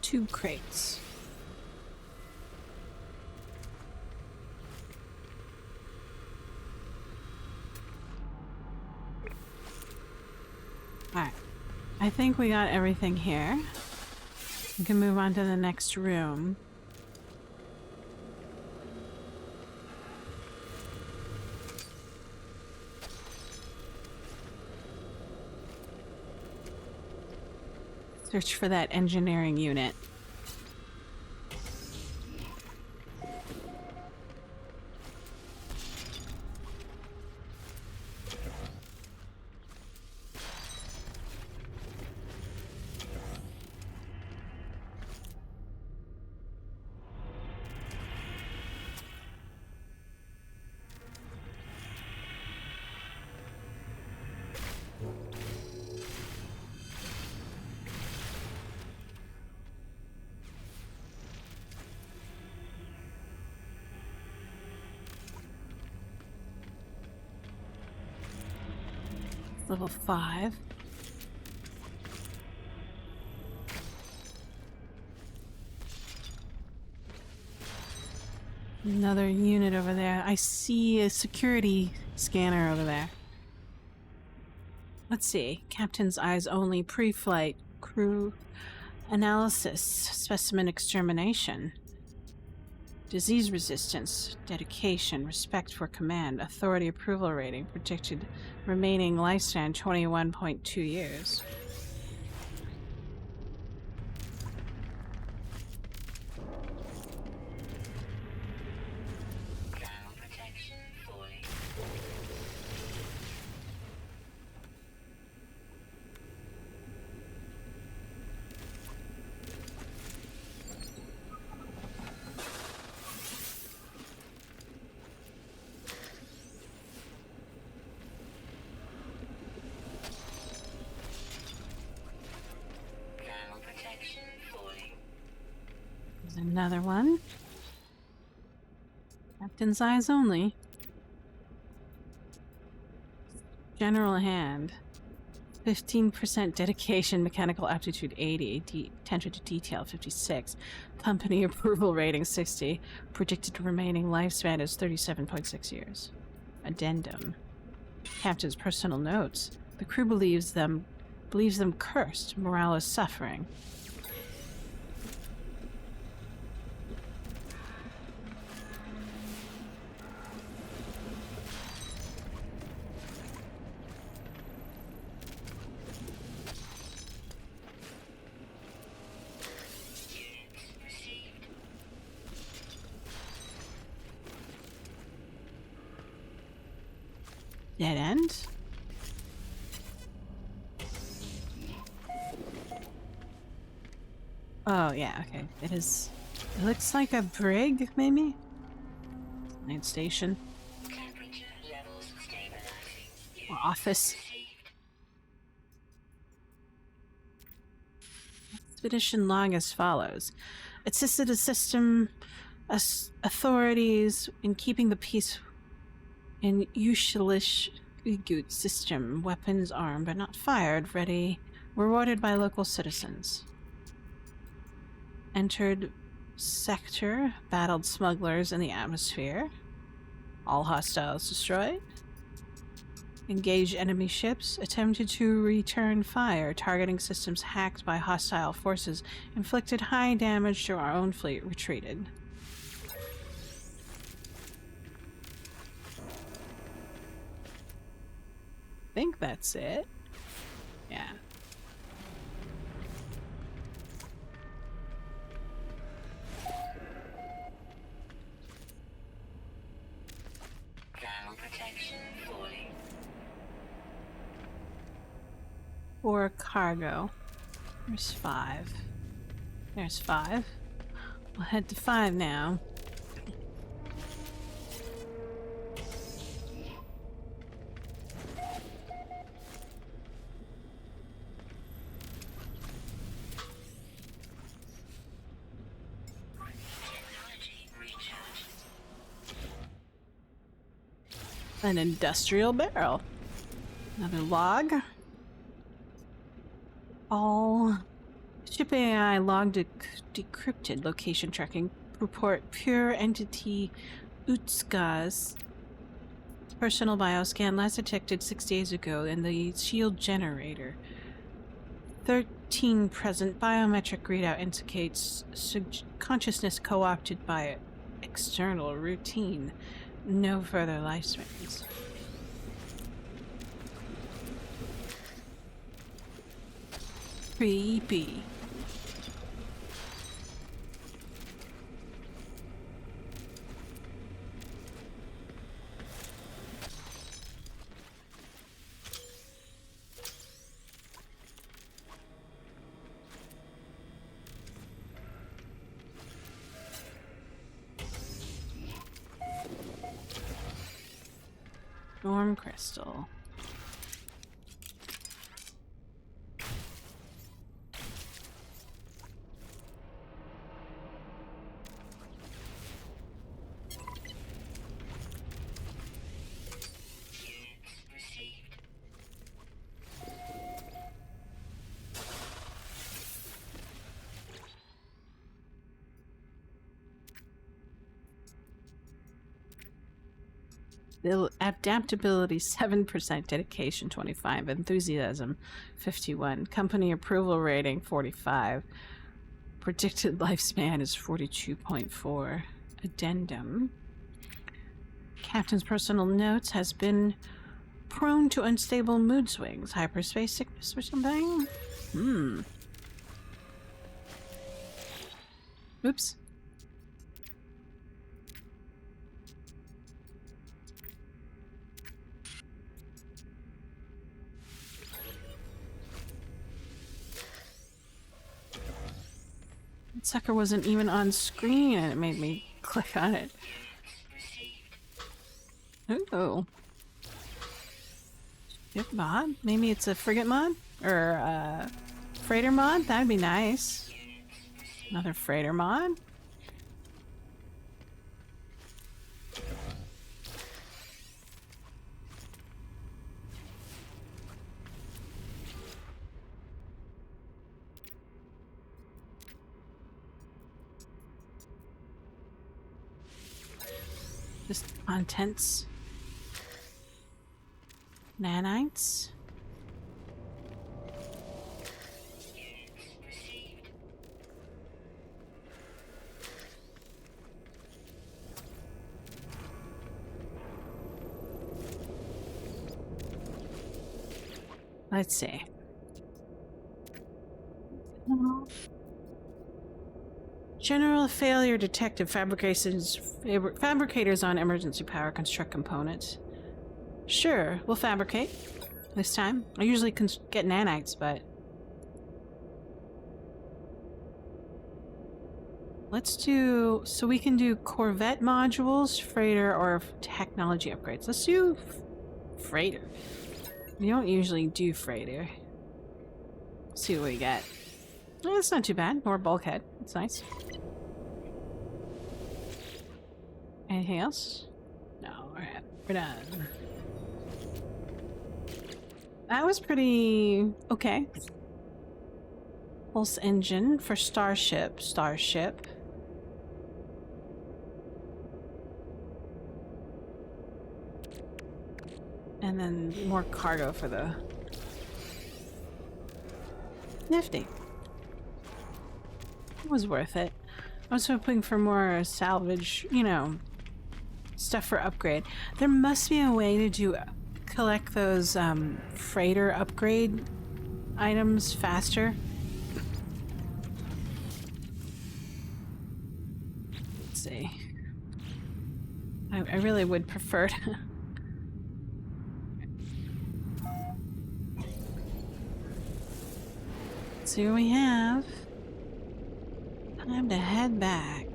two crates. Alright. I think we got everything here. We can move on to the next room. Search for that engineering unit. Level 5. Another unit over there. I see a security scanner over there. Let's see. Captain's eyes only. Pre-flight. Crew analysis. Specimen extermination. Disease resistance, dedication, respect for command, authority approval rating, predicted remaining lifespan 21.2 years. Ground protection fully. There's another one. Captain's eyes only. General hand. 15% dedication, mechanical aptitude 80, attention to detail 56, company approval rating 60, predicted remaining lifespan is 37.6 years. Addendum. Captain's personal notes. The crew believes them cursed. Morale is suffering. Dead end? Oh, yeah, okay. It is... It looks like a brig, maybe? Night station. Temperature levels stabilizing. Or office. Expedition log as follows. Assisted a system authorities in keeping the peace in Ushalish Ugut system. Weapons armed but not fired. Ready. Rewarded by local citizens. Entered sector. Battled smugglers in the atmosphere. All hostiles destroyed. Engaged enemy ships. Attempted to return fire. Targeting systems hacked by hostile forces. Inflicted high damage to our own fleet. Retreated. I think that's it. Yeah. Thermal protection falling. Or cargo. There's 5. There's 5. We'll head to 5 now. Technology recharge. An industrial barrel. Another log. All ship AI log decrypted location tracking. Report pure entity Utska's personal bioscan last detected 6 days ago in the shield generator. 13 present biometric readout indicates consciousness co-opted by external routine. No further lifespans. Creepy. Storm crystal. Received. Adaptability 7%, dedication 25, enthusiasm 51, company approval rating 45, predicted lifespan is 42.4. Addendum. Captain's personal notes has been prone to unstable mood swings, hyperspace sickness or something? Oops. That sucker wasn't even on screen and it made me click on it. Oh. Ship mod? Maybe it's a frigate mod? Or a freighter mod? That'd be nice. Another freighter mod? Just contents. Nanites. Let's see. General failure detected. Fabricators on emergency power construct components. Sure, we'll fabricate. This time. I usually can get nanites, but... Let's do... So we can do Corvette modules, freighter, or technology upgrades. Let's do... freighter. We don't usually do freighter. See what we get. Eh, it's not too bad. More bulkhead. It's nice. Anything else? No, alright. We're done. That was pretty... okay. Pulse engine for Starship. Starship. And then more cargo for the... Nifty. It was worth it. I was hoping for more salvage, you know, stuff for upgrade. There must be a way to do... collect those, freighter upgrade items faster. Let's see. I really would prefer to... see what we have. Time to head back.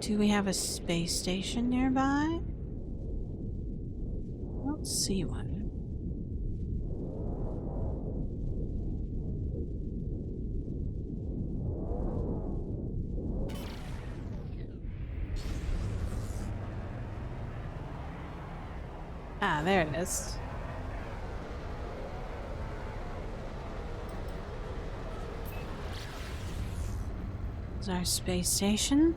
Do we have a space station nearby? I don't see one. Ah, there it is. Is our space station?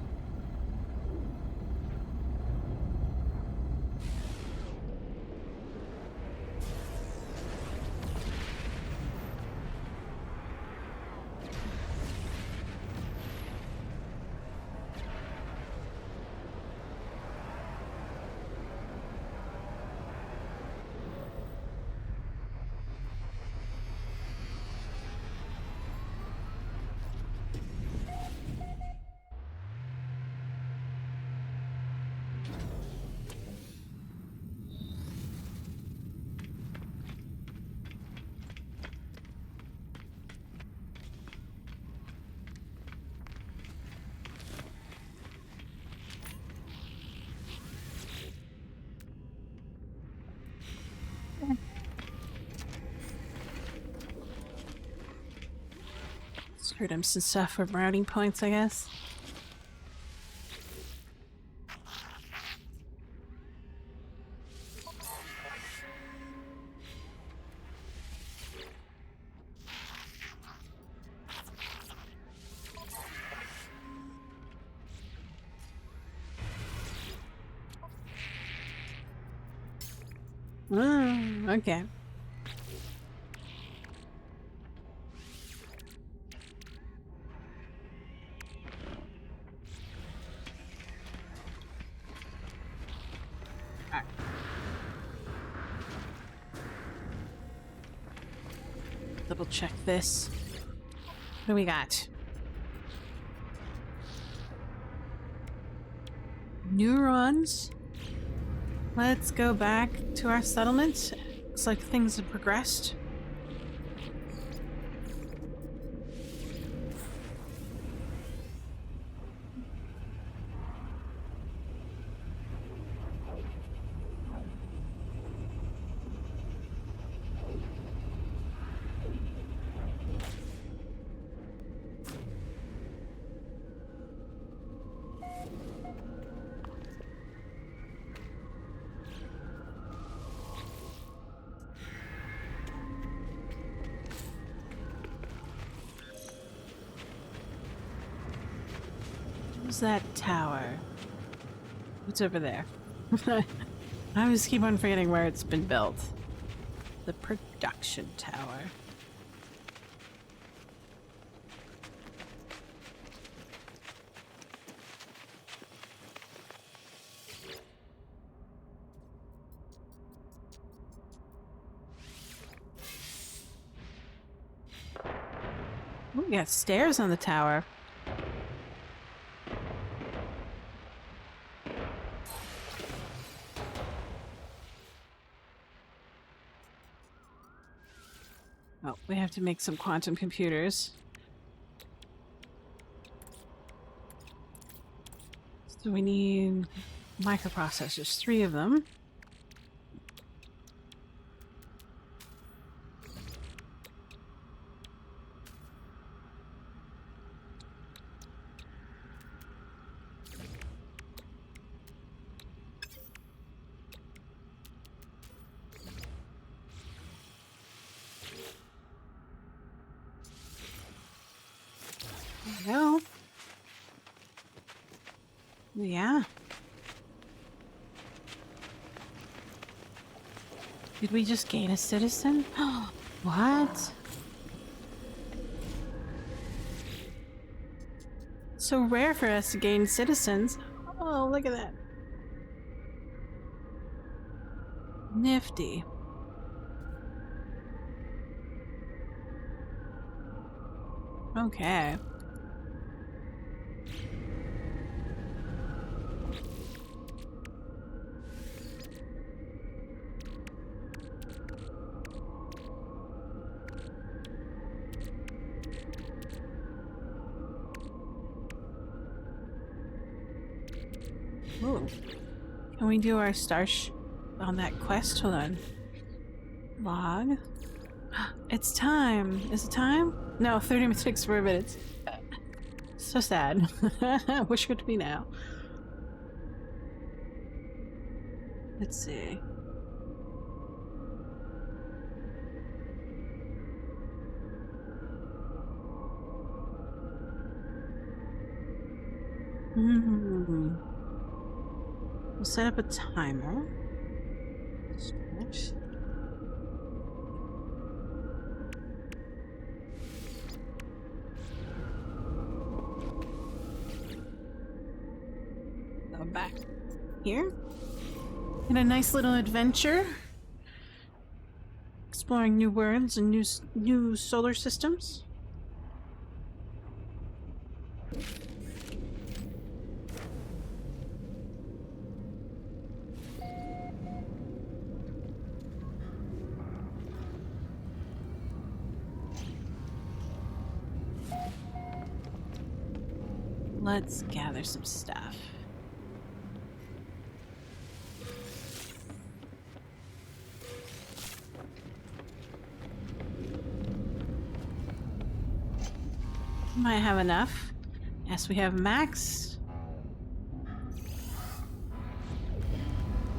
Screwed him some stuff for routing points, I guess. Okay. Double check this. What do we got? Neurons. Let's go back to our settlement. Looks like things have progressed. What's that tower? What's over there? I always keep on forgetting where it's been built. The production tower. Ooh, we got stairs on the tower. Oh, we have to make some quantum computers. So we need microprocessors, 3 of them. There we go. Yeah. Did we just gain a citizen? What? So rare for us to gain citizens. Oh, look at that. Nifty. Okay. Ooh. Can we do our on that quest? Hold on. Log. It's time. Is it time? No, 36 more minutes. So sad. Wish it could be now. Let's see. We'll set up a timer. Stretch. Go back here. And a nice little adventure. Exploring new worlds and new solar systems. Let's gather some stuff. Might have enough. Yes, we have max.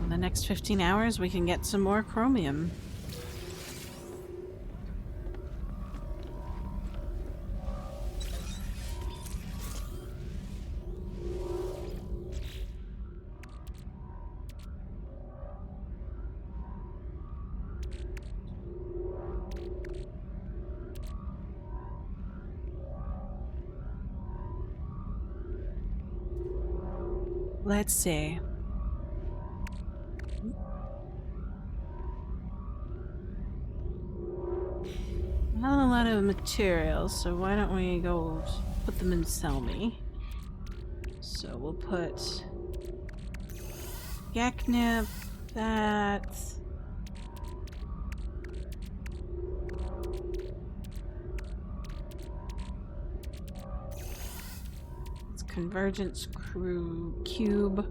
In the next 15 hours, we can get some more chromium. Let's see. Not a lot of materials, so why don't we go put them in sell me? So we'll put Yaknip, that. It's Convergence Crew Cube.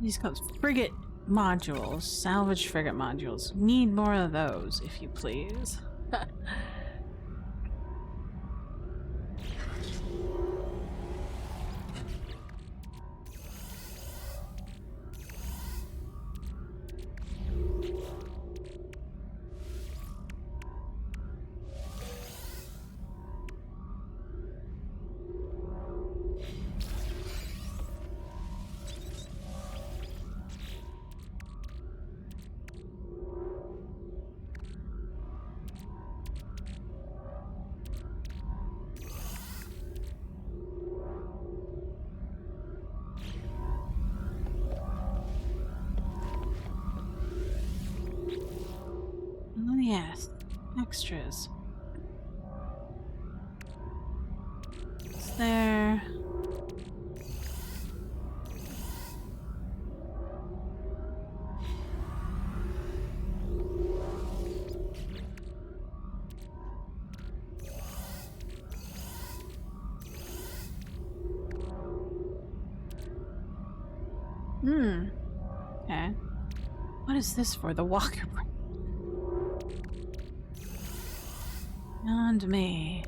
These comes frigate modules, salvage frigate modules. Need more of those, if you please. yes. Extras. It's there. Okay. What is this for? The walker. And me.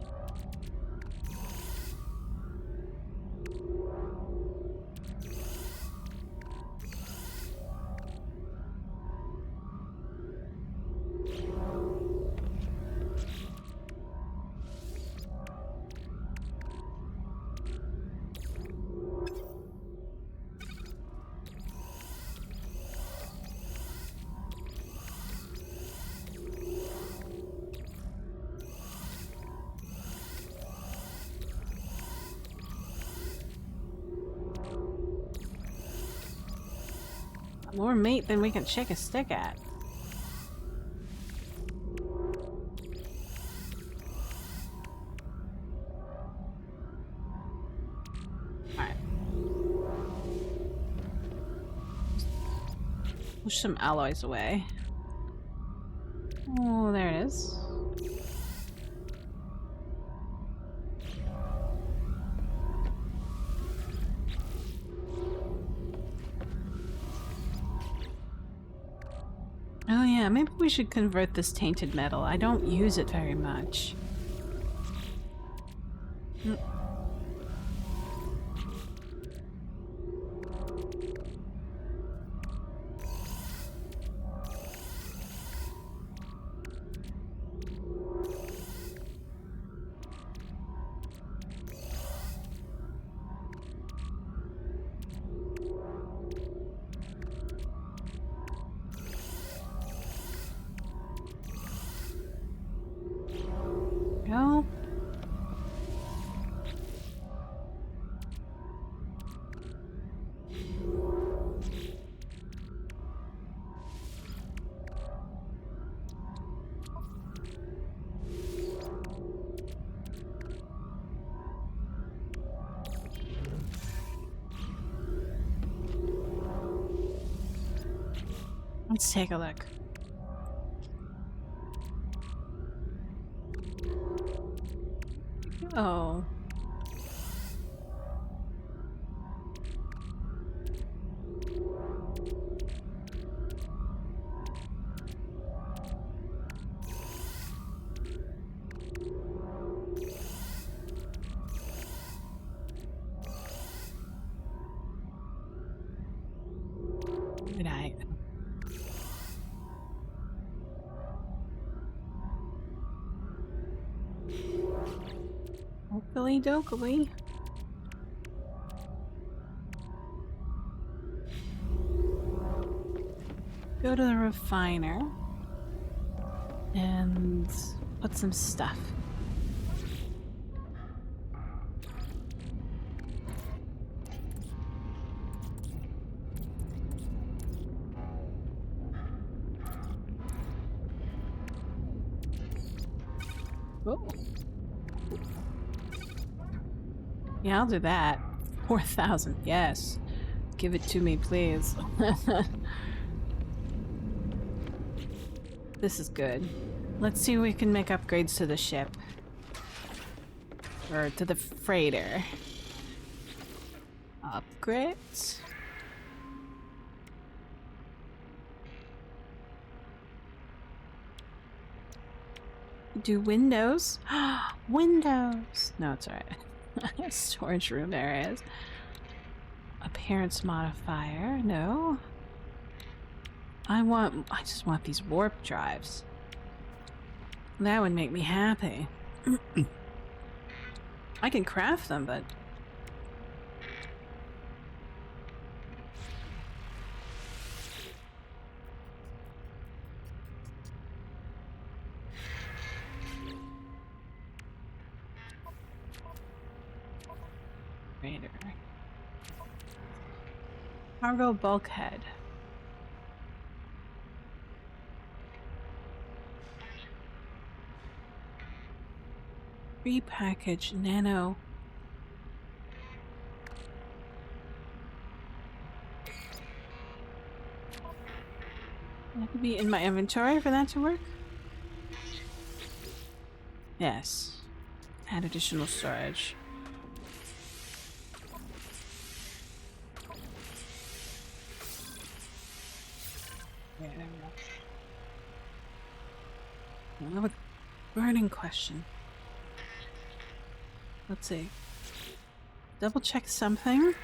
More meat than we can shake a stick at. Alright. Push some alloys away. Oh, there it is. Oh yeah, maybe we should convert this tainted metal. I don't use it very much. Go. Let's take a look. Oh. Good night. Okily dokily. Go to the refiner and put some stuff. Oh. Yeah, I'll do that. 4,000, yes. Give it to me, please. This is good. Let's see if we can make upgrades to the ship. Or to the freighter. Upgrades? Do windows? Windows! No, it's alright. Storage room areas. Appearance modifier, no. I just want these warp drives. That would make me happy. I can craft them, but... Raider. Cargo bulkhead. Repackage nano. It have to be in my inventory for that to work? Yes. Add additional storage. Yeah, there we go. I have a burning question. Let's see. Double check something.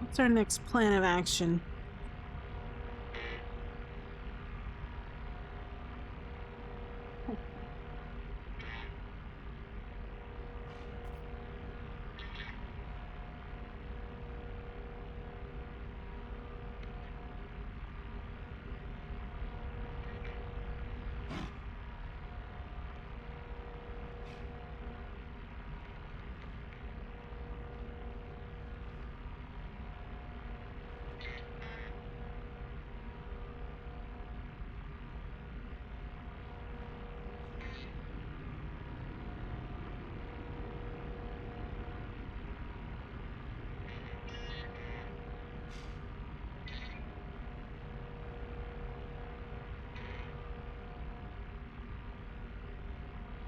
What's our next plan of action?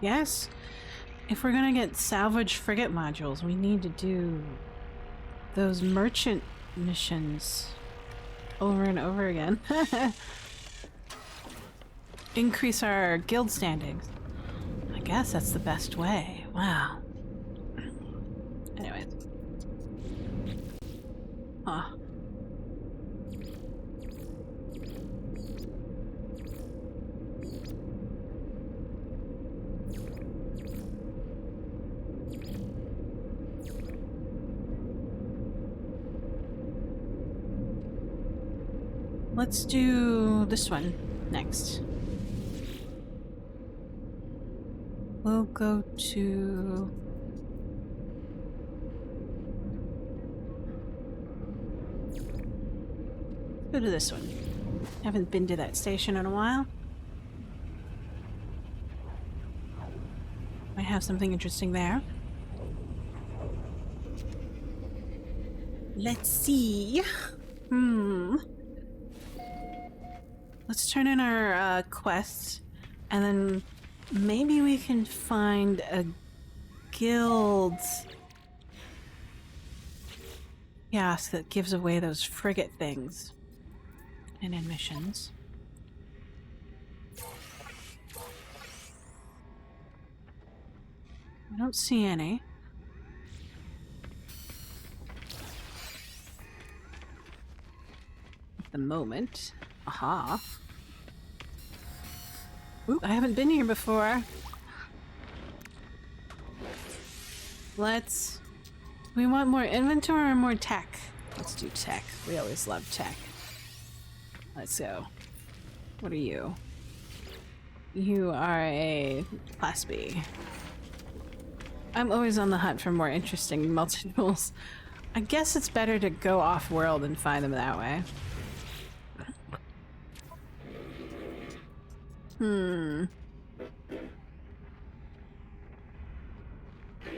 Yes. If we're gonna get salvage frigate modules, we need to do those merchant missions over and over again. Increase our guild standings. I guess that's the best way. Wow. Anyways. Huh. Let's do this one next. We'll go to... go to this one. Haven't been to that station in a while. Might have something interesting there. Let's see. Let's turn in our quests, and then maybe we can find a guild kiosk that gives away those frigate things and admissions. I don't see any. At the moment. Aha. Ooh, I haven't been here before. Let's... we want more inventory or more tech? Let's do tech. We always love tech. Let's go. What are you? You are a Class B. I'm always on the hunt for more interesting multi-tools. I guess it's better to go off-world and find them that way. We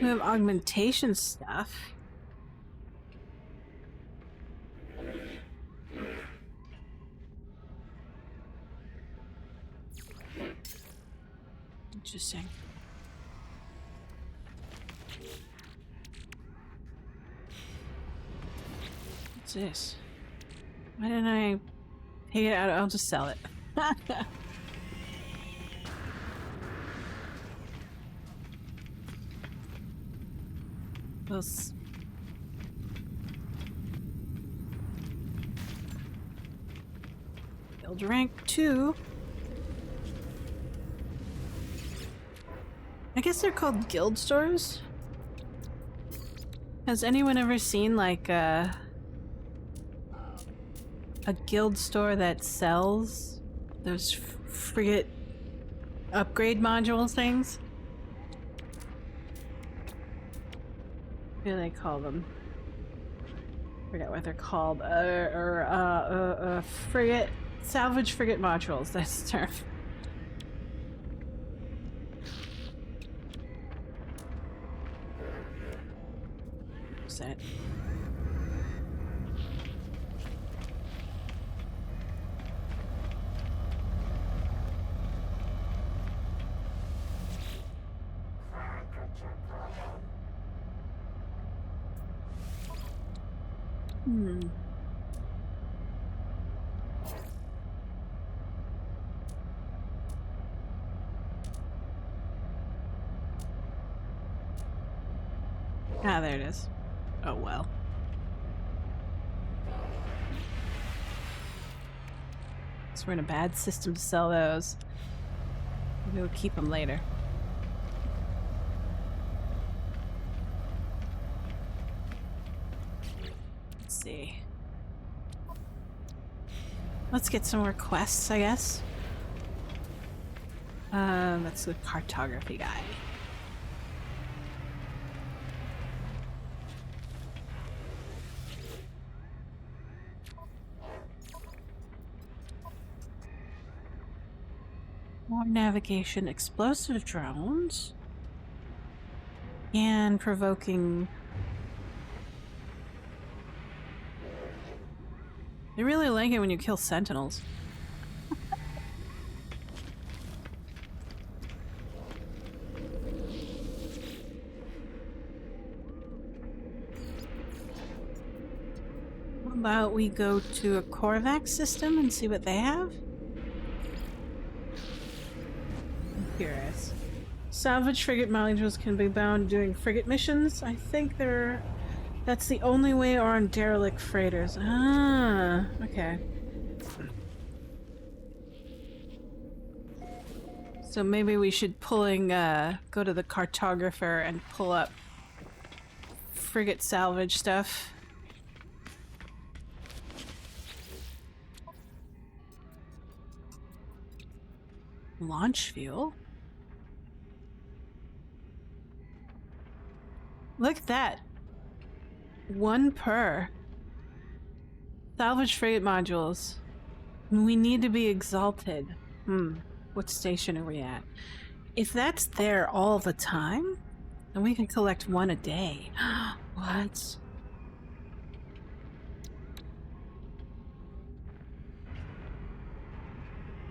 have augmentation stuff. Interesting. What's this? Why didn't I take it out? I'll just sell it. Those. Guild rank 2. I guess they're called guild stores. Has anyone ever seen like a guild store that sells those frigate upgrade module things? What do they call them? Forget what they're called. Frigate salvage frigate modules. That's the term. What's that? Ah, there it is. Oh well. So we're in a bad system to sell those. Maybe we'll keep them later. Let's see. Let's get some more quests, I guess. That's the cartography guy. More navigation, explosive drones, and provoking. They really like it when you kill sentinels. How about we go to a Korvax system and see what they have? I'm curious. Salvage frigate modules can be bound doing frigate missions. I think that's the only way on derelict freighters. Ah, okay. So maybe we should go to the cartographer and pull up frigate salvage stuff. Launch fuel? Look at that. 1 per. Salvage frigate modules. We need to be exalted. What station are we at? If that's there all the time, then we can collect 1 a day. What?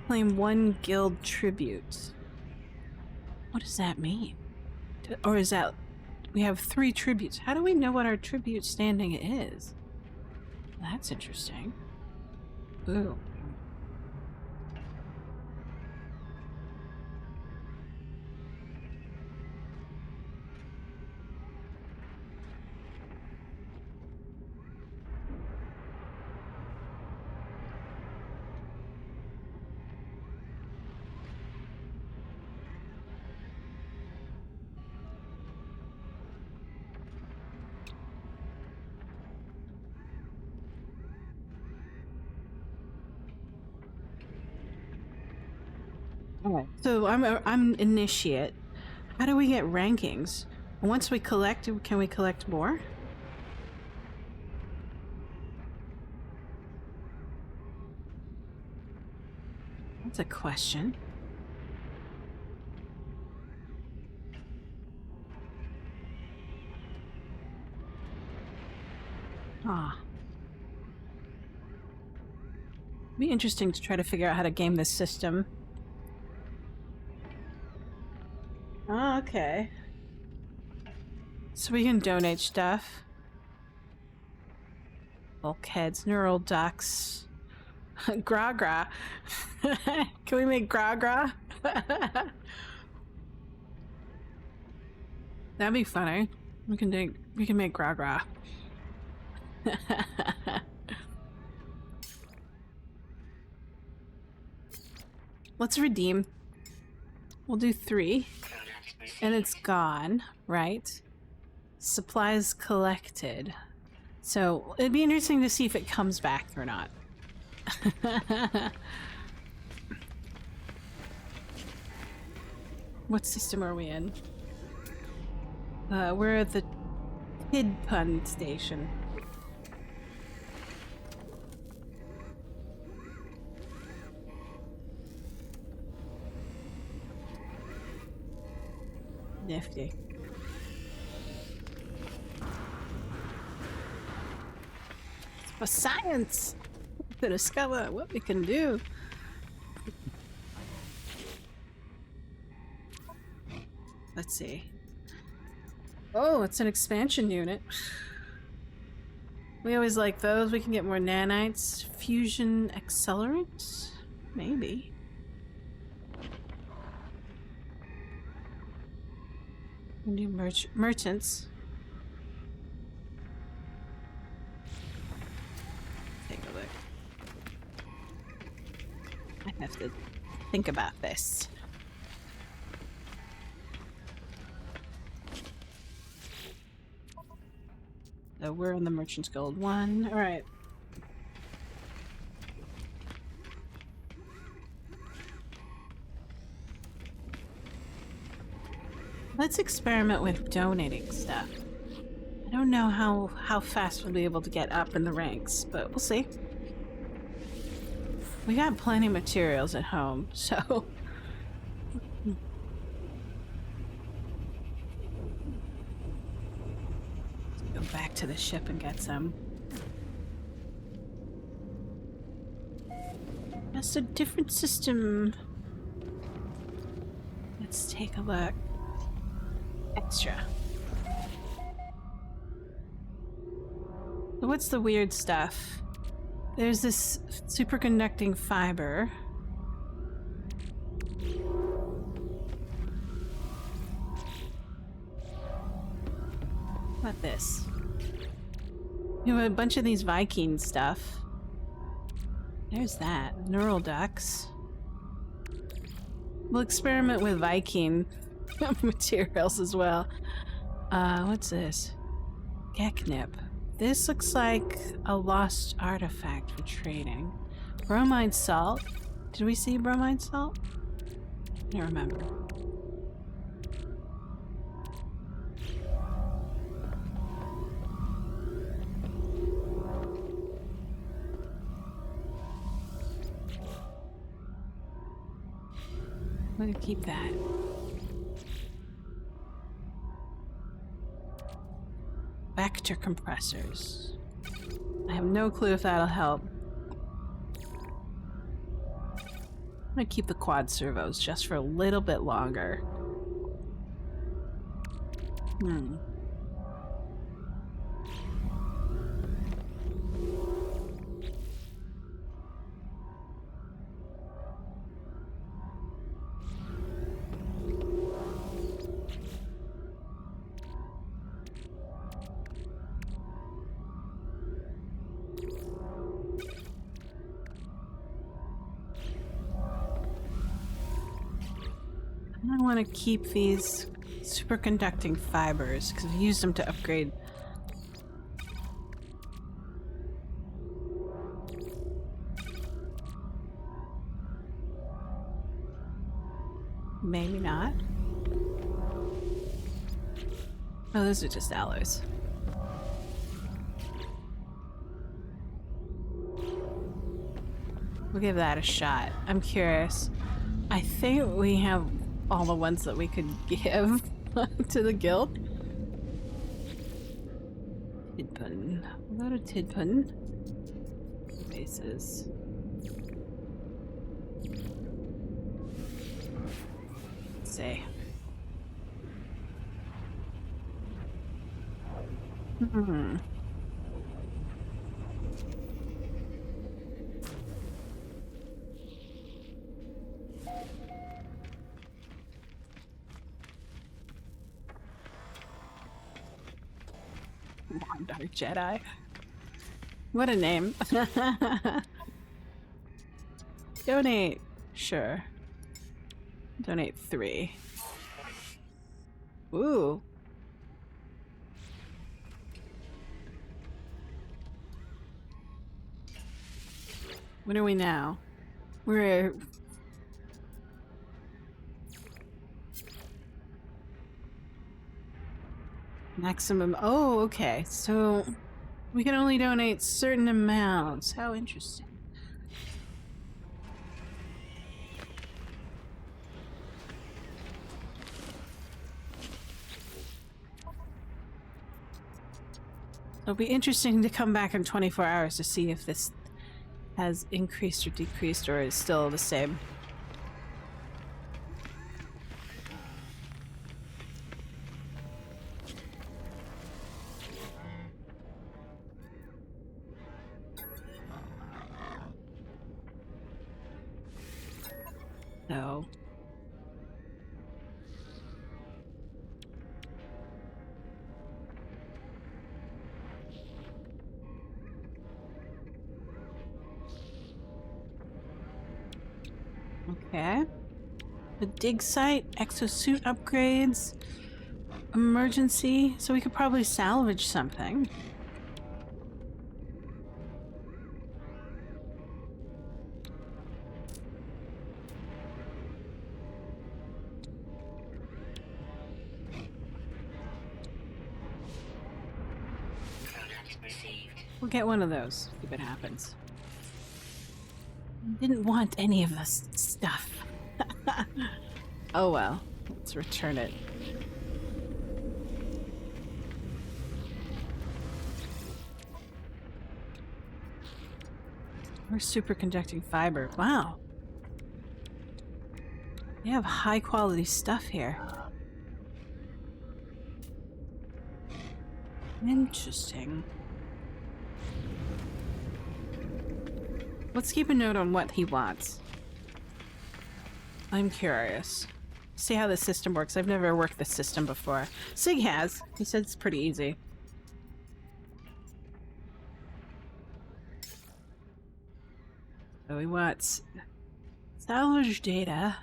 Claim 1 guild tribute. What does that mean? Or is that... We have 3 tributes. How do we know what our tribute standing is? That's interesting. Ooh. So I'm initiate. How do we get rankings? Once we collect, can we collect more? That's a question. Ah. It'd be interesting to try to figure out how to game this system. Oh, okay. So we can donate stuff. Bulkheads, neural ducts. Gra-gra. Can we make gra-gra? That'd be funny. We can make gra gra. Let's redeem. We'll do 3. And it's gone, right? Supplies collected. So it'd be interesting to see if it comes back or not. What system are we in? We're at the Tidpun station. Nifty. It's for science! To discover what we can do. Let's see. Oh, it's an expansion unit. We always like those. We can get more nanites. Fusion accelerant? Maybe. We can do merchants. Take a look. I have to think about this. So we're in the Merchant's Guild 1. Alright. Let's experiment with donating stuff. I don't know how fast we'll be able to get up in the ranks, but we'll see. We got plenty of materials at home, so... Let's go back to the ship and get some. That's a different system. Let's take a look. Extra. So what's the weird stuff? There's this superconducting fiber. What this? You have a bunch of these Viking stuff. There's that. Neural ducts. We'll experiment with Viking materials as well. What's this? Geknip. This looks like a lost artifact for trading. Bromide salt. Did we see bromide salt? I don't remember. I'm gonna keep that. Vector compressors. I have no clue if that'll help. I'm gonna keep the quad servos just for a little bit longer. I want to keep these superconducting fibers because I've used them to upgrade. Maybe not. Oh, those are just alloys. We'll give that a shot. I'm curious. I think we have all the ones that we could give to the guild. Tidpun. We'll go to Tidpun. Bases. Let's see. Wandar Jedi. What a name. Donate. Sure. Donate 3. Ooh. What are we now? We're... Maximum... Oh, okay. So... we can only donate certain amounts. How interesting. It'll be interesting to come back in 24 hours to see if this has increased or decreased or is still the same. No. Okay. The dig site, exosuit upgrades, emergency, so we could probably salvage something. We'll get one of those if it happens. Didn't want any of this stuff. Oh well, let's return it. We're superconducting fiber. Wow. You have high quality stuff here. Interesting. Let's keep a note on what he wants. I'm curious. See how the system works. I've never worked this system before. Sig has. He said it's pretty easy. So he wants salvage data.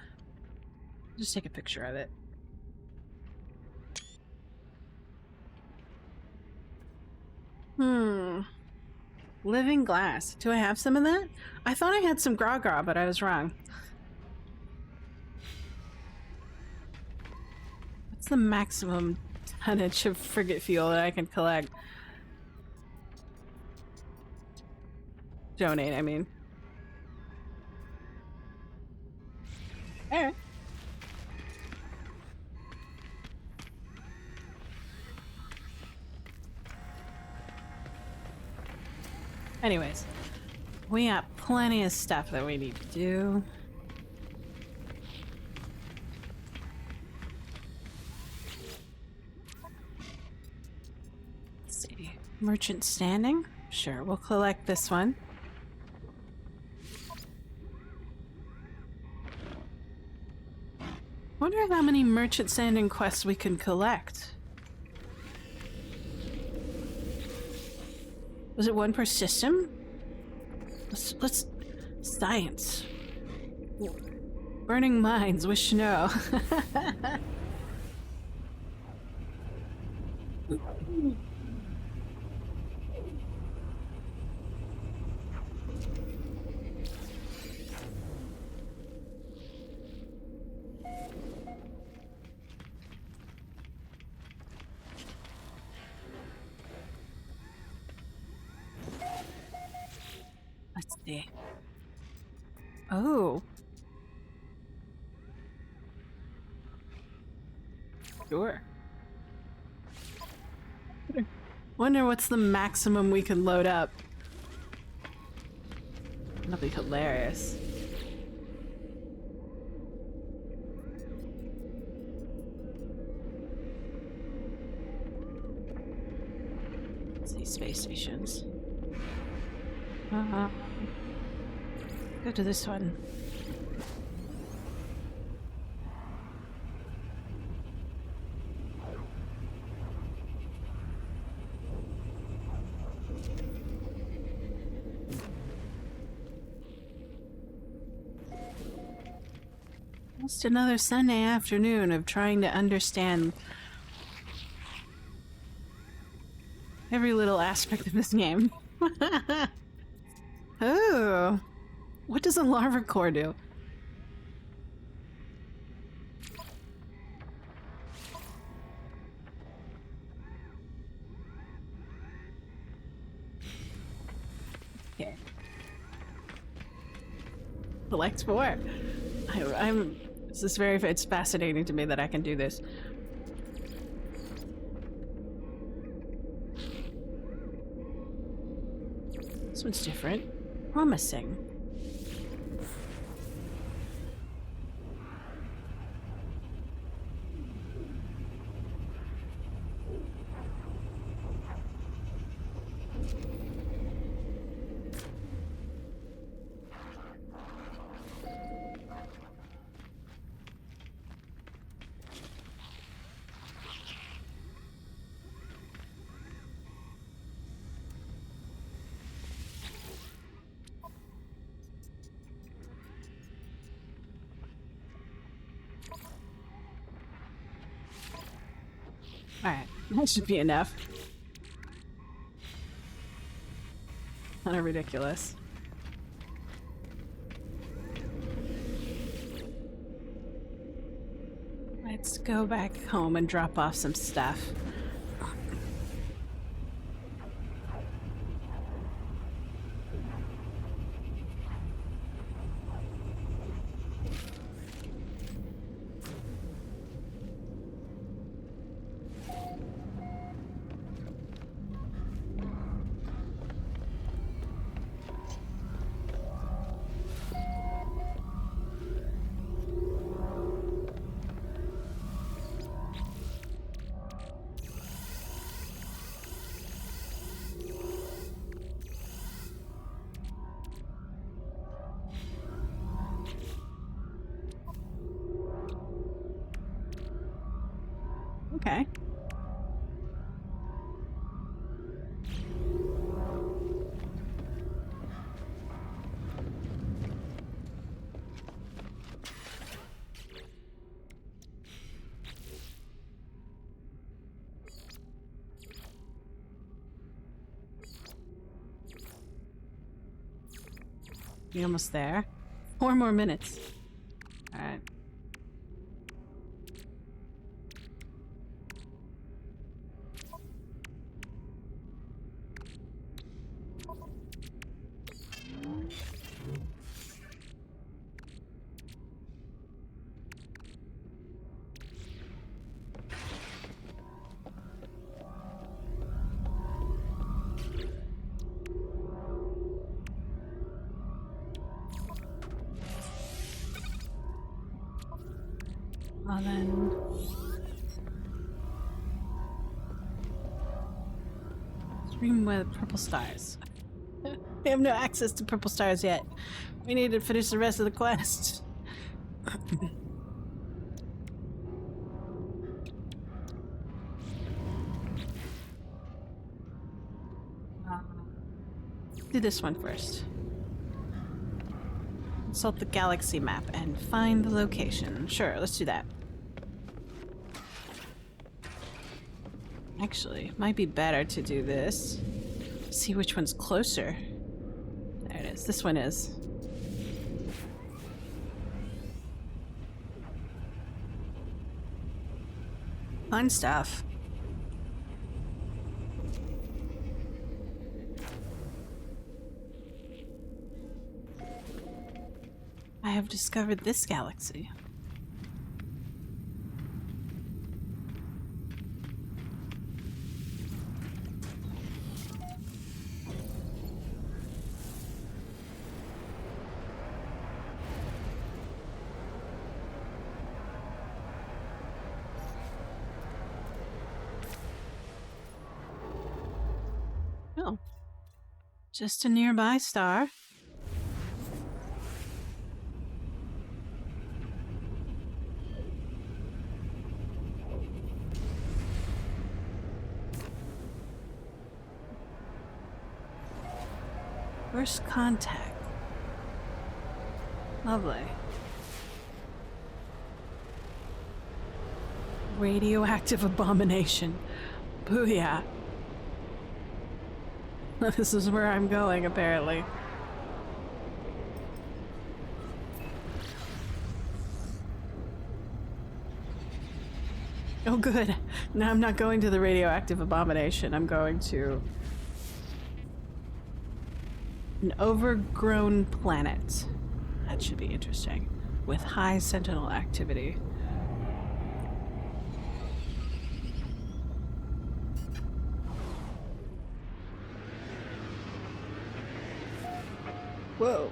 Just take a picture of it. Living glass. Do I have some of that? I thought I had some gra-gra, but I was wrong. What's the maximum tonnage of frigate fuel that I can collect? Donate, I mean. Alright. Anyways, we got plenty of stuff that we need to do. Let's see. Merchant standing? Sure, we'll collect this one. Wonder how many merchant standing quests we can collect. Was it one per system? Let's science. Burning minds, wish to know. Let's see. Oh. Sure. Wonder what's the maximum we can load up. That'll be hilarious. Let's see, space stations. Go to this one. Just another Sunday afternoon of trying to understand every little aspect of this game. Oh, what does a larva core do? Okay. Select four. This is it's fascinating to me that I can do this. This one's different. Promising. Alright, that should be enough. Kind of ridiculous. Let's go back home and drop off some stuff. Okay. You almost there? 4 more minutes. Alright. Well then... Stream with purple stars. We have no access to purple stars yet. We need to finish the rest of the quest. Do this one first. Consult the galaxy map and find the location. Sure, let's do that. Actually, it might be better to do this. See which one's closer. There it is. This one is. Fun stuff. I have discovered this galaxy. Oh. Just a nearby star. First contact. Lovely. Radioactive abomination. Booyah. This is where I'm going, apparently. Oh, good. Now I'm not going to the radioactive abomination. I'm going to an overgrown planet. That should be interesting. With high sentinel activity. Whoa.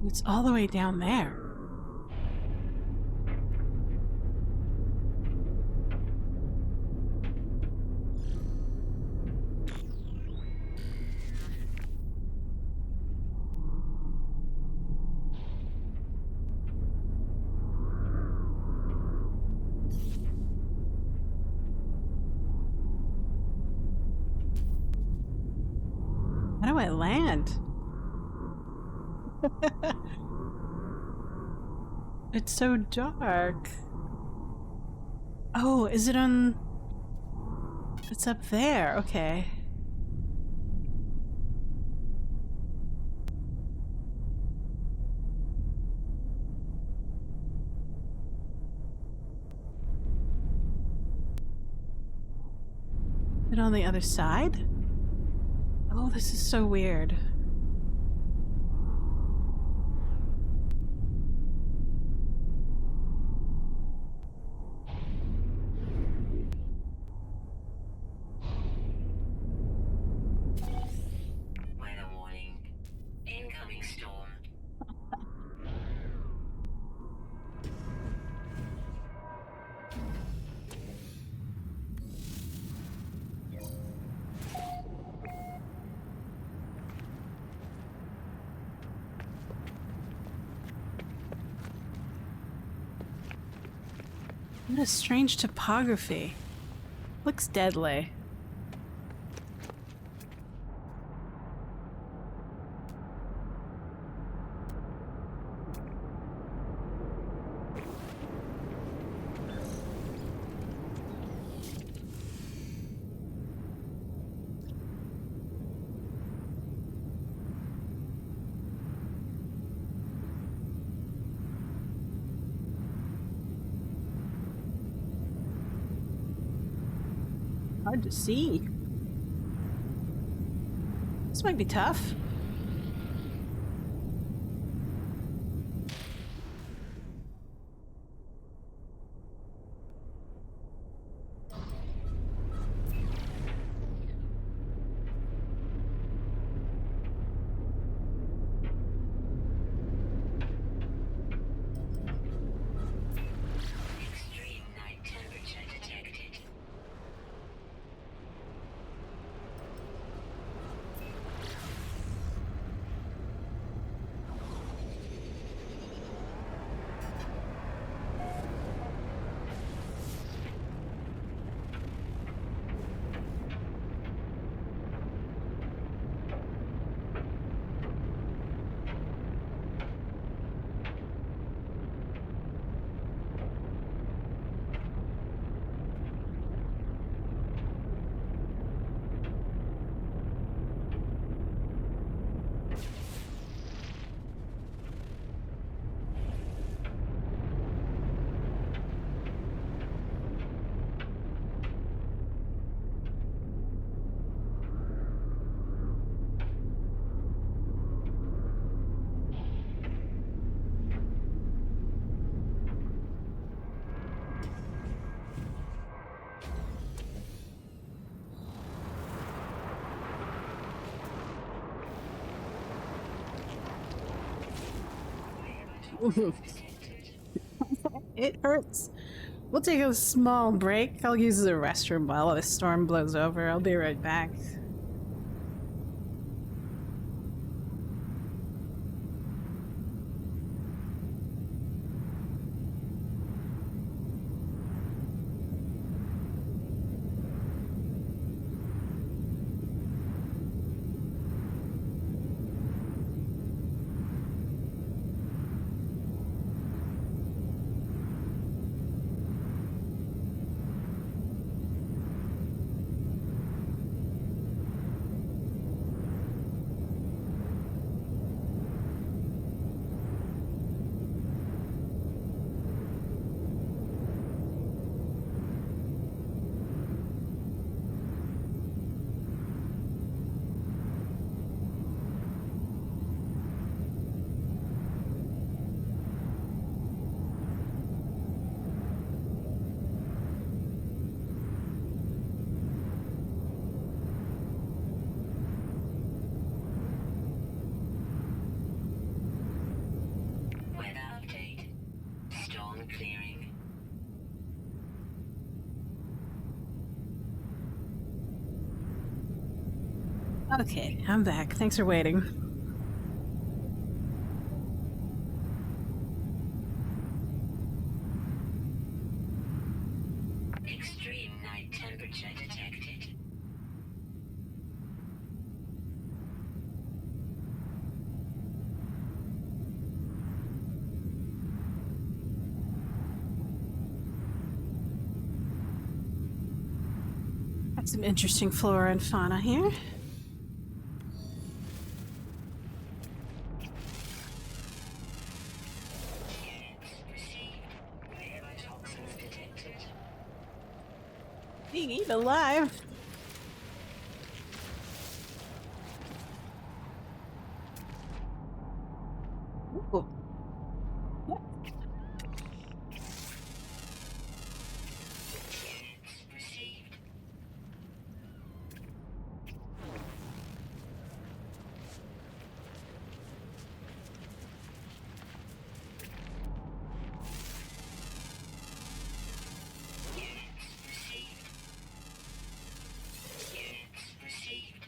It's all the way down there. How do I land? It's so dark. Oh, is it on... It's up there, okay. Is it on the other side? Oh, this is so weird. Weather warning. Incoming storm. What a strange topography. Looks deadly. Hard to see. This might be tough. Extreme night temperature detected. It hurts. We'll take a small break. I'll use the restroom while the storm blows over. I'll be right back. Weather update. Storm clearing. Okay, I'm back. Thanks for waiting. Extreme night temperature detected. Got some interesting flora and fauna here. Toxins detected. Being eaten alive. Ooh. Yep. Received. Received. Received.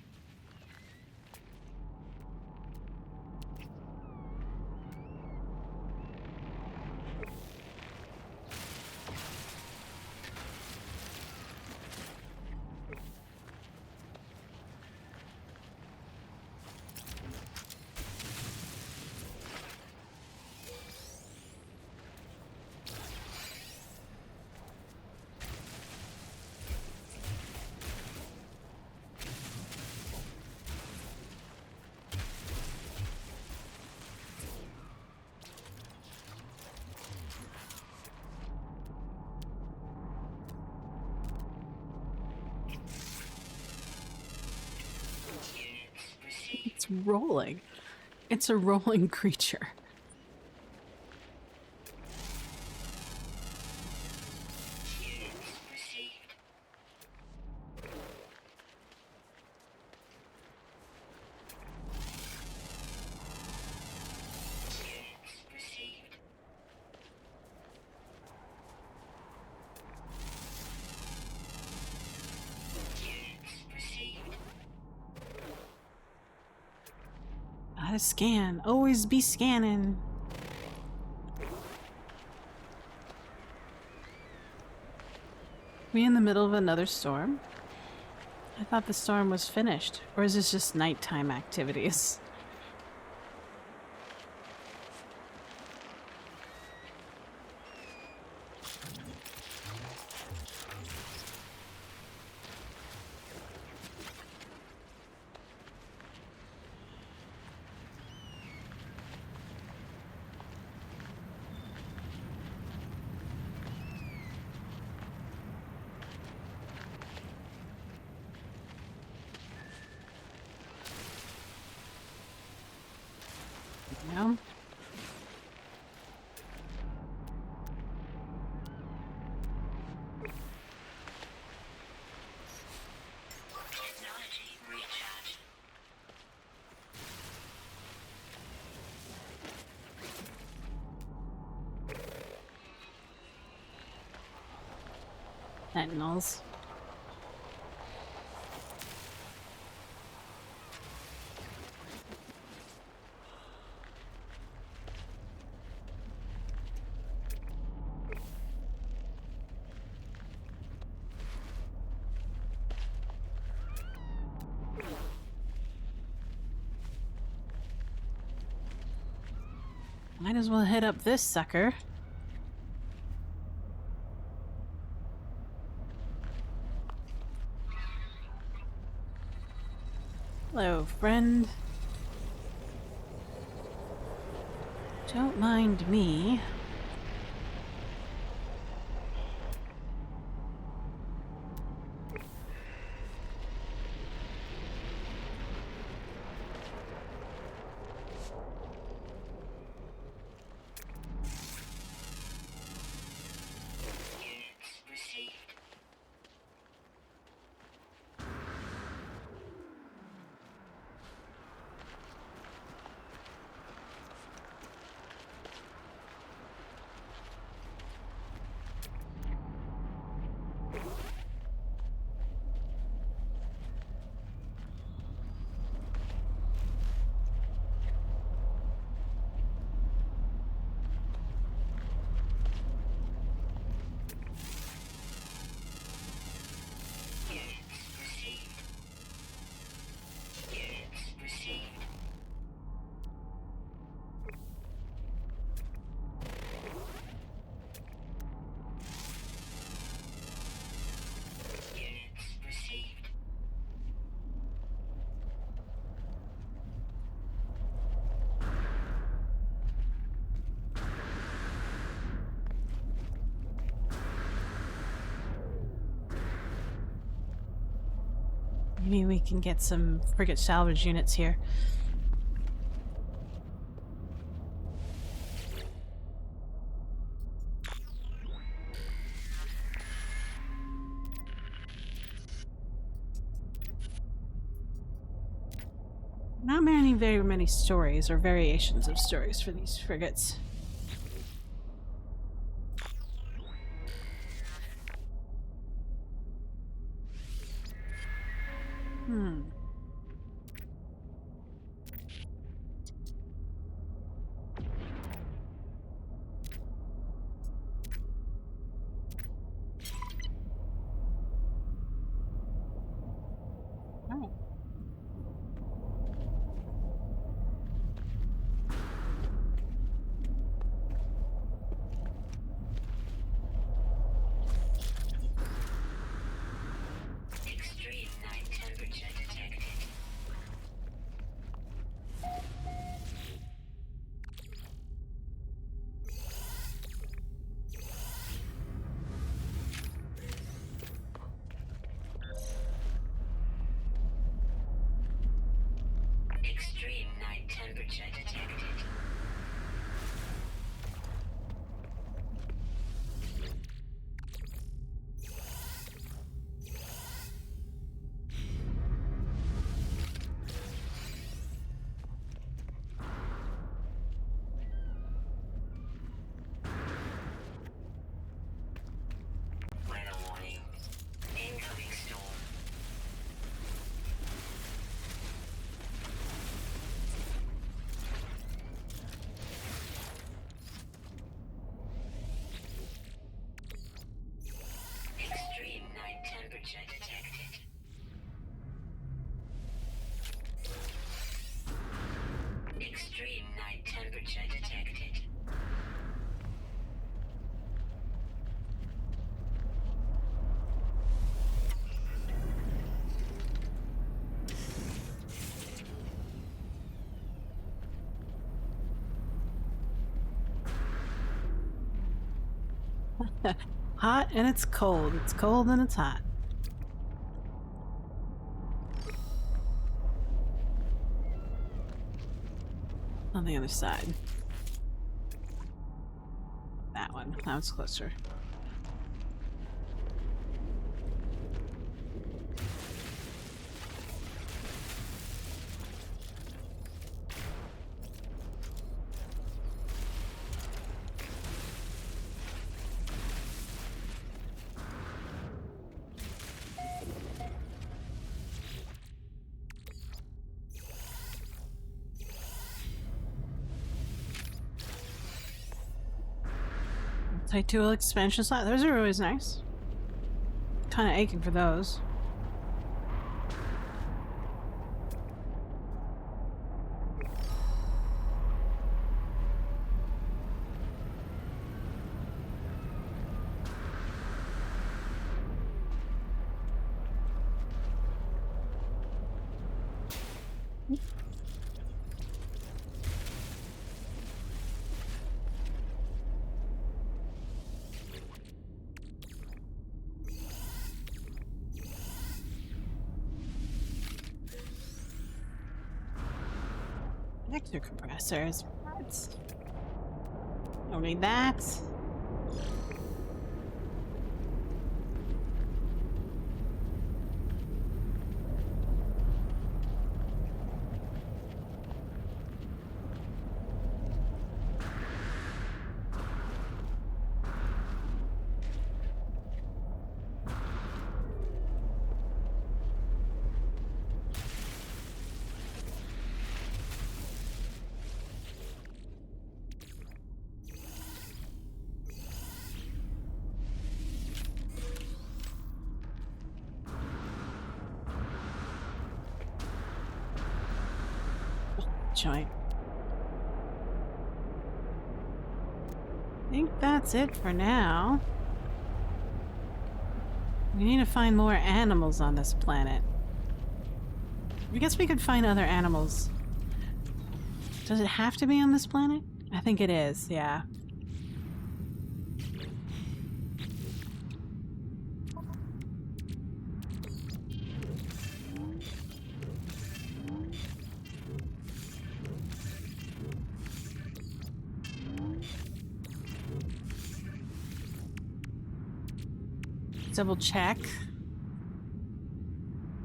It's rolling. It's a rolling creature. Received. Received. Received. Gotta scan. Always be scanning. We in the middle of another storm? I thought the storm was finished. Or is this just nighttime activities? No? Technology recharge. Sentinels. Might as well hit up this sucker. Hello, friend. Don't mind me. Units received. Units received. Units received. Units received. Maybe we can get some frigate salvage units here. Not very many stories or variations of stories for these frigates. Oh. Extreme night temperature detected. Extreme night temperature detected. Weather warning. Incoming storm. Extreme night temperature detected. Extreme night temperature detected. Hot and it's cold. It's cold and it's hot. On the other side. That one. That one's closer. multi-tool expansion slot. Those are always nice. Kind of aching for those. Vector compressors. What? Don't need that. Joint. I think that's it for now. We need to find more animals on this planet. I guess we could find other animals. Does it have to be on this planet? I think it is, yeah. Double check.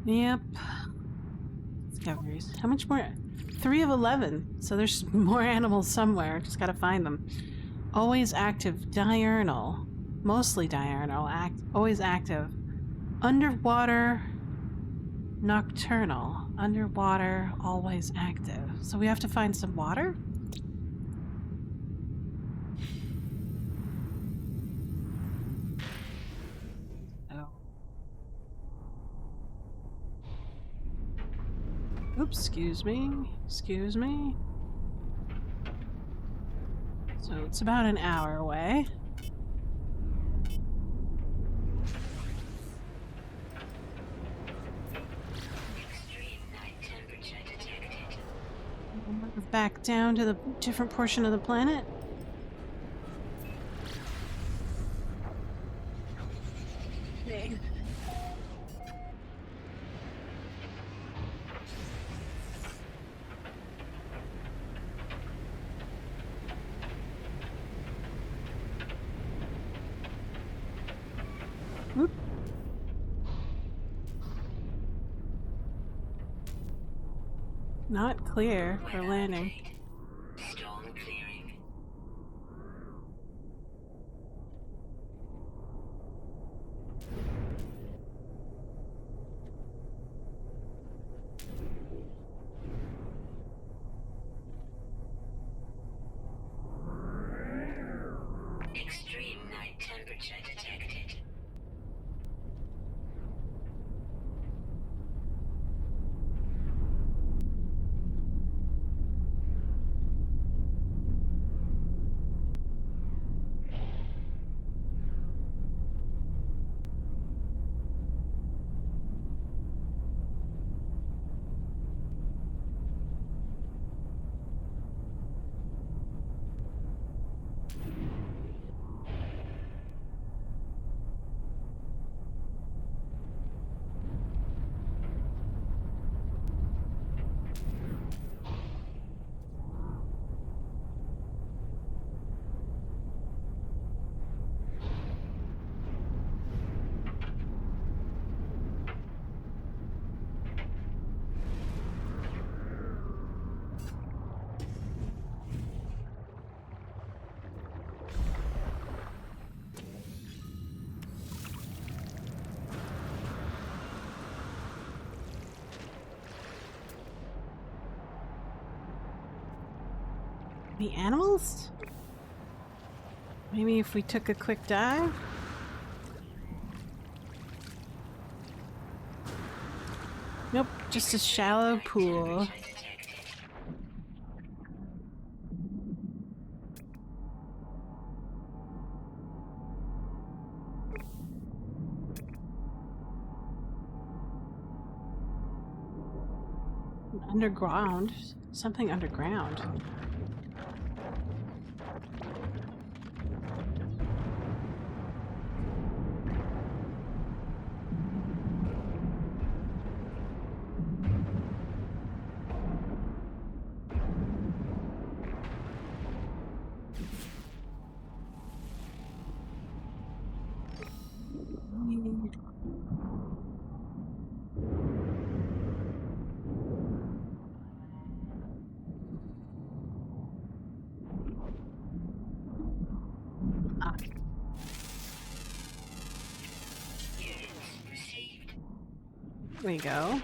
Yep. Discoveries. How much more? 3 of 11. So there's more animals somewhere. Just gotta find them. Always active. Diurnal. Mostly diurnal. Always active. Underwater. Nocturnal. Underwater. Always active. So we have to find some water? Oops, excuse me. Excuse me. So it's about an hour away. Extreme night temperature detected. Move back down to the different portion of the planet. Okay. Whoop. Not clear for landing. Storm clearing. Extreme night temperature detected. The animals? Maybe if we took a quick dive? Nope, just a shallow pool. Underground? Something underground. There we go.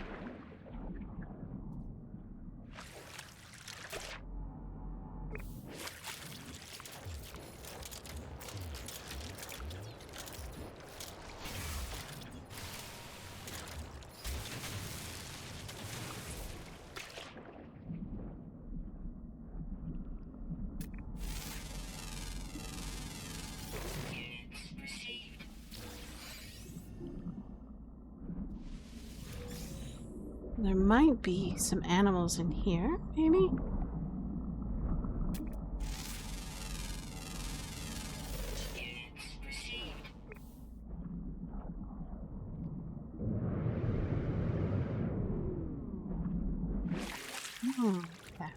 There might be some animals in here, maybe? Hmm, okay.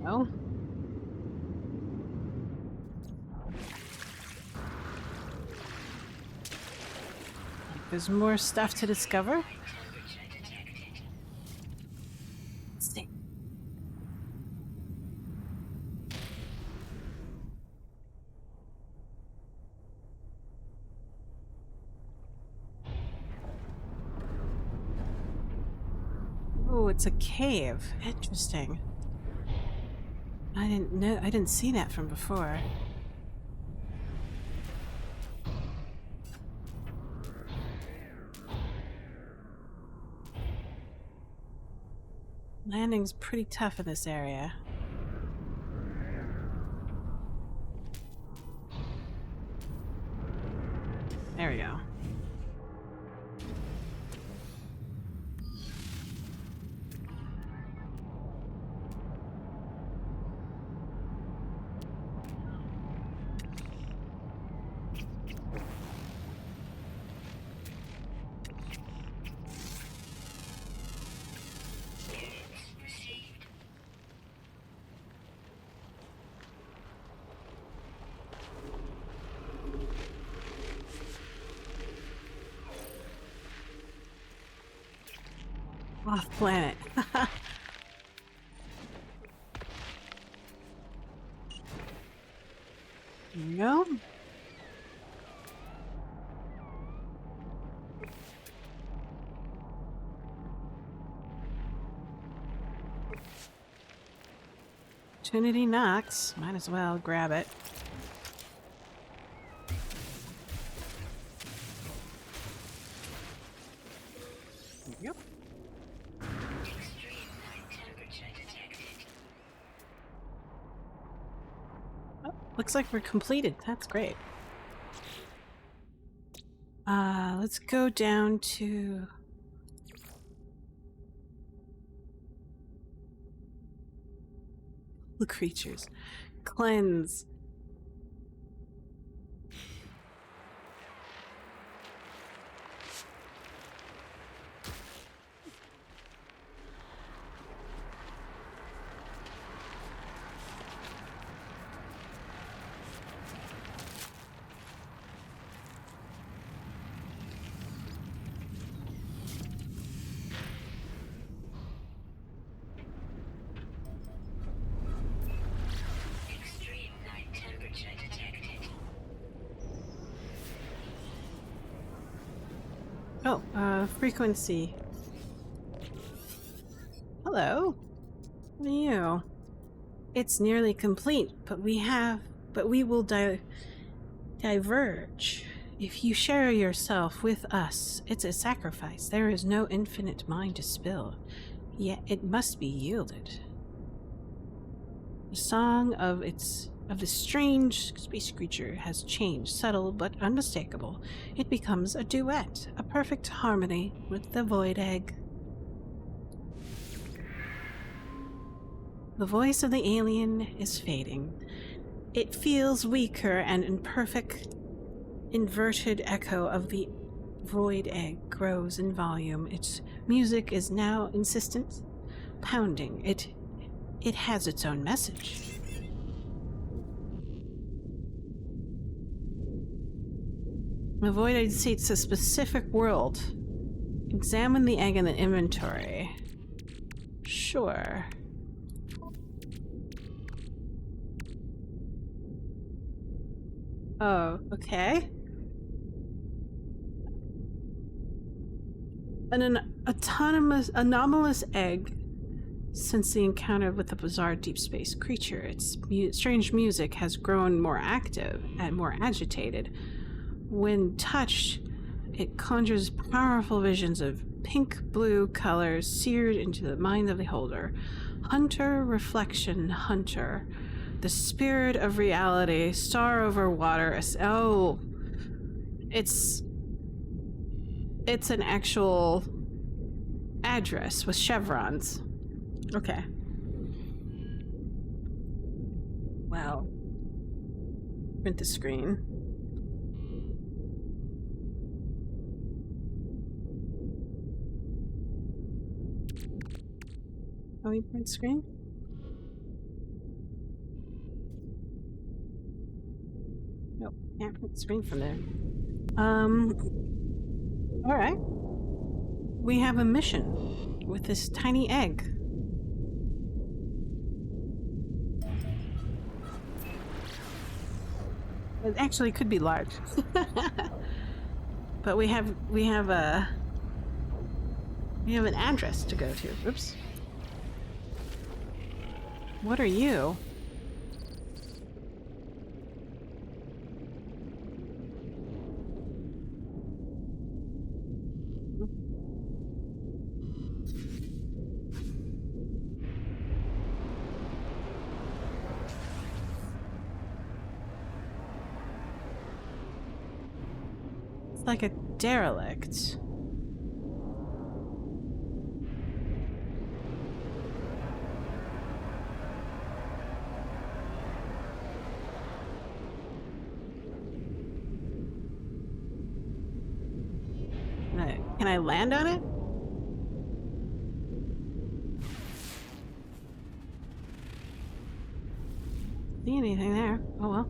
Oh. There's more stuff to discover. Let's see. Oh, it's a cave. Interesting. I didn't see that from before. Landing's pretty tough in this area. There we go. Off planet. There you go. Opportunity knocks. Might as well grab it. Yep. Extreme night temperature detected. Oh, looks like we're completed. That's great. Let's go down to the creatures. Cleanse. Extreme night temperature detected. Oh, frequency. Hello. What are you? It's nearly complete, but we will diverge. If you share yourself with us, it's a sacrifice. There is no infinite mind to spill, yet it must be yielded. The song of the strange space creature has changed, subtle but unmistakable. It becomes a duet, a perfect harmony with the void egg. The voice of the alien is fading. It feels weaker and imperfect. Inverted echo of the void egg grows in volume. Its music is now insistent, pounding. It has its own message. The void egg seeks a specific world. Examine the egg in the inventory. Sure. Oh, okay. An anomalous egg. Since the encounter with the bizarre deep space creature, its strange music has grown more active and more agitated. When touched, it conjures powerful visions of pink-blue colors seared into the mind of the holder. Hunter, reflection, hunter. The spirit of reality, star over water. Oh, it's an actual address with chevrons. Okay. Wow. Print the screen. Oh, we print screen? Nope, can't print screen from there. Alright. We have a mission with this tiny egg. It actually could be large. But we have a We have an address to go to. Oops. What are you? It's like a derelict. Can I land on it? See anything there? Oh well.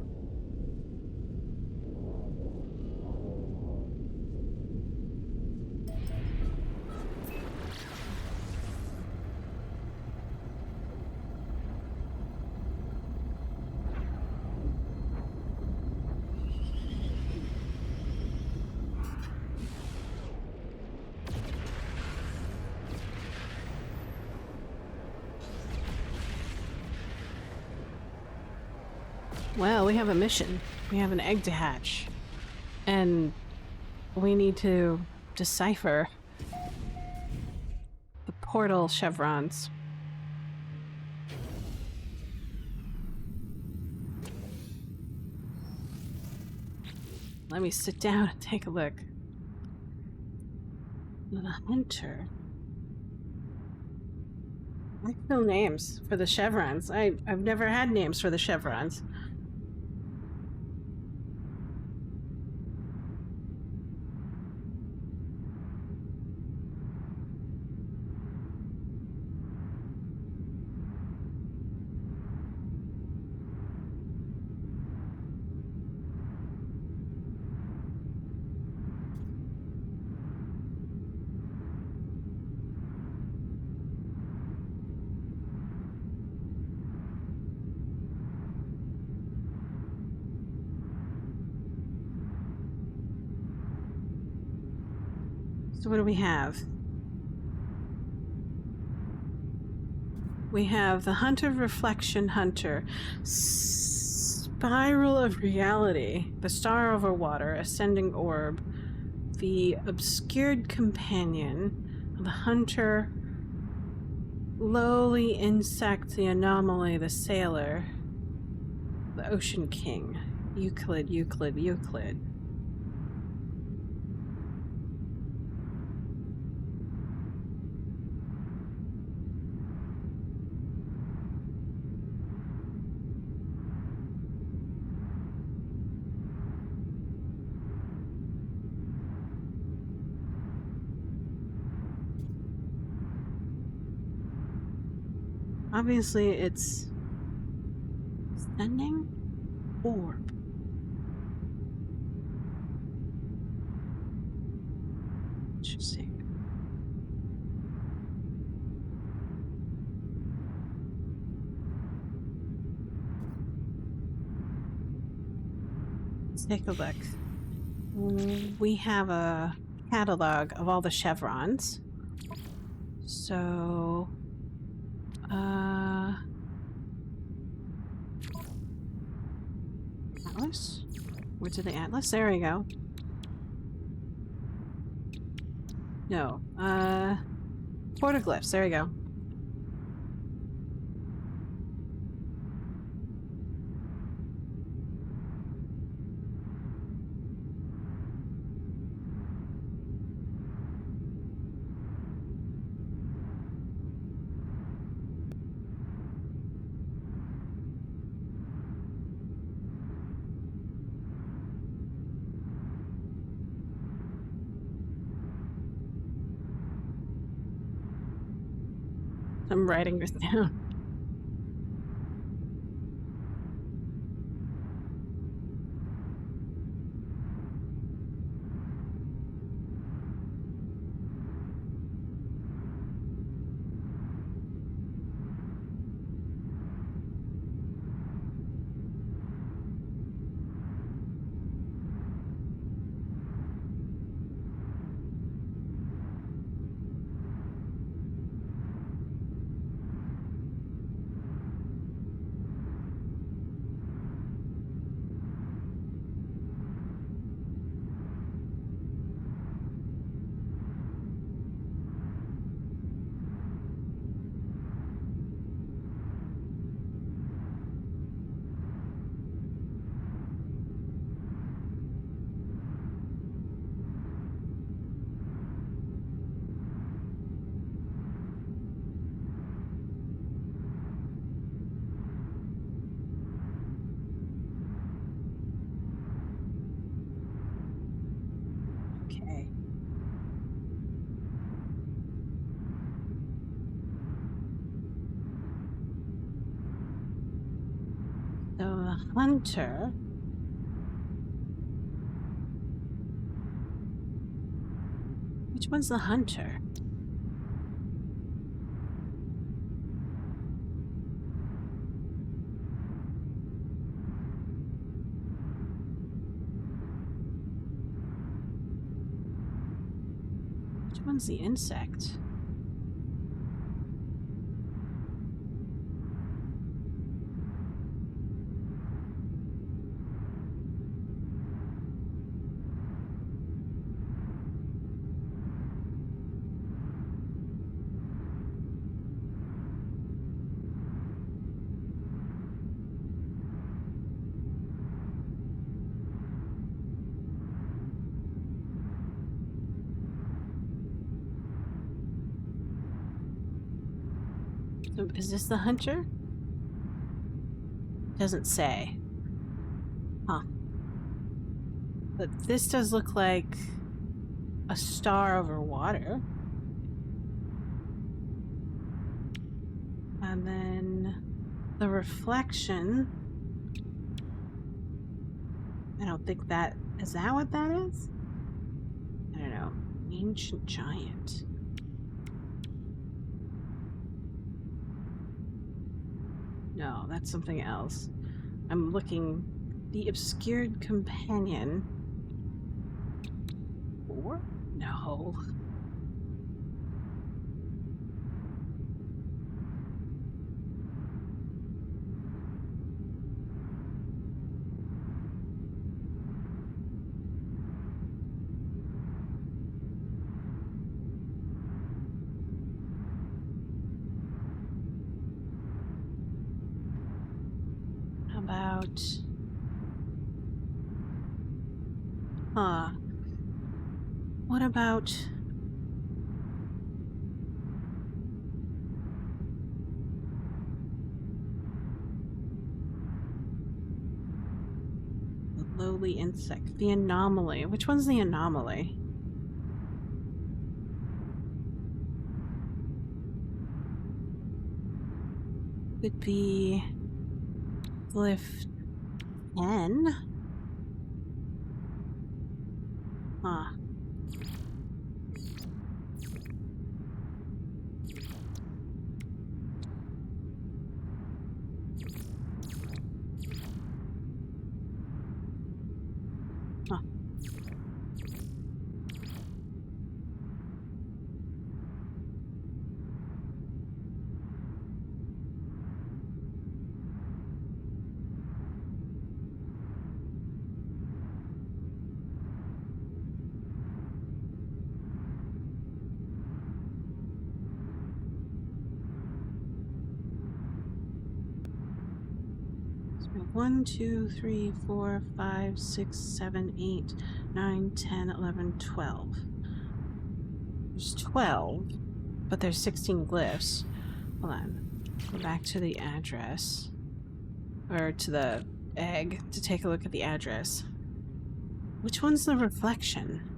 Well, we have a mission. We have an egg to hatch. And we need to decipher the portal chevrons. Let me sit down and take a look. The hunter. I have no names for the chevrons. I've never had names for the chevrons. So what do we have? We have the Hunter Reflection Hunter. Spiral of Reality. The Star Over Water. Ascending Orb. The Obscured Companion. The Hunter. Lowly Insect. The Anomaly. The Sailor. The Ocean King. Euclid, Euclid, Euclid. Obviously, it's Ascending Orb. Interesting. Let's take a look. We have a catalog of all the chevrons. So, Atlas? Where's the Atlas? There we go. No, Portoglyphs, there we go. I'm writing this down. The hunter. Which one's the hunter? Which one's the insect? So is this the hunter? Doesn't say. Huh. But this does look like a star over water. And then the reflection. I don't think that... Is that what that is? I don't know. Ancient giant. No, that's something else. I'm looking. The obscured companion. Or? No. How about... Huh. What about... the lowly insect? The anomaly. Which one's the anomaly? Could be... Glyph 10? Huh. Huh. So 1, 2, 3, 4, 5, 6, 7, 8, 9, 10, 11, 12. There's 12, but there's 16 glyphs. Hold on. Go back to the address. Or to the egg to take a look at the address. Which one's the reflection?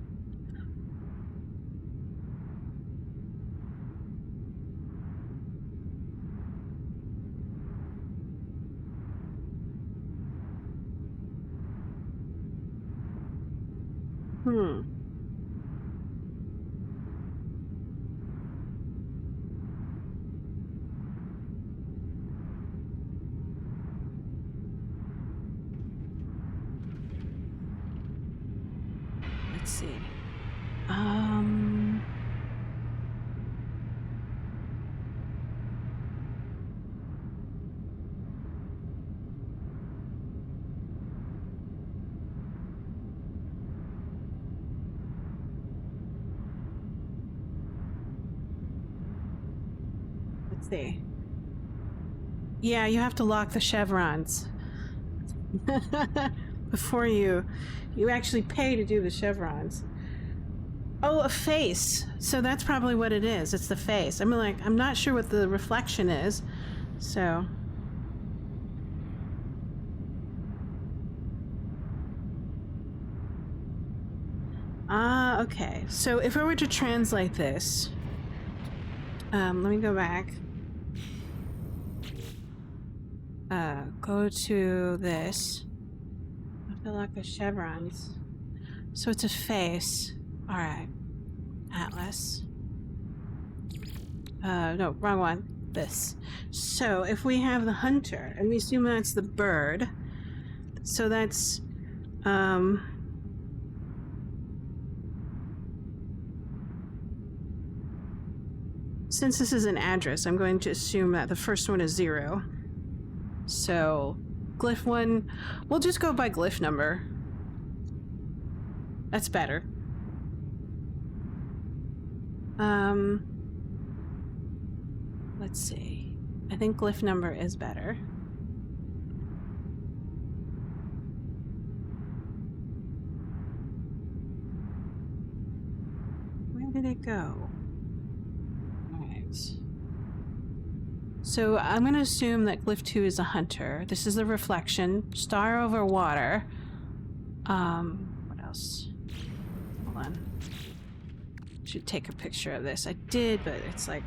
Let's see. Let's see. Yeah, you have to lock the chevrons. Before you actually pay to do the chevrons. Oh, a face. So that's probably what it is. It's the face. I'm like, I'm not sure what the reflection is. So. Ah, okay. So if I were to translate this, let me go back. go to this. I feel like the chevrons. So it's a face. Alright. Atlas. No, wrong one. This. So if we have the hunter, and we assume that's the bird, so that's, since this is an address, I'm going to assume that the first one is 0. So, glyph 1, we'll just go by glyph number. That's better. Let's see. I think glyph number is better. Where did it go? Alright. So I'm going to assume that glyph 2 is a hunter. This is the reflection. Star over water. What else? Hold on. Should take a picture of this. I did, but it's like...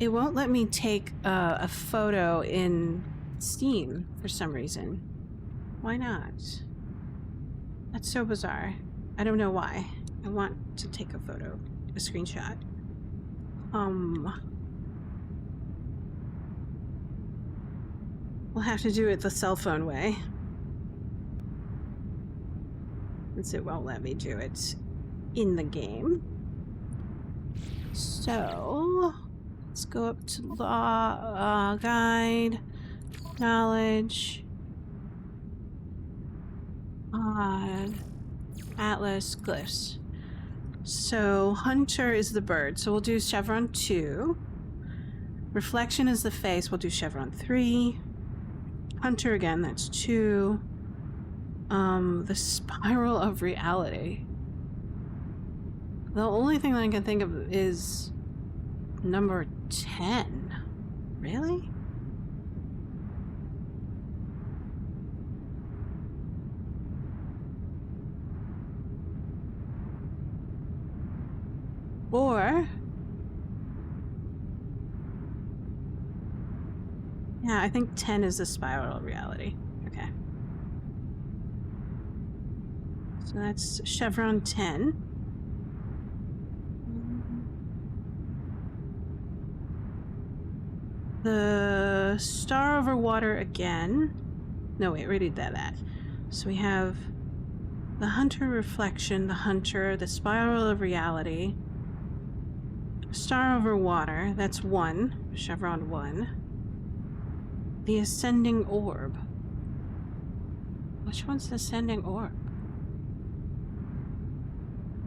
It won't let me take a photo in Steam for some reason. Why not? That's so bizarre. I don't know why. I want to take a photo, a screenshot. We'll have to do it the cell phone way. Since it won't let me do it in the game. So... Let's go up to law, guide, knowledge, atlas, glyphs. So hunter is the bird, so we'll do chevron 2. Reflection is the face, we'll do chevron 3. Hunter again, that's 2. The spiral of reality. The only thing that I can think of is number 10. Really? Or... Yeah, I think 10 is the spiral of reality. Okay. So that's chevron 10. The star over water again. No, wait, we already did that. So we have the hunter reflection, the hunter, the spiral of reality, star over water, that's 1, chevron 1. The ascending orb. Which one's the ascending orb?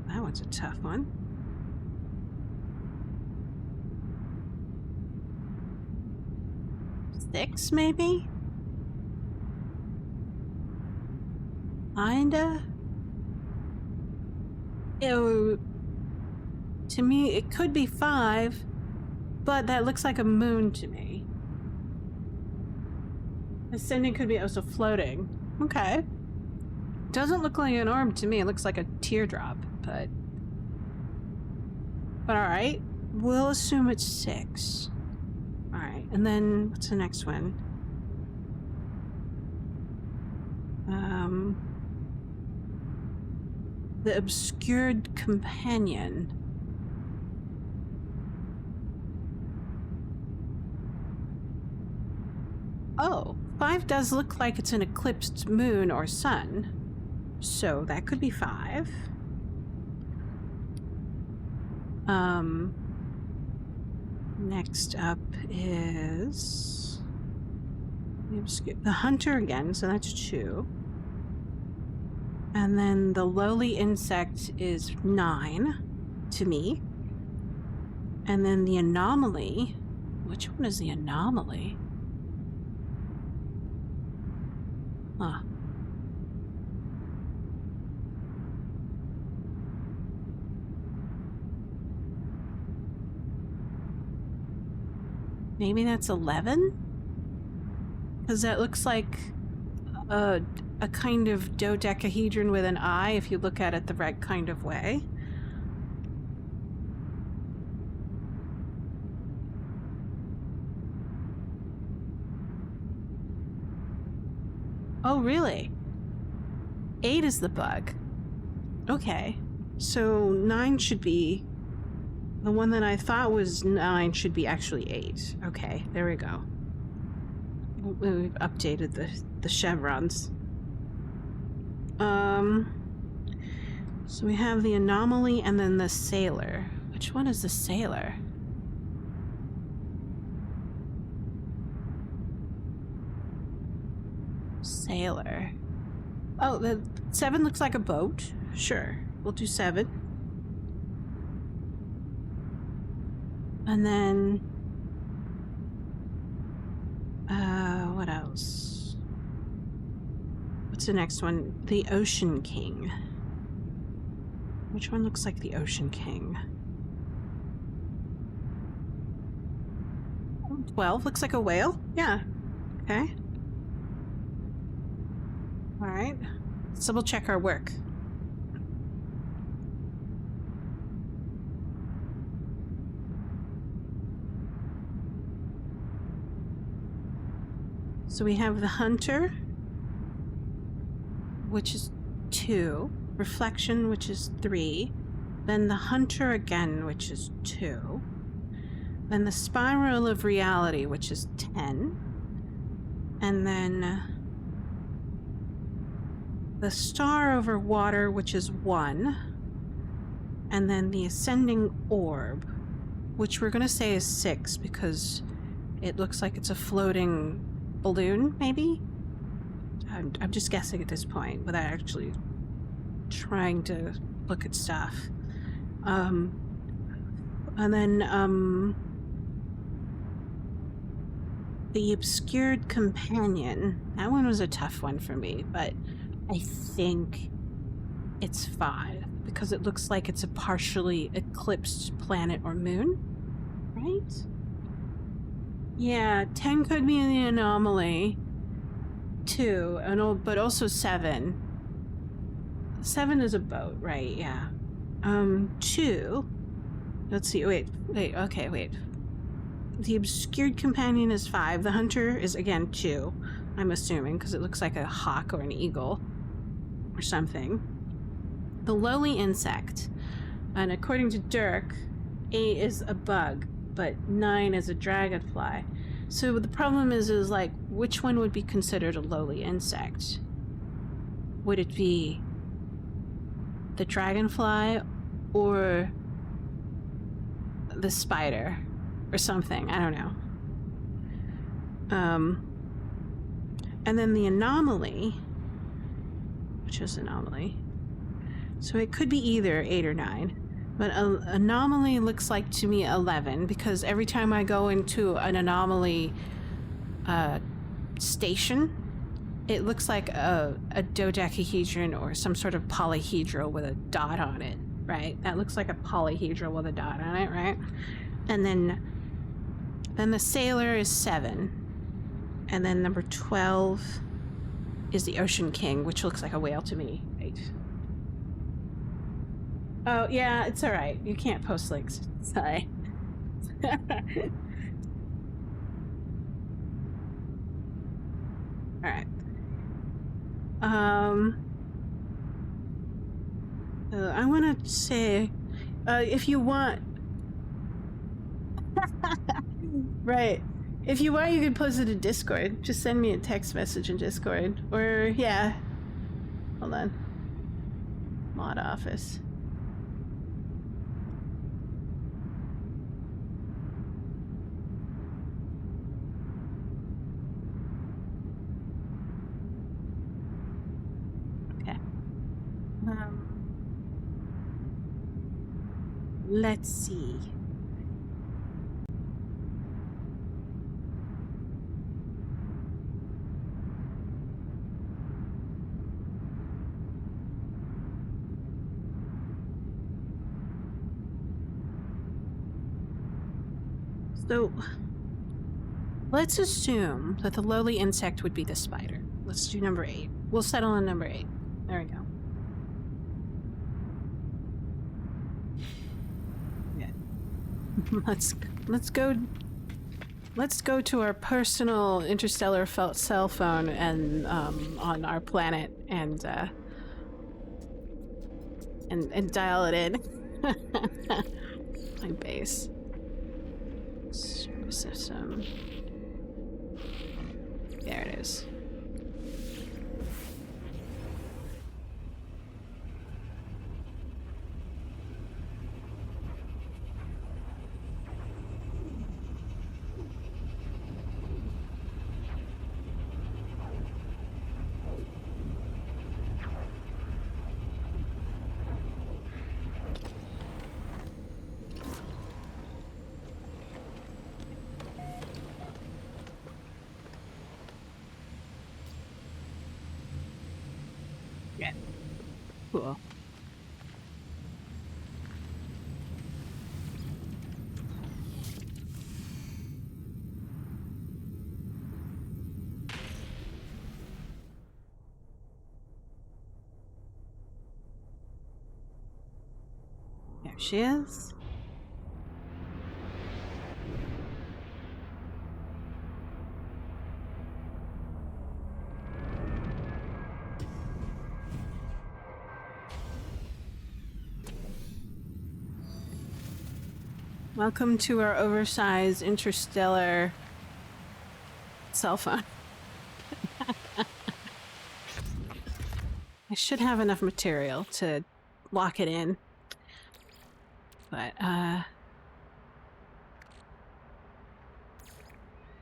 That one's a tough one. Six, maybe? Kinda? To me, it could be 5, but that looks like a moon to me. Ascending could be also floating. Okay. Doesn't look like an orb to me. It looks like a teardrop, but alright. We'll assume it's 6. Alright, and then what's the next one? The obscured companion. Oh, 5 does look like it's an eclipsed moon or sun. So that could be 5. Next up is the hunter again, so that's 2. And then the lowly insect is 9 to me. And then the anomaly, which one is the anomaly? Huh. Maybe that's 11? Because that looks like a kind of dodecahedron with an eye if you look at it the right kind of way. Oh, really? 8 is the bug. Okay. So 9 should be... The one that I thought was 9 should be actually 8. Okay, there we go. We've updated the chevrons. So we have the anomaly and then the sailor. Which one is the sailor? Sailor. Oh, the 7 looks like a boat. Sure, we'll do 7. And then... what else? What's the next one? The Ocean King. Which one looks like the Ocean King? 12 looks like a whale? Yeah. Okay. Alright. Let's double check our work. So we have the Hunter, which is 2. Reflection, which is 3. Then the Hunter again, which is 2. Then the Spiral of Reality, which is 10. And then the Star over Water, which is 1. And then the Ascending Orb, which we're going to say is 6 because it looks like it's a floating balloon, maybe? I'm just guessing at this point without actually trying to look at stuff. And then the Obscured Companion. That one was a tough one for me, but I think it's 5 because it looks like it's a partially eclipsed planet or moon, right? Yeah, 10 could be the anomaly. 2, but also 7. 7 is a boat, right? Yeah. 2. Let's see. Wait. Okay, wait. The Obscured Companion is 5. The Hunter is again 2. I'm assuming because it looks like a hawk or an eagle or something. The Lowly Insect, and according to Dirk, 8 is a bug, but 9 is a dragonfly. So the problem is like, which one would be considered a lowly insect? Would it be the dragonfly or the spider or something? I don't know. And then the anomaly, which is anomaly. So it could be either 8 or 9. But anomaly looks like to me 11 because every time I go into an anomaly station, it looks like a dodecahedron or some sort of polyhedral with a dot on it, right? That looks like a polyhedral with a dot on it, right? And then the sailor is 7. And then number 12 is the Ocean King, which looks like a whale to me, right? Oh, yeah, it's all right. You can't post links. Sorry. All right. I want to say, if you want... Right. If you want, you can post it in Discord. Just send me a text message in Discord. Or, yeah. Hold on. Mod office. Let's see. So, let's assume that the lowly insect would be the spider. Let's do number 8. We'll settle on number 8. There we go. Yeah. Let's go let's go to our personal interstellar cell phone and on our planet and dial it in. My base. System. There it is. Yeah. Cool. There she is. Welcome to our oversized interstellar cell phone. I should have enough material to lock it in. But,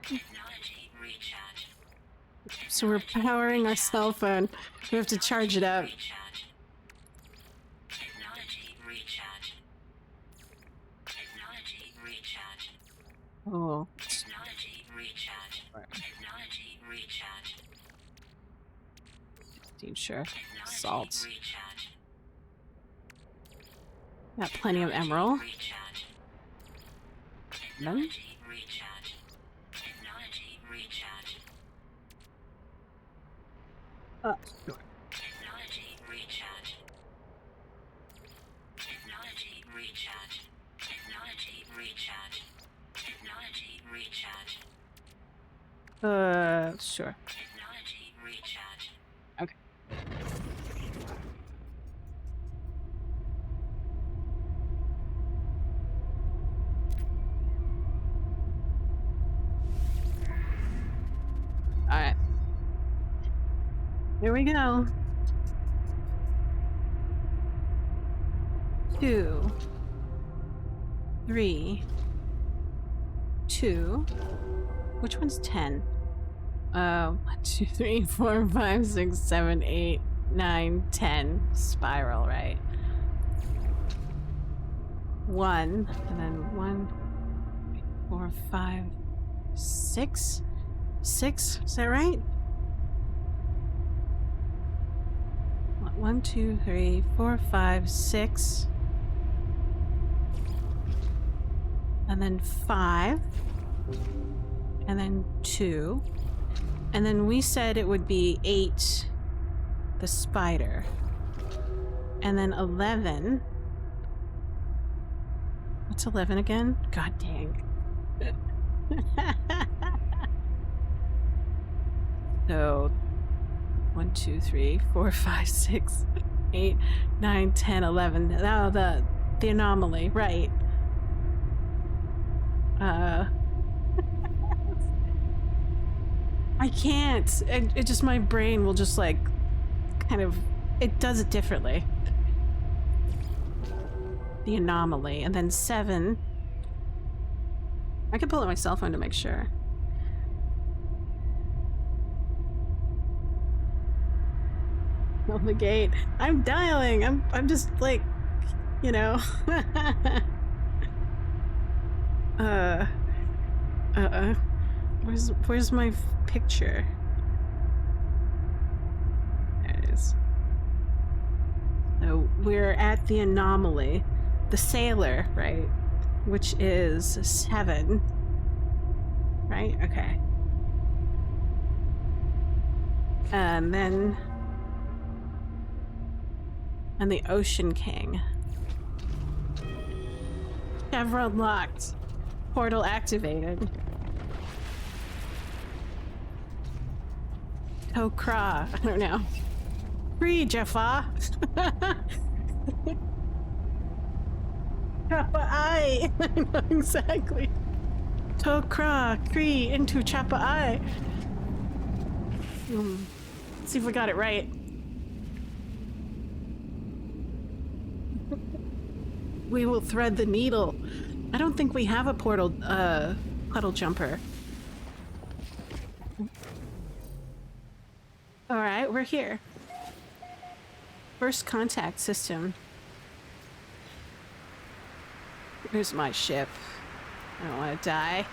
Technology recharge. so we're powering our cell phone. We have to charge it up. Recharge. Technology recharge. Technology recharge. Oh, Technology recharge. Technology recharge. sure. Technology Salt. recharge. Got plenty of emerald. Recharge. None? Technology recharge. Technology recharge. Sure. Technology recharge. Technology recharge. Technology recharge. Technology recharge. Sure. Technology recharge. Okay. Alright. Here we go. 2, 3, 2. Which one's 10? 1, 2, 3, 4, 5, 6, 7, 8, 9, 10. Spiral, right? 1, and then 1, 4, 5, 6. 6, is that right? 1, 2, 3, 4, 5, 6. And then 5. And then 2. And then we said it would be 8, the spider. And then 11. What's 11 again? God dang. So 1, 2, 3, 4, 5, 6, 8, 9, 10, 11. Oh, the anomaly, right. I can't. It just, my brain will just like kind of, it does it differently. The anomaly. And then 7. I could pull out my cell phone to make sure. On the gate. I'm dialing. I'm just like, you know. Where's my picture? There it is. So we're at the anomaly, the sailor, right? Which is 7. Right? Okay. And then and the Ocean King. Chevron locked. Portal activated. Tokra. I don't know. Free Jaffa. Chappa I. I know exactly. Tokra, Kree into Chappa I. Let's see if we got it right. We will thread the needle. I don't think we have a puddle jumper. All right, we're here. First contact system. Here's my ship. I don't want to die.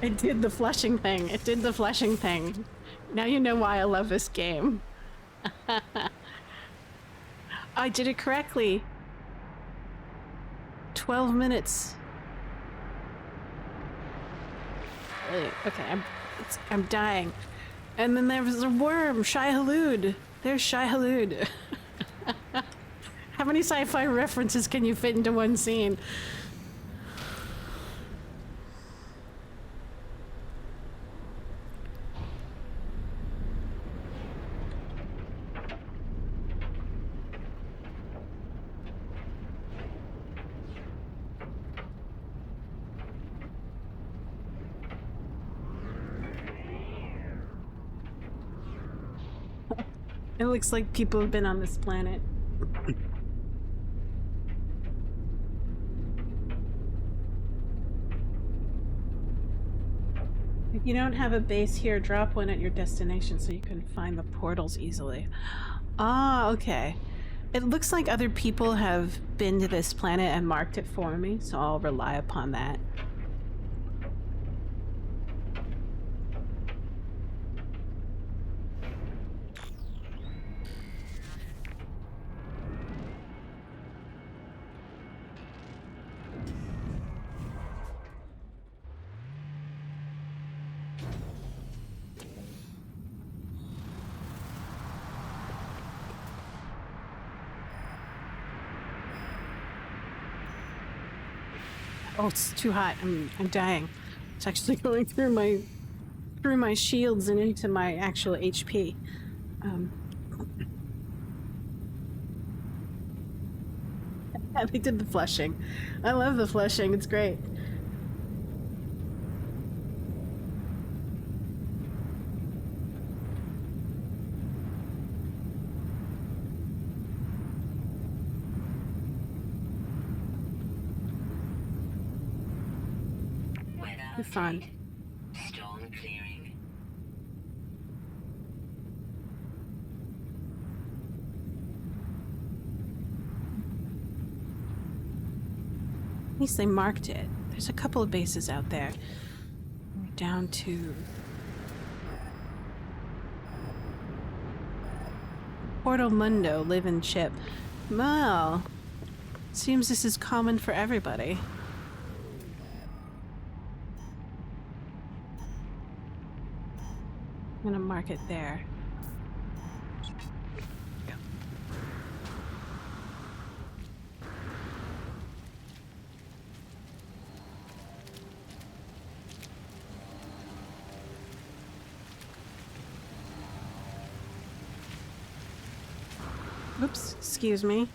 It did the flushing thing. It did the flushing thing. Now you know why I love this game. I did it correctly. 12 minutes. Okay, I'm dying. And then there was a worm, Shai Hulud. There's Shai Hulud. How many sci-fi references can you fit into one scene? It looks like people have been on this planet. If you don't have a base here, drop one at your destination so you can find the portals easily. Ah, okay. It looks like other people have been to this planet and marked it for me, so I'll rely upon that. Oh, it's too hot. I'm dying. It's actually going through my shields and into my actual HP. Yeah, they did the flushing. I love the flushing. It's great. You're fun. Storm clearing. At least they marked it. There's a couple of bases out there. We're down to Portal Mundo, live and ship. Well, seems this is common for everybody. I'm gonna mark it there. Go. Oops, excuse me.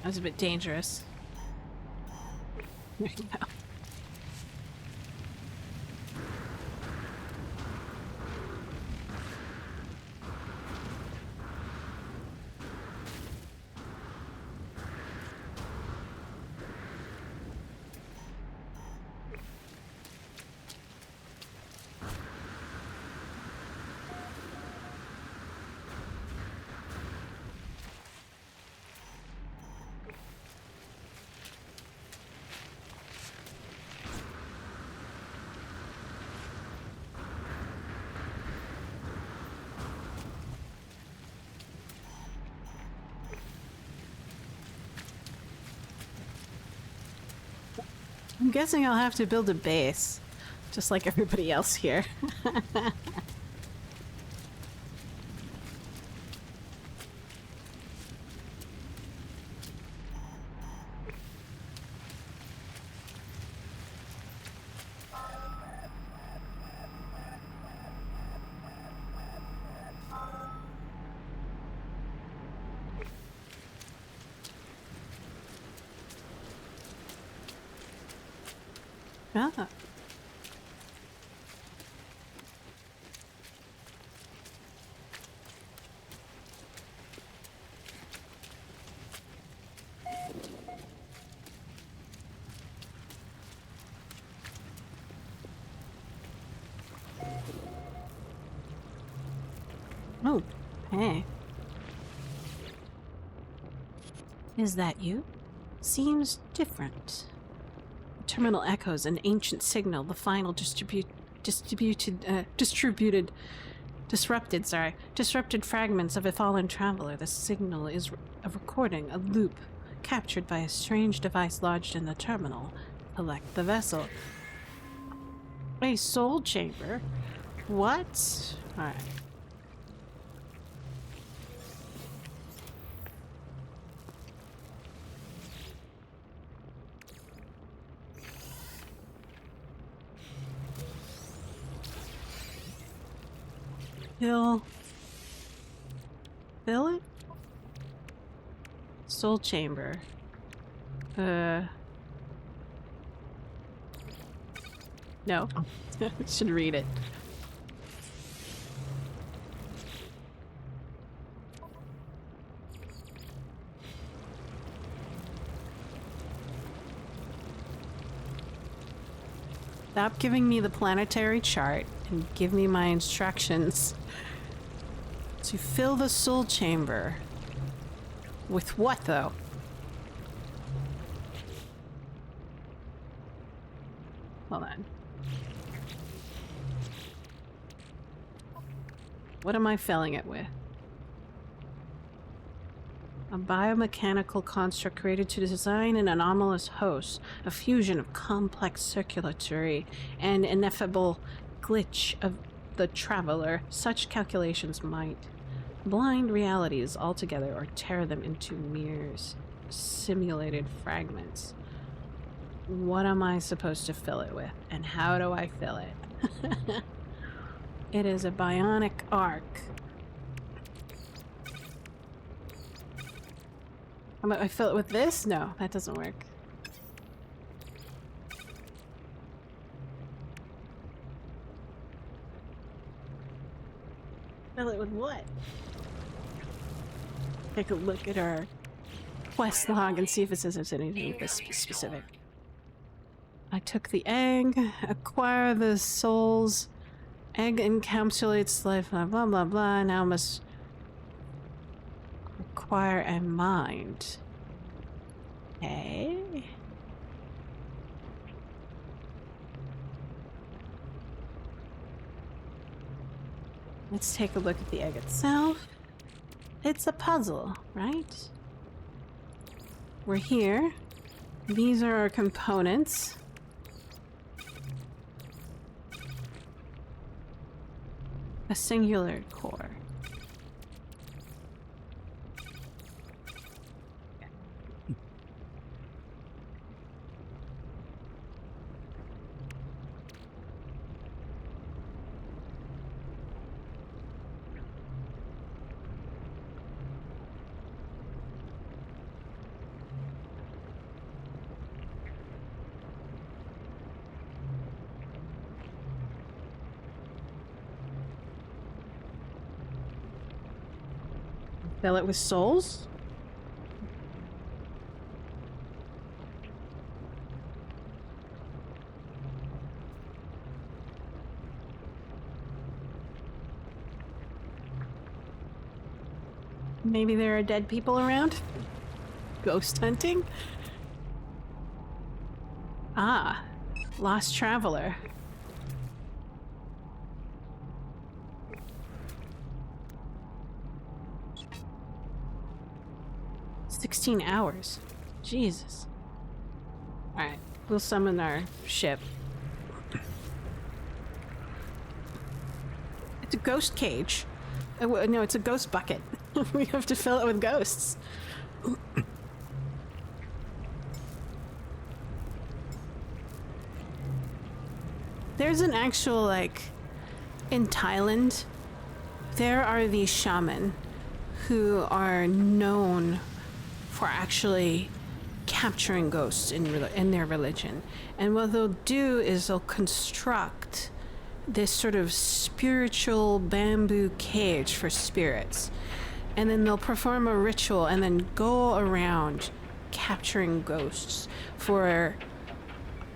That was a bit dangerous. There you go. I'm guessing I'll have to build a base, just like everybody else here. Ah. Oh, hey. Is that you? Seems different. The terminal echoes an ancient signal, the final disrupted fragments of a fallen traveler. The signal is a recording, a loop, captured by a strange device lodged in the terminal. Select the vessel. A soul chamber? What? Alright. Fill it? Soul chamber. No. Should read it. Stop giving me the planetary chart and give me my instructions. To fill the soul chamber. With what, though? Hold on. What am I filling it with? A biomechanical construct created to design an anomalous host, a fusion of complex circulatory and ineffable glitch of the traveler. Such calculations might blind realities altogether or tear them into mere simulated fragments. What am I supposed to fill it with? And how do I fill it? It is a bionic arc. How about I fill it with this? No, that doesn't work. Fill it with what? Take a look at our quest log and see if it says there's anything specific. I took the egg, acquire the soul's egg encapsulates life, blah blah blah blah. Now must acquire a mind. Okay. Let's take a look at the egg itself. It's a puzzle, right? We're here. These are our components. A singular core. Fill it with souls? Maybe there are dead people around? Ghost hunting? Ah, lost traveler. 16 hours. Jesus. Alright. We'll summon our ship. It's a ghost cage. No, it's a ghost bucket. We have to fill it with ghosts. There's an actual, like, in Thailand, there are these shaman who are known for actually capturing ghosts in their religion. And what they'll do is they'll construct this sort of spiritual bamboo cage for spirits. And then they'll perform a ritual and then go around capturing ghosts for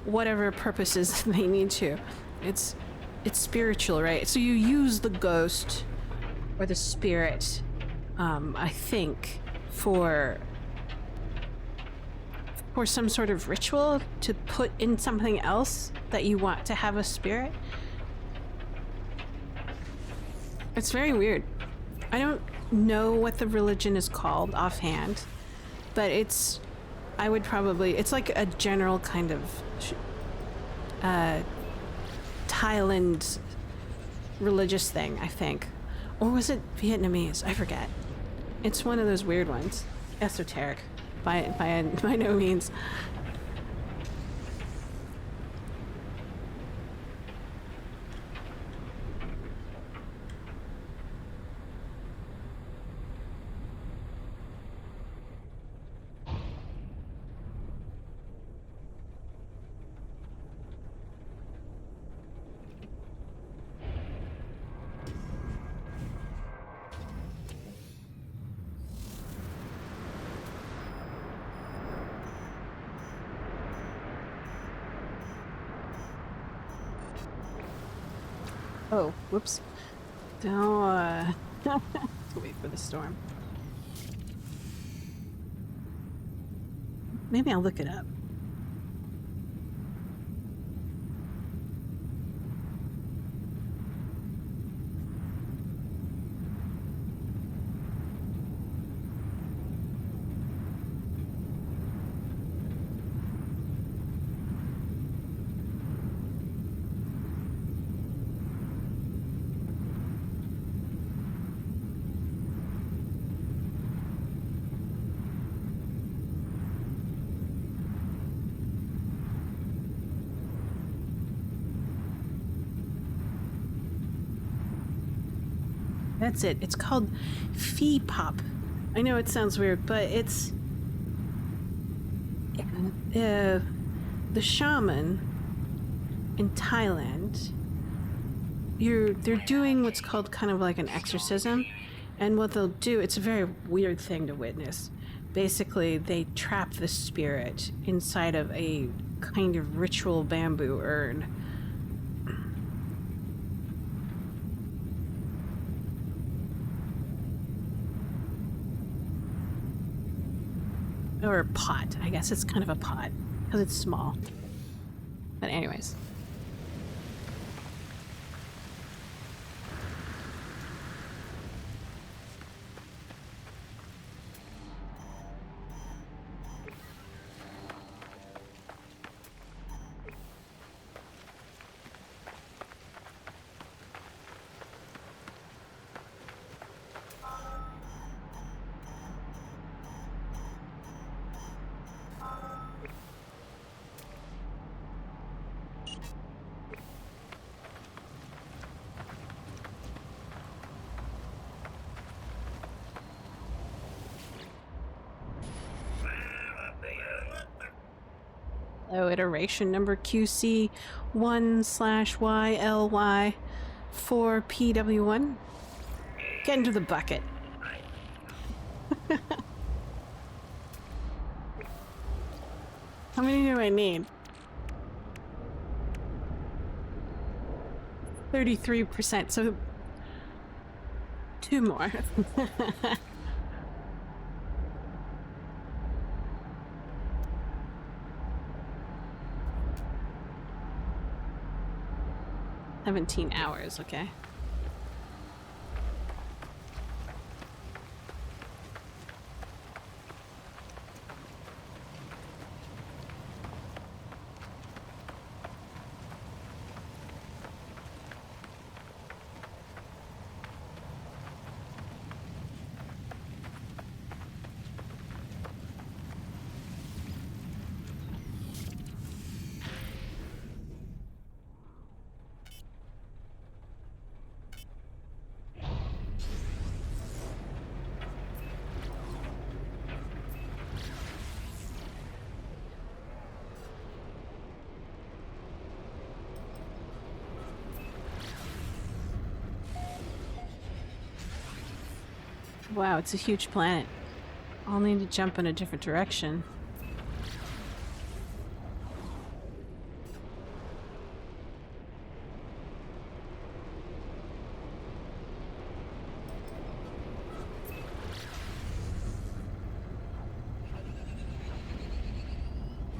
whatever purposes they need to. It's spiritual, right? So you use the ghost or the spirit, I think, for some sort of ritual to put in something else that you want to have a spirit. It's very weird. I don't know what the religion is called offhand, but it's like a general kind of Thailand religious thing, I think. Or was it Vietnamese? I forget. It's one of those weird ones. Esoteric. By no means. Oh, whoops. Don't, wait for the storm. Maybe I'll look it up. That's it. It's called Phi Pop. I know it sounds weird, but it's the shaman in Thailand. They're doing what's called kind of like an exorcism, and what they'll do, it's a very weird thing to witness. Basically, they trap the spirit inside of a kind of ritual bamboo urn. Or pot. I guess it's kind of a pot because it's small. But anyways. Oh, iteration number QC1/YLY4PW1. Get into the bucket. How many do I need? 33%, so 2 more. "17 hours, okay. Wow, it's a huge planet. I'll need to jump in a different direction.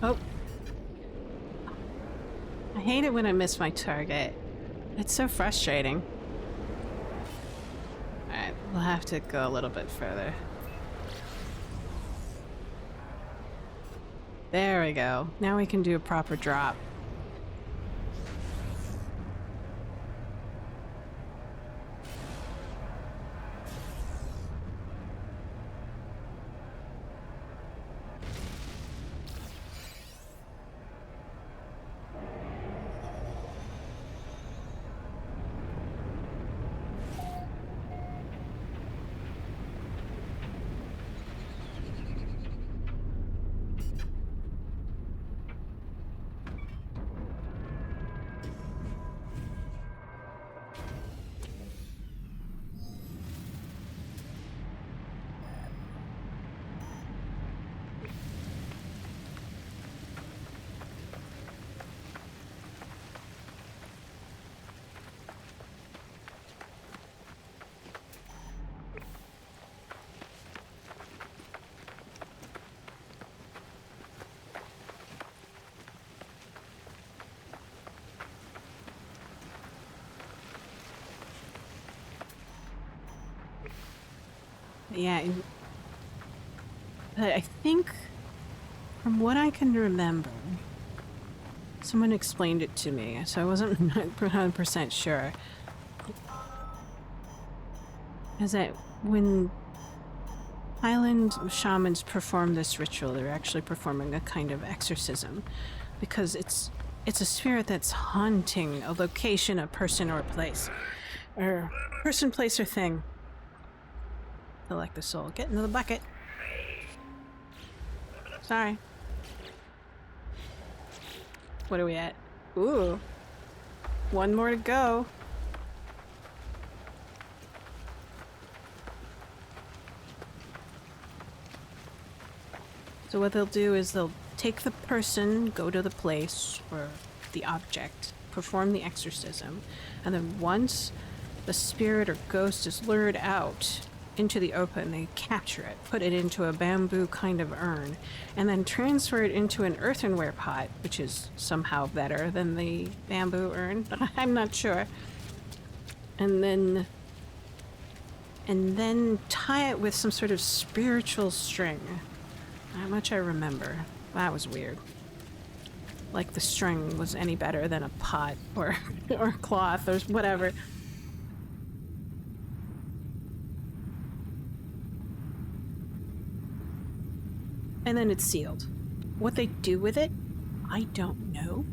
Oh. I hate it when I miss my target. It's so frustrating. Alright, we'll have to go a little bit further. There we go. Now we can do a proper drop. Yeah, but I think from what I can remember, someone explained it to me, so I wasn't 100% sure. Is that when Highland shamans perform this ritual, they're actually performing a kind of exorcism, because it's a spirit that's haunting a location, a person, or a place. Or person, place, or thing. Collect the soul. Get into the bucket. Sorry. What are we at? Ooh. One more to go. So what they'll do is they'll take the person, go to the place or the object, perform the exorcism, and then once the spirit or ghost is lured out into the open, they capture it, put it into a bamboo kind of urn, and then transfer it into an earthenware pot, which is somehow better than the bamboo urn, but I'm not sure. And then tie it with some sort of spiritual string. How much I remember. That was weird. Like the string was any better than a pot or cloth or whatever. And then it's sealed. What they do with it, I don't know.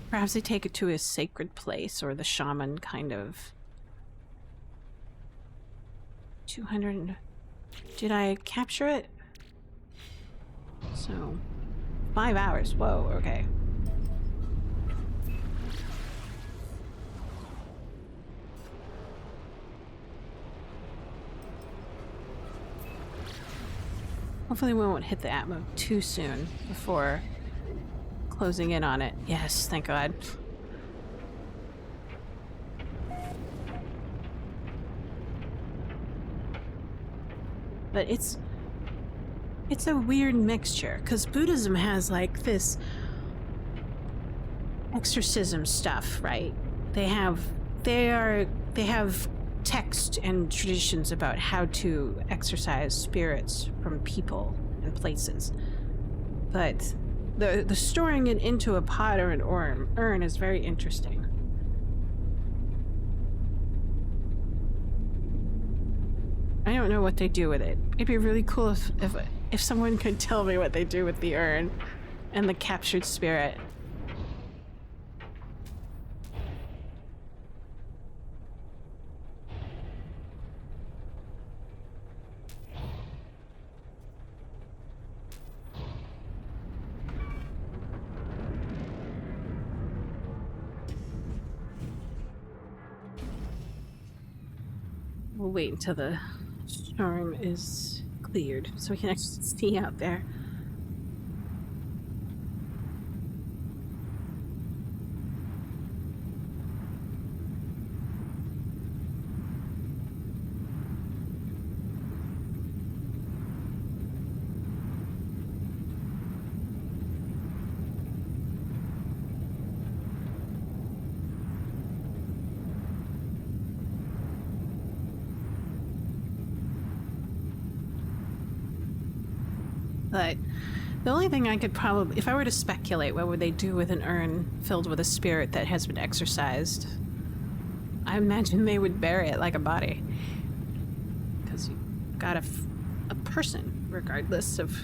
Perhaps they take it to a sacred place, or the shaman kind of... 200... Did I capture it? So... 5 hours. Whoa, okay. Hopefully we won't hit the Atmo too soon before closing in on it. Yes, thank God. But it's a weird mixture, because Buddhism has like this exorcism stuff, right? They have text and traditions about how to exorcise spirits from people and places. But the storing it into a pot or an urn is very interesting. I don't know what they do with it. It'd be really cool if someone could tell me what they do with the urn and the captured spirit. We'll wait until the storm is cleared so we can actually see out there. But the only thing I could probably, if I were to speculate, what would they do with an urn filled with a spirit that has been exorcised? I imagine they would bury it like a body. Because you got a person, regardless of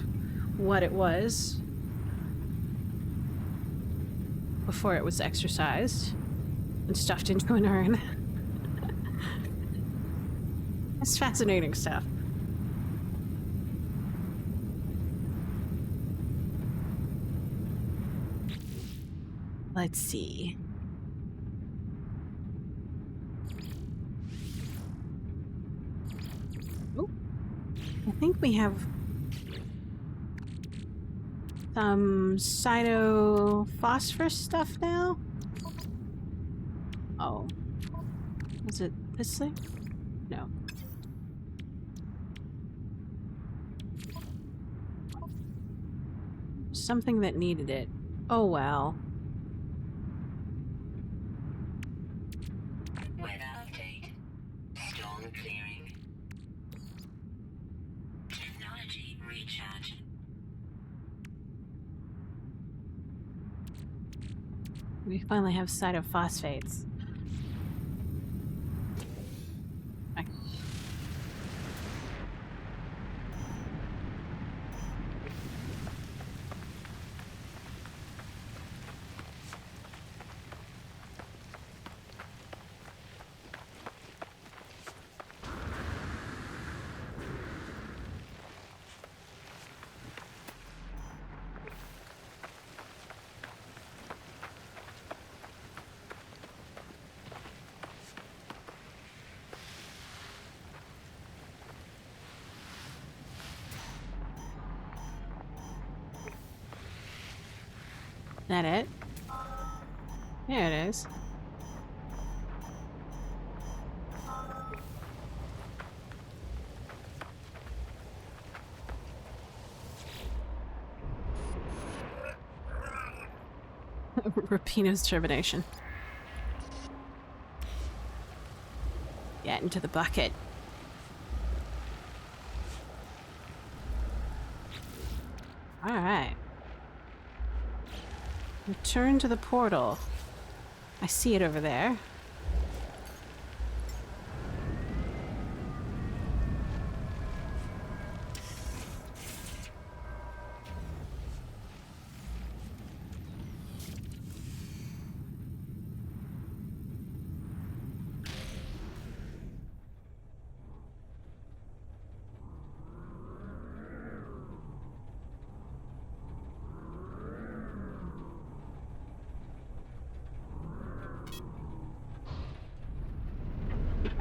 what it was, before it was exorcised and stuffed into an urn. It's fascinating stuff. Let's see. Oh, I think we have some cytophosphorus stuff now. Oh, was it this thing? No. Something that needed it. Oh well. Weather update. Storm clearing. Technology recharge. We finally have cytophosphates. That it? There it is. Rapino's termination. Get into the bucket. Alright. Return to the portal. I see it over there.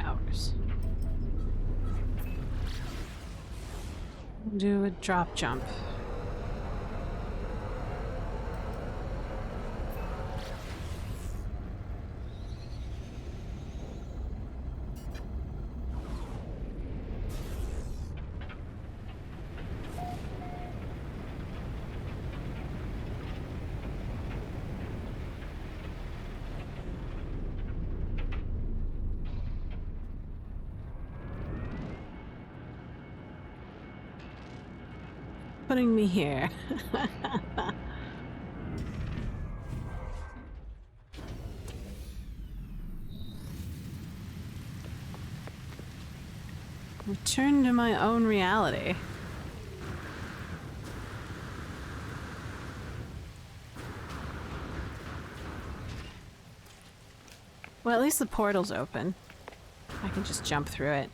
Hours. Do a drop jump. Putting me here. Return to my own reality. Well, at least the portal's open. I can just jump through it.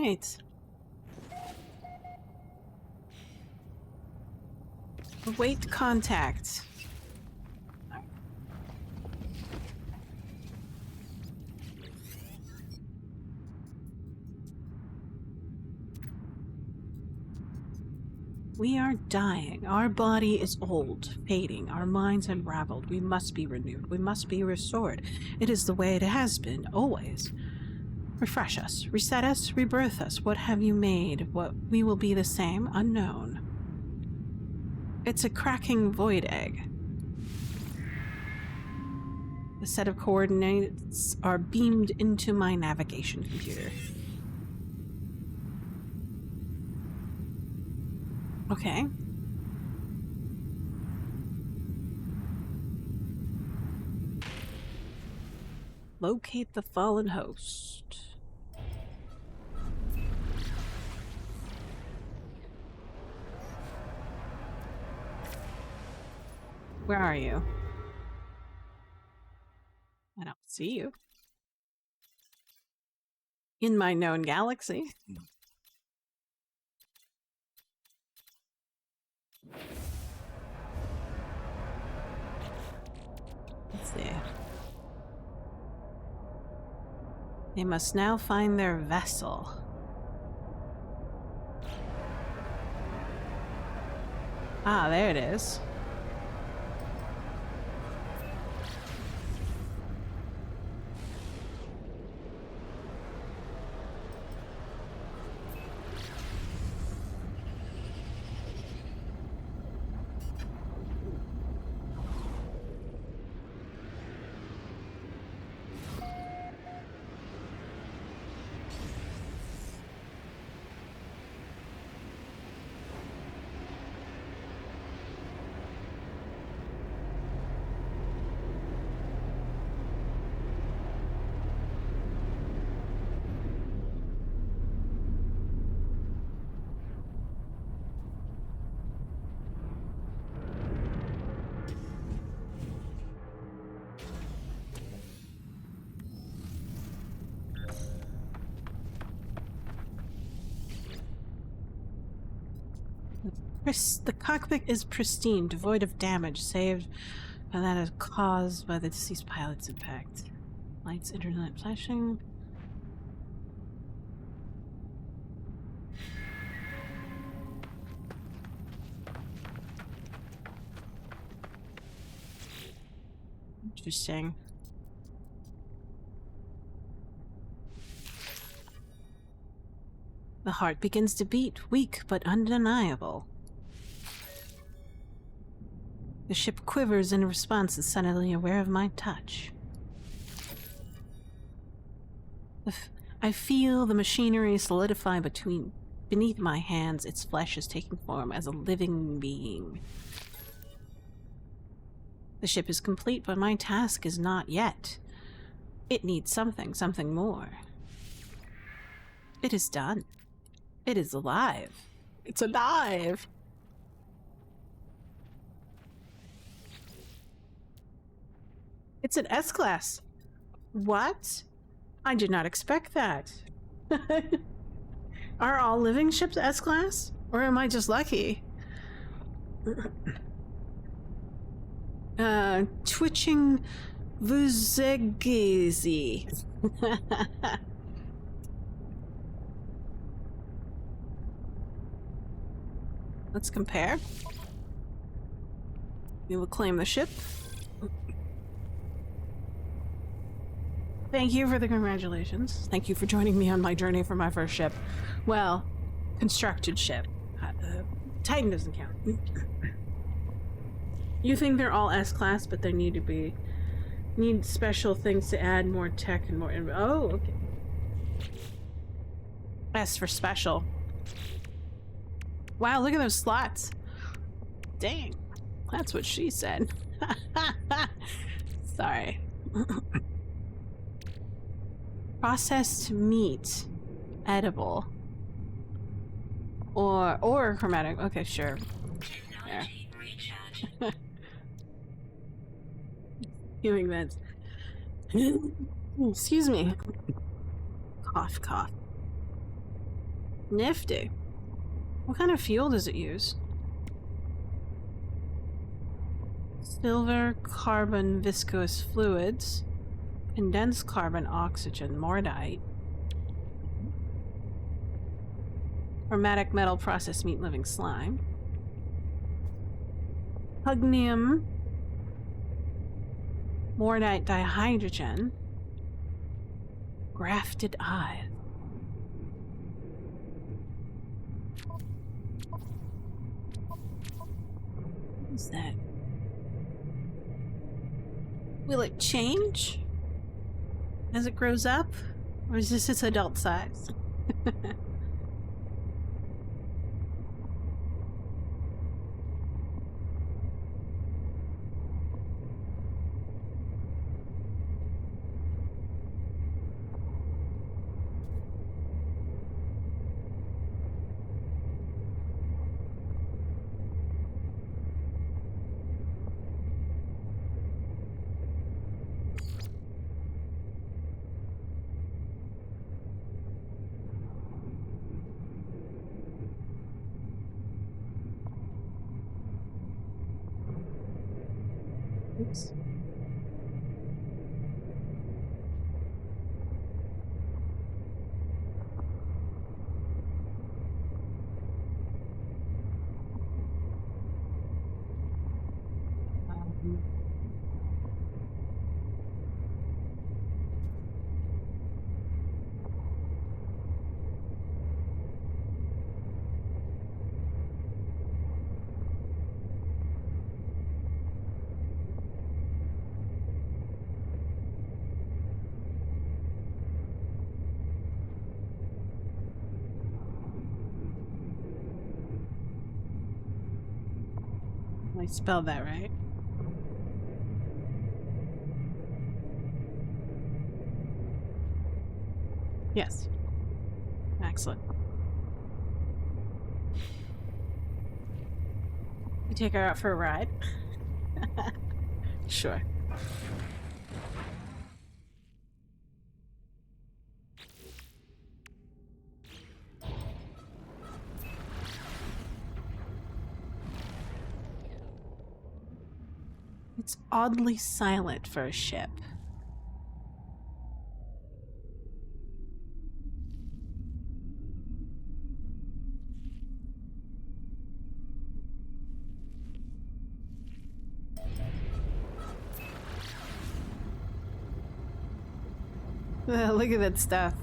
right. Await contact. We are dying. Our body is old, fading. Our minds unraveled. We must be renewed. We must be restored. It is the way it has been, always. Refresh us, reset us, rebirth us. What have you made? What we will be the same? Unknown. It's a cracking void egg. The set of coordinates are beamed into my navigation computer. Okay. Locate the fallen host. Where are you? I don't see you. In my known galaxy. Let's see. They must now find their vessel. Ah, there it is. The cockpit is pristine, devoid of damage, saved by that is caused by the deceased pilot's impact. Lights, internet flashing. Interesting. The heart begins to beat, weak but undeniable. The ship quivers in response, is suddenly aware of my touch. I feel the machinery solidify beneath my hands. Its flesh is taking form as a living being. The ship is complete, but my task is not yet. It needs something more. It is done. It is alive. It's alive! It's an S-Class. What? I did not expect that. Are all living ships S-Class? Or am I just lucky? Twitching Vuzegizi. Let's compare. We will claim the ship. Thank you for the congratulations. Thank you for joining me on my journey for my first ship. Well, constructed ship. Titan doesn't count. You think they're all S-Class, but they need special things to add more tech and more oh, okay. S for special. Wow, look at those slots. Dang. That's what she said. Sorry. Processed meat. Edible. Or chromatic. Okay, sure. Technology recharge. Healing meds. Excuse me. Cough, cough. Nifty. What kind of fuel does it use? Silver, carbon, viscous fluids, condensed carbon, oxygen, mordite. Chromatic metal, processed meat, living slime. Hugnium, mordite dihydrogen, grafted eye. What is that? Will it change as it grows up? Or is this its adult size? Oops. I spelled that right. Yes. Excellent. You take her out for a ride? Sure. It's oddly silent for a ship. Look at that stuff.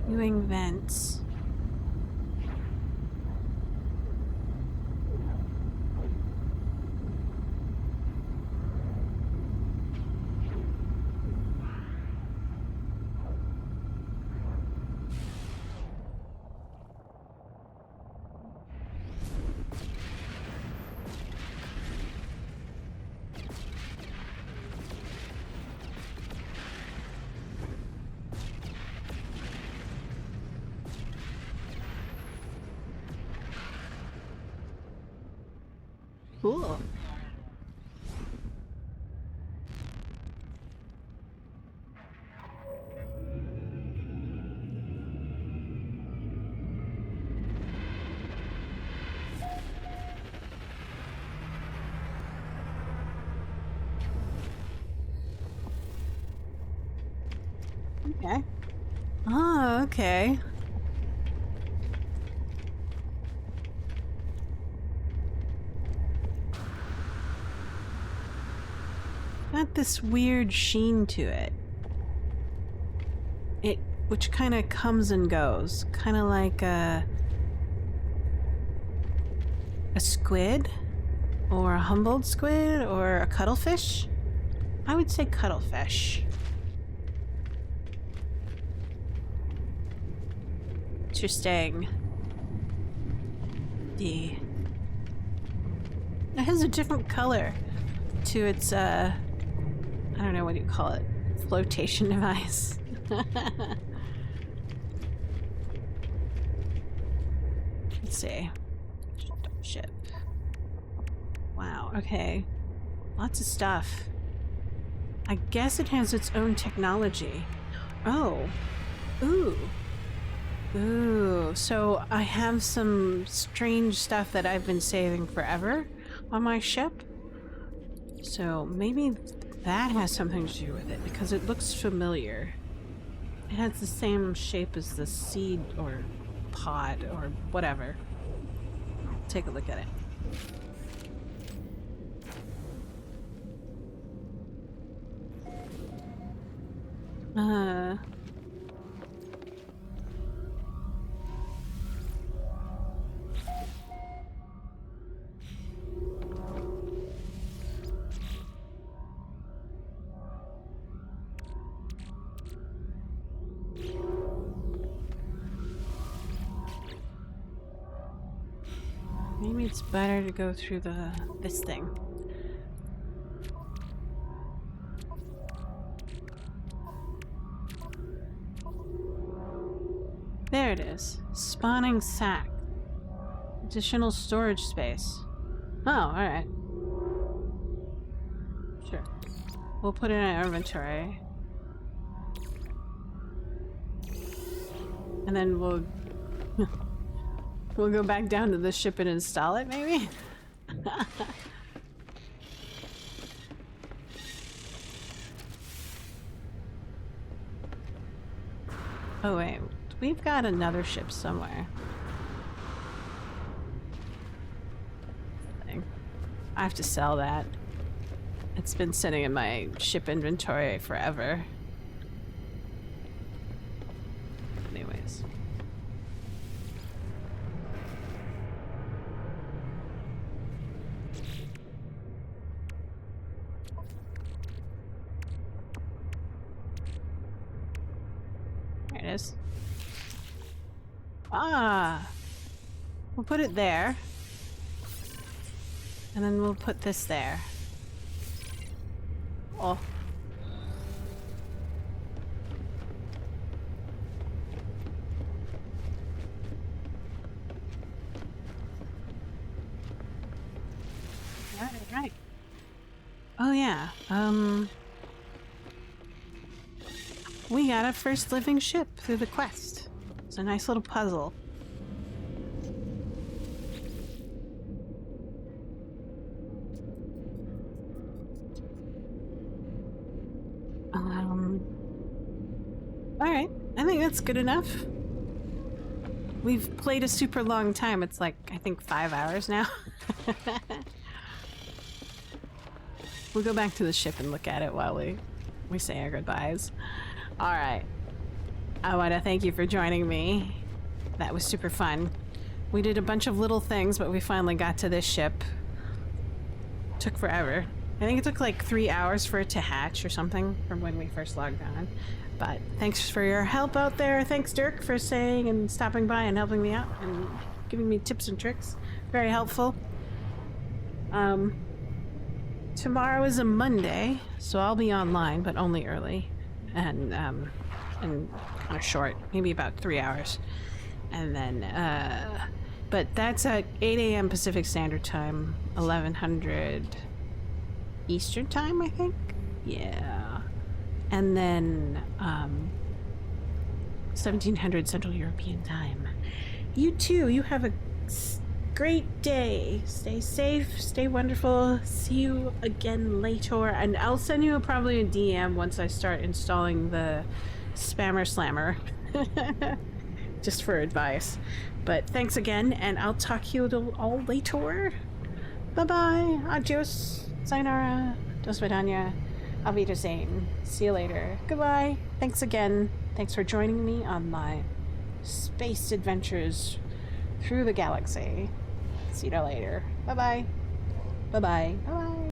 Viewing vents. Cool. Okay. Oh, okay. Got this weird sheen to it. Which kind of comes and goes, kind of like a squid, or a Humboldt squid, or a cuttlefish. I would say cuttlefish. Interesting. It has a different color to its I don't know, what do you call it? Flotation device. Let's see. Ship. Wow, okay. Lots of stuff. I guess it has its own technology. Oh. Ooh. Ooh. So I have some strange stuff that I've been saving forever on my ship. So maybe that has something to do with it because it looks familiar. It has the same shape as the seed or pod or whatever. Take a look at it. Maybe it's better to go through this thing. There it is. Spawning sack. Additional storage space. Oh, alright. Sure. We'll put it in our inventory. And then we'll we'll go back down to the ship and install it, maybe? Oh wait, we've got another ship somewhere. I have to sell that. It's been sitting in my ship inventory forever. Anyways. There it is. Ah! We'll put it there. And then we'll put this there. Oh. Right. Oh yeah. We got a first living ship through the quest. It's a nice little puzzle. Alright, I think that's good enough. We've played a super long time. It's like, I think 5 hours now. We'll go back to the ship and look at it while we say our goodbyes. Alright. I want to thank you for joining me. That was super fun. We did a bunch of little things, but we finally got to this ship. Took forever. I think it took like 3 hours for it to hatch or something from when we first logged on. But thanks for your help out there. Thanks, Dirk, for saying and stopping by and helping me out and giving me tips and tricks. Very helpful. Tomorrow is a Monday, so I'll be online, but only early. And kind of short, maybe about 3 hours. And then, but that's at 8 a.m. Pacific Standard Time, 1100 Eastern Time, I think? Yeah. And then 1700 Central European Time. You too, you have a great day. Stay safe, stay wonderful. See you again later. And I'll send you probably a DM once I start installing the Spammer Slammer. Just for advice. But thanks again, and I'll talk to you all later. Bye-bye. Adios. Sayonara. Do svidania. Auf Wiedersehen. See you later. Goodbye. Thanks again. Thanks for joining me on my space adventures through the galaxy. See you later. Bye-bye. Bye-bye. Bye-bye.